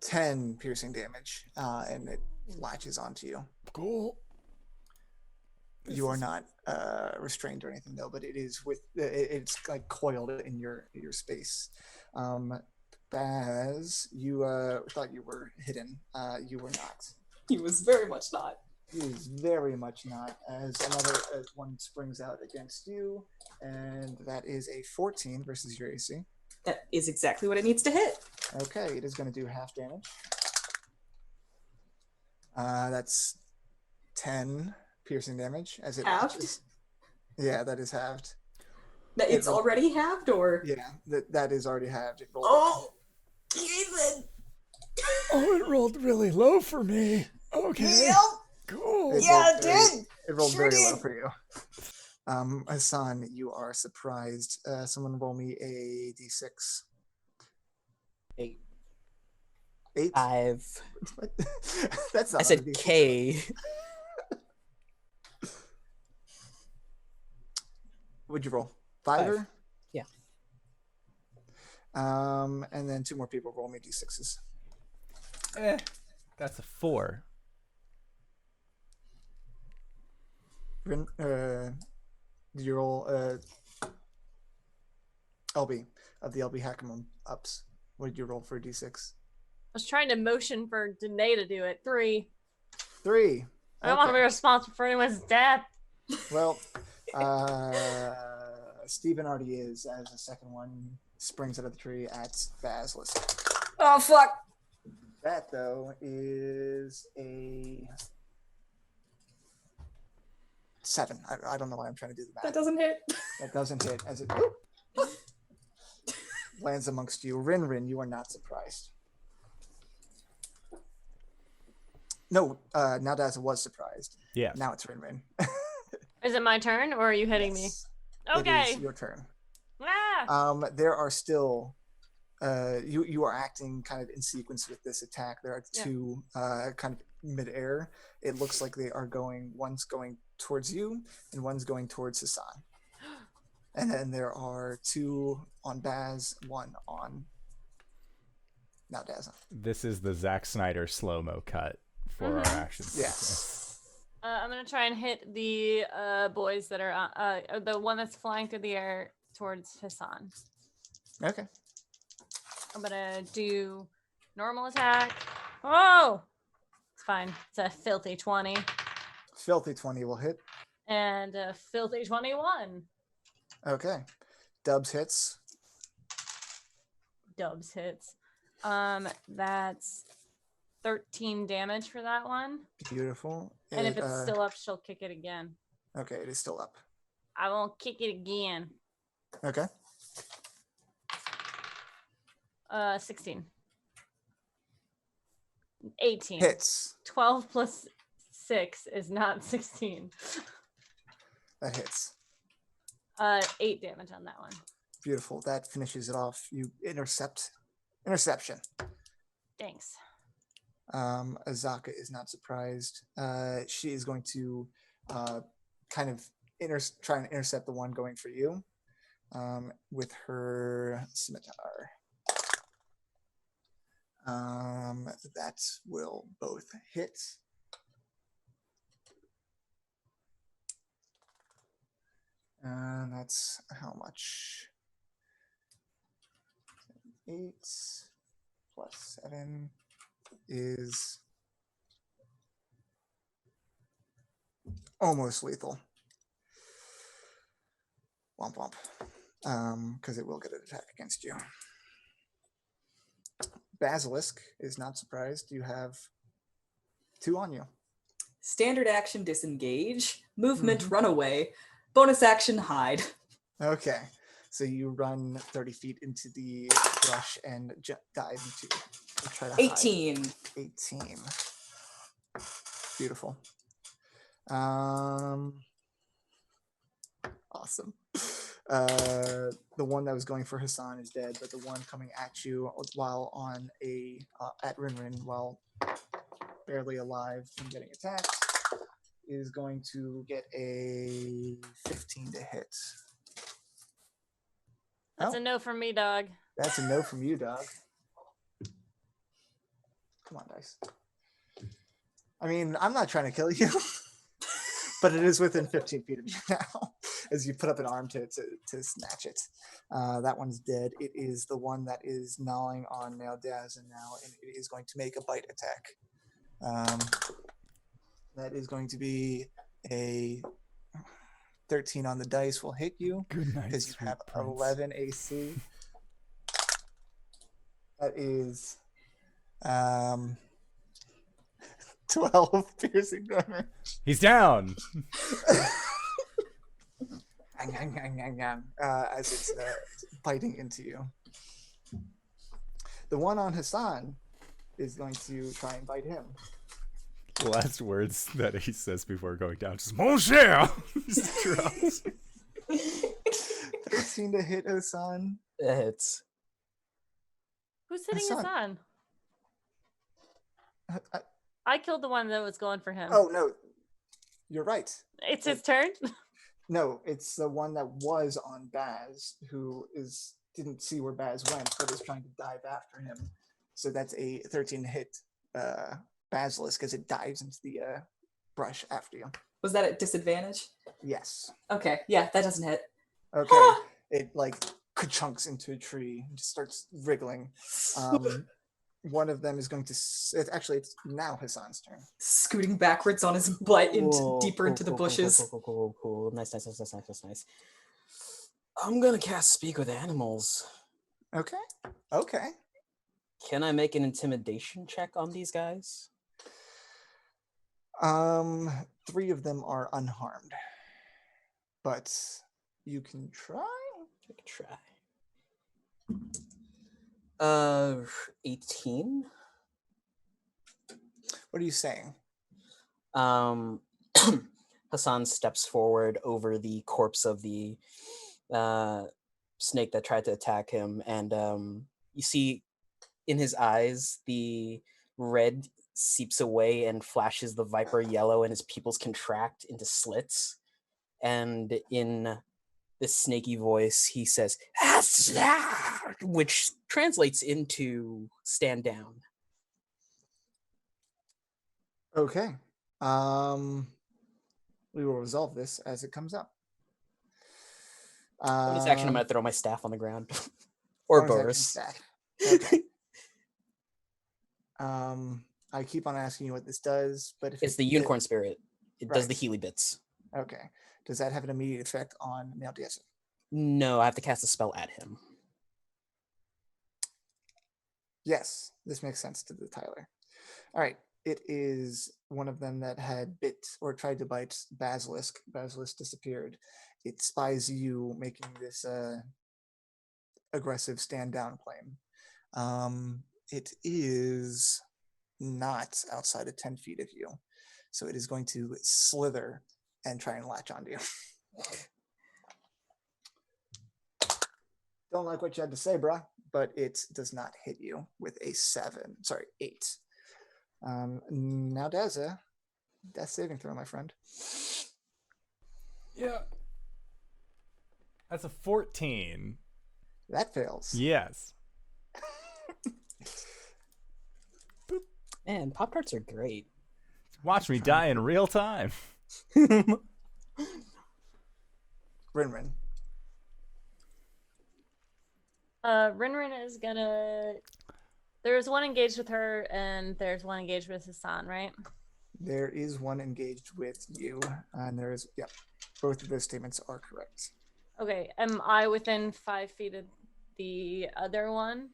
10 piercing damage, and it latches onto you. Cool. You are not restrained or anything though, but it is it's like coiled in your space. Baz, you thought you were hidden. You were not. He was very much not. He is very much not. As one springs out against you, and that is a 14 versus your AC. That is exactly what it needs to hit. Okay, it is going to do half damage. That's 10 piercing damage as it Halved? latches. Yeah, that is halved. It's already halved, or? Yeah, that is already halved. It rolled. Oh, Ethan. Oh, it rolled really low for me. Okay. Yep. Cool. Yeah, it did. It rolled Sure very low did. for you. Hassan, you are surprised. Someone roll me a d6. 8. 8? 5. What? That's not I said a D6. K. What'd you roll? 5? Yeah. And then 2 more people roll me d6s. That's a 4. Did you roll LB of the LBHackEmUp ups? What did you roll for a d6? I was trying to motion for Danae to do it. 3. 3. I don't want to be Okay. responsible for anyone's death. Well, Steven already is, as the second one springs out of the tree at Basilisk. Oh fuck! That, though, is a 7. I don't know why I'm trying to do the math. That doesn't hit. That doesn't hit as it lands amongst you. RinRin, you are not surprised. No, Naodaza was surprised. Yeah. Now it's RinRin. Is it my turn, or are you hitting Yes. me? Okay. It is your turn. Ah! There are still you are acting kind of in sequence with this attack. There are two kind of mid-air. It looks like they are one's going towards you and one's going towards Hassan. And then there are 2 on Baz, 1 on Naodaza. This is the Zack Snyder slow-mo cut for our action sequence. Yes. I'm gonna try and hit the boys that are the one that's flying through the air towards Hassan. Okay. I'm gonna do normal attack. Oh, it's fine. It's a filthy 20 Filthy 20 will hit. and a filthy 21. Okay. Dubs hits. Dubs hits. That's 13 damage for that one. Beautiful. And if it's still up, she'll kick it again. Okay, it is still up. I won't kick it again. Okay. 16. 18. Hits. 12 plus 6 is not 16. That hits. 8 damage on that one. Beautiful. That finishes it off. You interception. Thanks. Azaka is not surprised. She is going to kind of try and intercept the one going for you with her scimitar. That will both hit. And that's how much? 8 plus 7 is almost lethal. Womp womp. Because it will get an attack against you. Basilisk is not surprised. You have 2 on you. Standard action disengage, movement run away, bonus action hide. Okay. So you run 30 feet into the brush and dive into try to 18. hide. 18. Beautiful. Awesome. The one that was going for Hassan is dead, but the one coming at you while on at RinRin while barely alive and getting attacked is going to get a 15 to hit. That's a no from me, dog. That's a no from you, dog. Come on, dice. I mean, I'm not trying to kill you, but it is within 15 feet of you now as you put up an arm to snatch it. That one's dead. It is the one that is gnawing on Naodaza now, and it is going to make a bite attack. That is going to be a 13 on the dice will hit you Good night, because you sweet have prince. 11 AC. That is 12 piercing damage. He's down. As it's biting into you. The one on Hassan is going to try and bite him. The last words that he says before going down just Mon cher. Just drops. 13 to hit Hassan. It hits. Who's hitting Hassan. Hassan? I- I killed the one that was going for him. Oh no, you're right. It's his turn? No, it's the one that was on Baz who didn't see where Baz went, but is trying to dive after him. So that's a 13 hit Basilisk as it dives into the brush after you. Was that at disadvantage? Yes. Okay, yeah, that doesn't hit. Okay. It like ka-chunks into a tree and just starts wriggling. one of them is going to. It's now Hassan's turn. Scooting backwards on his butt Cool, deeper into the bushes. Cool. Nice. I'm gonna cast Speak with Animals. Okay. Can I make an intimidation check on these guys? 3 of them are unharmed, but you can try. I can try. 18. What are you saying? Hassan steps forward over the corpse of the snake that tried to attack him, and you see in his eyes the red seeps away and flashes the viper yellow, and his pupils contract into slits. And in this snaky voice, he says, which translates into stand down. Okay. We will resolve this as it comes up. Bonus action, I'm going to throw my staff on the ground. Or Boris. Okay. I keep on asking you what this does, but if It's the unicorn spirit. It does the Right. Healy bits. Okay. Does that have an immediate effect on Naodaza? No, I have to cast a spell at him. Yes, this makes sense to the Tyler. All right. It is one of them that had bit or tried to bite Basilisk. Basilisk disappeared. It spies you, making this aggressive stand down claim. It is not outside of 10 feet of you. So it is going to slither and try and latch onto you. Don't like what you had to say, bruh, but it does not hit you with a 8. Now, Daza, death saving throw, my friend. Yeah. That's a 14. That fails. Yes. Man, Pop-Tarts are great. Watch me die in real time. RinRin. RinRin is gonna. There's one engaged with her, and there's one engaged with Hassan, right? There is one engaged with you, and there is, yep, both of those statements are correct. Okay, am I within 5 feet of the other one?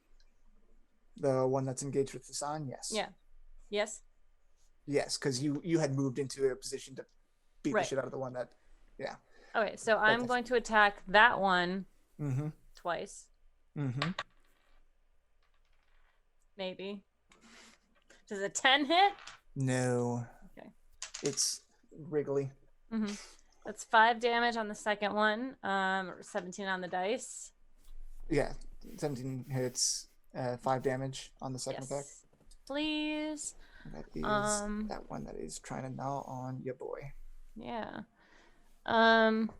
The one that's engaged with Hassan, yes. Yeah. Yes? Yes, because you had moved into a position to beat Right. the shit out of the one that, yeah. Okay, so I'm going to attack that one twice. Mm-hmm. Maybe. Does a 10 hit? No. Okay. It's wriggly. Mm-hmm. That's 5 damage on the second one. 17 on the dice. Yeah, 17 hits, 5 damage on the second Yes. attack. Please. That is that one that is trying to gnaw on your boy. Yeah. And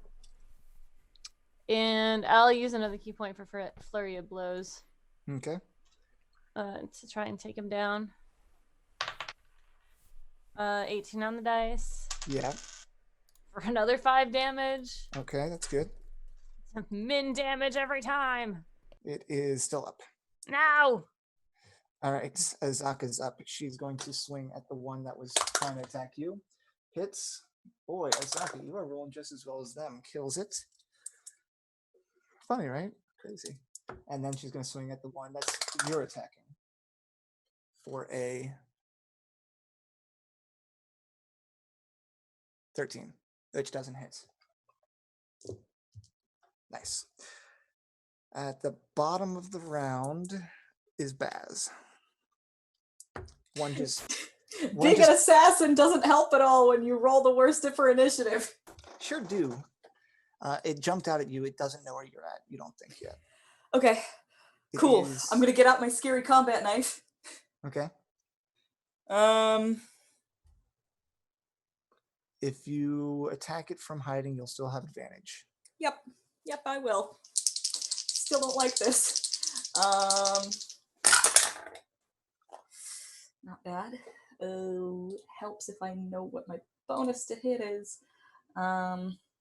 I'll use another key point for flurry of blows. Okay. To try and take him down. 18 on the dice. Yeah. For another 5 damage. Okay, that's good. Min damage every time. It is still up. No! All right, Azaka's up. She's going to swing at the one that was trying to attack you. Hits. Boy, Azaka, you are rolling just as well as them. Kills it. Funny, right? Crazy. And then she's going to swing at the one that's you're attacking for a 13, which doesn't hit. Nice. At the bottom of the round is Baz. One just... Being an assassin doesn't help at all when you roll the worst for initiative. Sure do. It jumped out at you. It doesn't know where you're at. You don't think yet. Okay, It cool. is- I'm gonna get out my scary combat knife. Okay. Um, If you attack it from hiding, you'll still have advantage. Yep, I will. Still don't like this. Not bad. Oh, helps if I know what my bonus to hit is.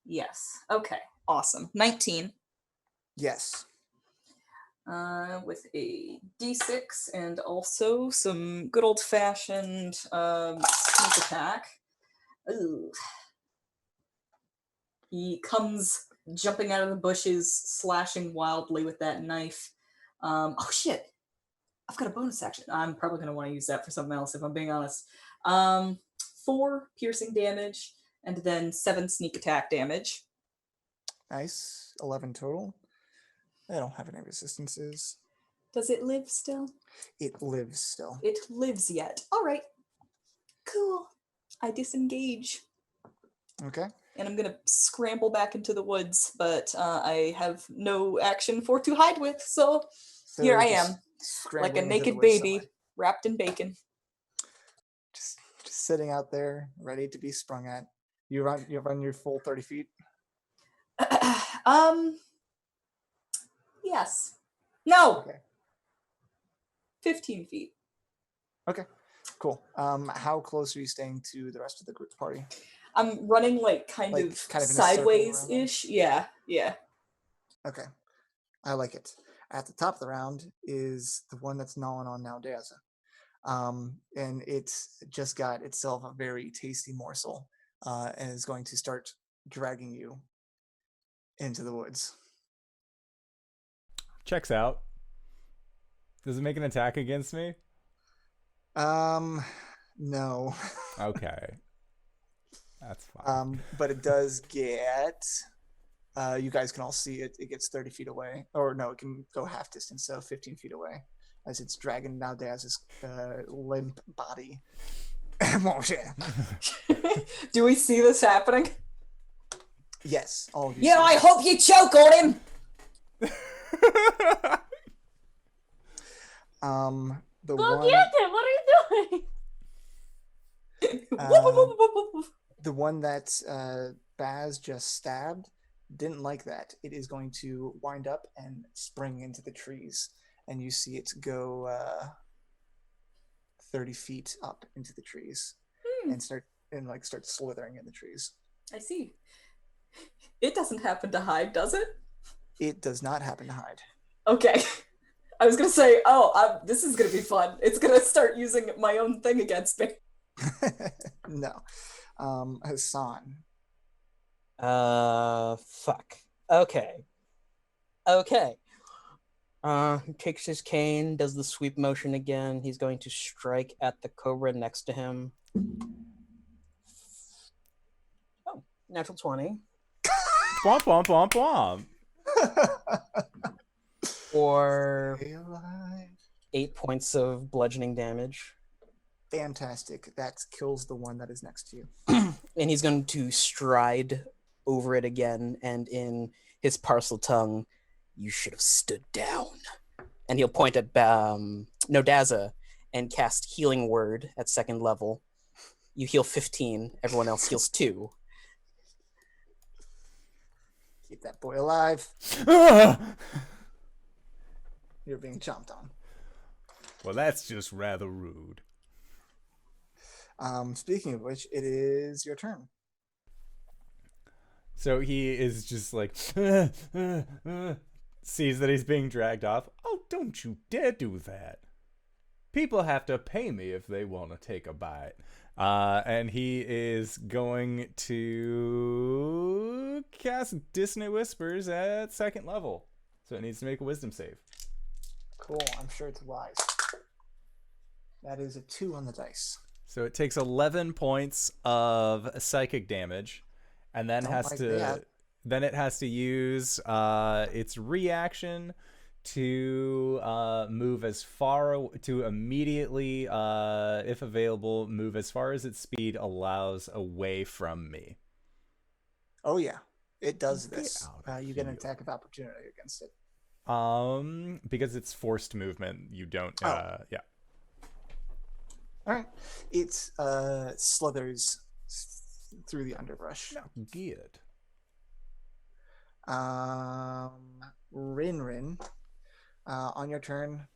Yes. Okay. Awesome. 19. Yes. with a d6 and also some good old-fashioned sneak attack. Ooh. He comes jumping out of the bushes, slashing wildly with that knife. Oh shit! I've got a bonus action. I'm probably going to want to use that for something else, if I'm being honest. 4 piercing damage, and then 7 sneak attack damage. Nice. 11 total. I don't have any resistances. Does it live still? It lives still. It lives yet. All right. Cool. I disengage. Okay. And I'm going to scramble back into the woods, but I have no action for to hide with, so here I am. Like a naked baby somewhere. wrapped in bacon. Just sitting out there, ready to be sprung at. You run your full 30 feet? Yes. No. Okay. 15 feet. Okay. Cool. How close are you staying to the rest of the group party? I'm running kind of in a circle sideways-ish. Yeah. Okay. I like it. At the top of the round is the one that's gnawing on Naodaza. And it's just got itself a very tasty morsel and is going to start dragging you into the woods. Checks out. Does it make an attack against me? No. Okay. That's fine. But it does get... you guys can all see it. It gets 30 feet away. Or no, it can go half distance, so 15 feet away. As it's dragging Naodaza's limp body. Do we see this happening? Yes, all of you. Yeah, I hope you choke on him! Go one, get him! What are you doing? the one that Baz just stabbed didn't like that. It is going to wind up and spring into the trees, and you see it go 30 feet up into the trees and start slithering in the trees. I see. It doesn't happen to hide, does it? It does not happen to hide. Okay. I was gonna say, this is gonna be fun. It's gonna start using my own thing against me. No. Hassan. Fuck. Okay. He takes his cane, does the sweep motion again. He's going to strike at the cobra next to him. Oh, natural 20. Womp womp womp womp. Or Stay alive. 8 points of bludgeoning damage. Fantastic. That kills the one that is next to you. And he's going to stride over it again, and in his parcel tongue, "You should have stood down." And he'll point at Naodaza and cast Healing Word at 2nd level. You heal 15, everyone else heals 2. Keep that boy alive. You're being chomped on. Well, that's just rather rude. Speaking of which, it is your turn. So he is just like, sees that he's being dragged off. Oh, don't you dare do that. People have to pay me if they want to take a bite. And he is going to cast Dissonant Whispers at 2nd level. So it needs to make a wisdom save. Cool. I'm sure it's wise. That is a 2 on the dice. So it takes 11 points of psychic damage, and then then it has to use its reaction to move as far to immediately, if available, move as far as its speed allows away from me. Oh yeah, it does Get this. out You get an attack of opportunity against it. Because it's forced movement, you don't. Yeah. All right, it slithers through the underbrush. No, good. RinRin, on your turn,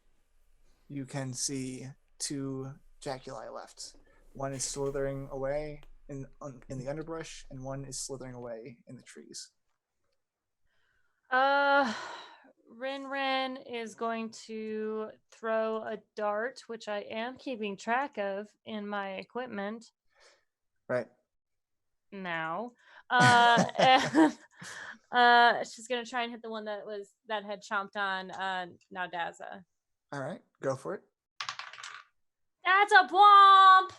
you can see 2 jaculi left. One is slithering away in the underbrush, and one is slithering away in the trees. RinRin is going to throw a dart, which I am keeping track of in my equipment Right. now. And, she's gonna try and hit the one that had chomped on Naodaza. All right, go for it. That's a womp.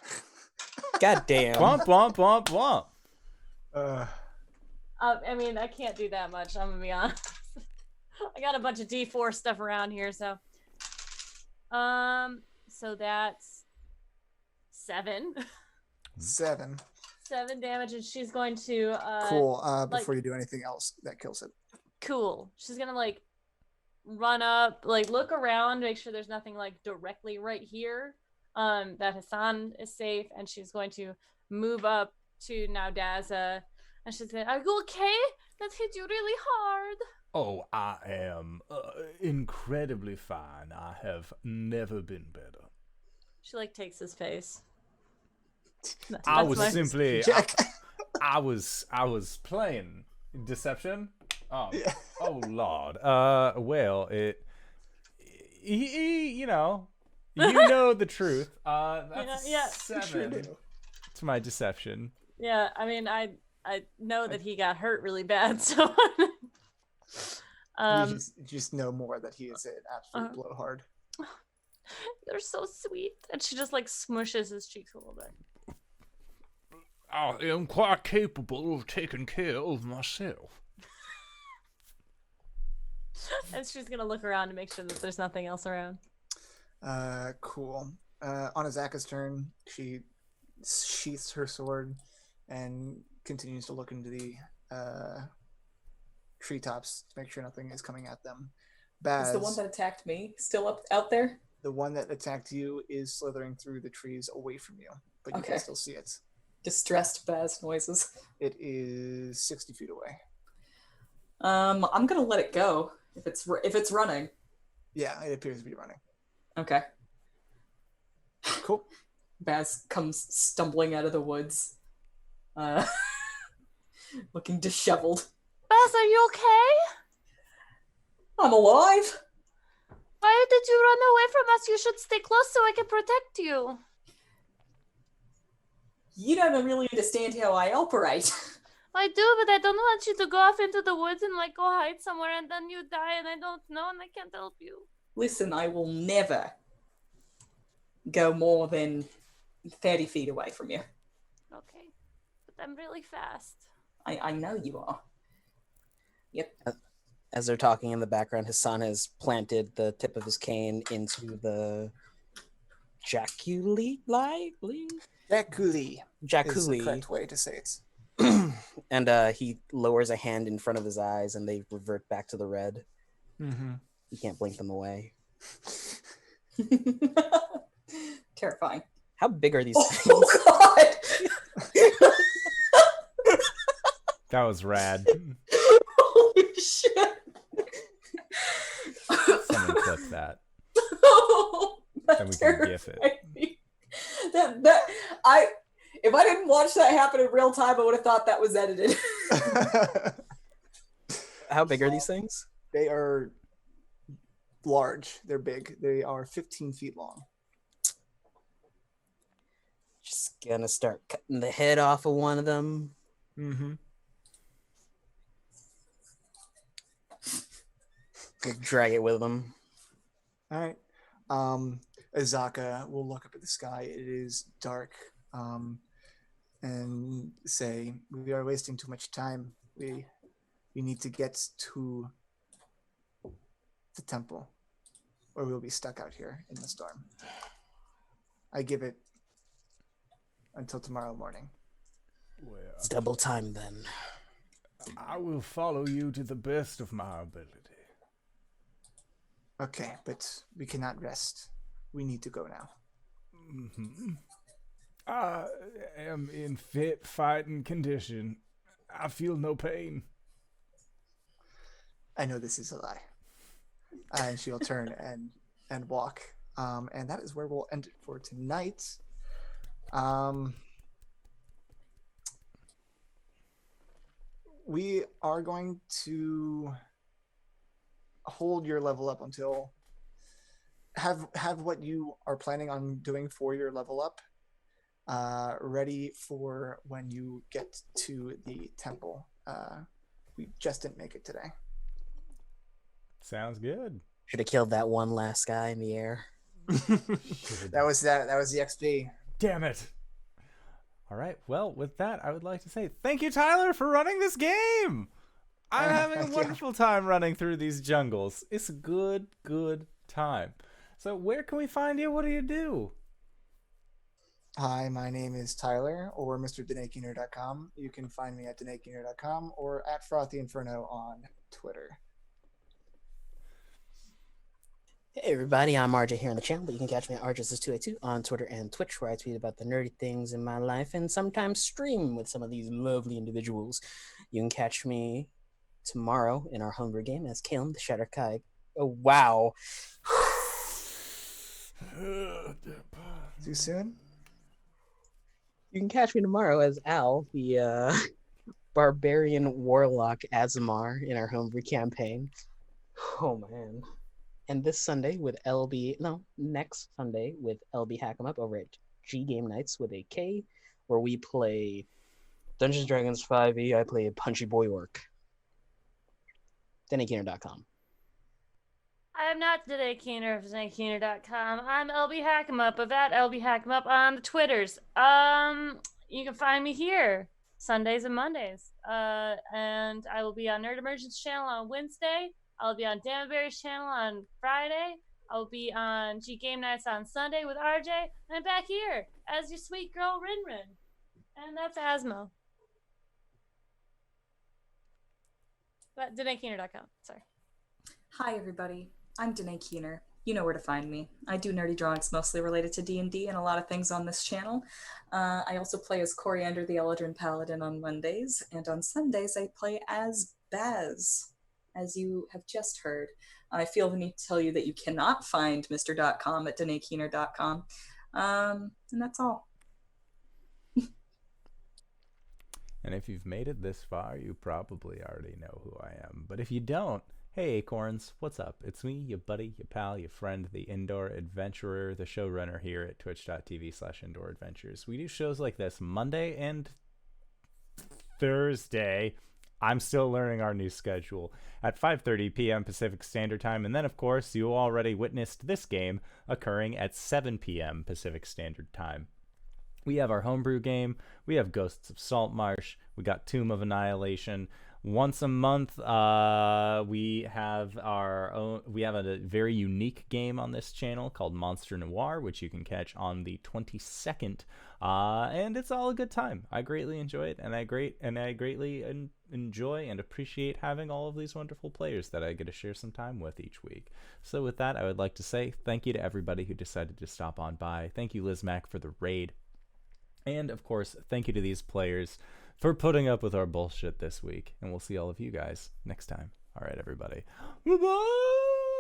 God damn. Womp, womp, womp, womp. I mean, I can't do that much. I'm gonna be honest. I got a bunch of D4 stuff around here, so. So that's 7. 7. 7 damage, and she's going to. Cool. Before you do anything else, that kills it. Cool. She's gonna like run up, like look around, make sure there's nothing like directly right here. That Hassan is safe, and she's going to move up to Naodaza, and she's going, "Are you okay? That hit you really hard." Oh, I am incredibly fine. I have never been better. She like takes his face. I was simply. Jack. I was playing deception. Oh, Yeah. oh Lord. Well, you know the truth. That's Yeah. 7 to my deception. Yeah, I mean, I know that he got hurt really bad, so. You just know more that he is an absolute blowhard. They're so sweet, and she just like smushes his cheeks a little bit. I am quite capable of taking care of myself. And she's gonna look around to make sure that there's nothing else around. Cool. On Azaka's turn, she sheaths her sword and continues to look into the treetops to make sure nothing is coming at them. Baz, Is the one that attacked me still up out there? the one that attacked you is slithering through the trees away from you, but you Okay. can still see it. Distressed Baz noises. It is 60 feet away. I'm gonna let it go if it's running. Yeah, it appears to be running. Okay. Cool. Baz comes stumbling out of the woods, looking disheveled. Baz, are you okay? I'm alive. Why did you run away from us? You should stay close so I can protect you. You don't really understand how I operate. I do, but I don't want you to go off into the woods and like go hide somewhere and then you die and I don't know and I can't help you. Listen, I will never go more than 30 feet away from you. Okay, but I'm really fast. I know you are. Yep. As they're talking in the background, Hassan has planted the tip of his cane into the jaculi. Jaculi is the Jaculi. correct way to say it. And he lowers a hand in front of his eyes and they revert back to the red. Mm-hmm. You can't blink them away. Terrifying. How big are these things? Oh god! That was rad. Holy shit! Someone clip that. Oh, Then we can gif it. If I didn't watch that happen in real time, I would have thought that was edited. How big are these things? They are large. They're big. They are 15 feet long. Just gonna start cutting the head off of one of them. Mm-hmm. Drag it with them. All right. Azaka will look up at the sky. It is dark. And say, we are wasting too much time. We need to get to the temple, or we'll be stuck out here in the storm. I give it until tomorrow morning. Well, It's double time then. I will follow you to the best of my ability. Okay, but we cannot rest. We need to go now. Mm-hmm. I am in fit fighting condition. I feel no pain. I know this is a lie. And she'll turn and walk. And that is where we'll end it for tonight. We are going to hold your level up until have what you are planning on doing for your level up ready for when you get to the temple. We just didn't make it today. Sounds good. Should have killed that one last guy in the air. That was the XP. Damn it. All right. Well, with that, I would like to say thank you, Tyler, for running this game. I'm having a wonderful time running through these jungles. It's a good time. So where can we find you? What do you do? Hi, my name is Tyler, or MrDanakeiner.com. You can find me at Danakeiner.com or at Frothy Inferno on Twitter. Hey everybody, I'm RJ here on the channel, but you can catch me at RJustice282 on Twitter and Twitch, where I tweet about the nerdy things in my life and sometimes stream with some of these lovely individuals. You can catch me tomorrow in our homebrew game as Kalem the Shatterkai. Oh, wow. Too soon? You can catch me tomorrow as Al, the barbarian warlock Azamar in our homebrew campaign. Oh, man. And this Sunday with next Sunday with LBHackEmUp over at G Game Nights with a K, where we play Dungeons & Dragons 5e. I play a punchy boy orc. Danakeiner.com. I am not Today Keener of TodayKeener.com. I'm LBHackEmUp of that LBHackEmUp on the Twitters. You can find me here Sundays and Mondays. And I will be on Nerd Emergence channel on Wednesday. I'll be on Danbury's channel on Friday. I'll be on G Game Nights on Sunday with RJ. And I'm back here as your sweet girl RinRin. And that's Asmo. But DanaeKeener.com. Sorry. Hi, everybody. I'm Danae Keener. You know where to find me. I do nerdy drawings mostly related to D&D and a lot of things on this channel. I also play as Coriander the Eldrin Paladin on Mondays, and on Sundays I play as Baz, as you have just heard. I feel the need to tell you that you cannot find Mr.com at DanaeKeener.com. And that's all. And if you've made it this far, you probably already know who I am. But if you don't, hey Acorns, what's up? It's me, your buddy, your pal, your friend, the Indoor Adventurer, the showrunner here at twitch.tv/IndoorAdventures. We do shows like this Monday and Thursday. I'm still learning our new schedule at 5:30 p.m. Pacific Standard Time. And then, of course, you already witnessed this game occurring at 7 p.m. Pacific Standard Time. We have our homebrew game. We have Ghosts of Saltmarsh. We got Tomb of Annihilation. Once a month, we have a very unique game on this channel called Monster Noir, which you can catch on the 22nd. And it's all a good time. I greatly enjoy it, and I greatly enjoy and appreciate having all of these wonderful players that I get to share some time with each week. So with that, I would like to say thank you to everybody who decided to stop on by. Thank you, Liz Mack, for the raid. And, of course, thank you to these players for putting up with our bullshit this week. And we'll see all of you guys next time. All right, everybody. Bye-bye!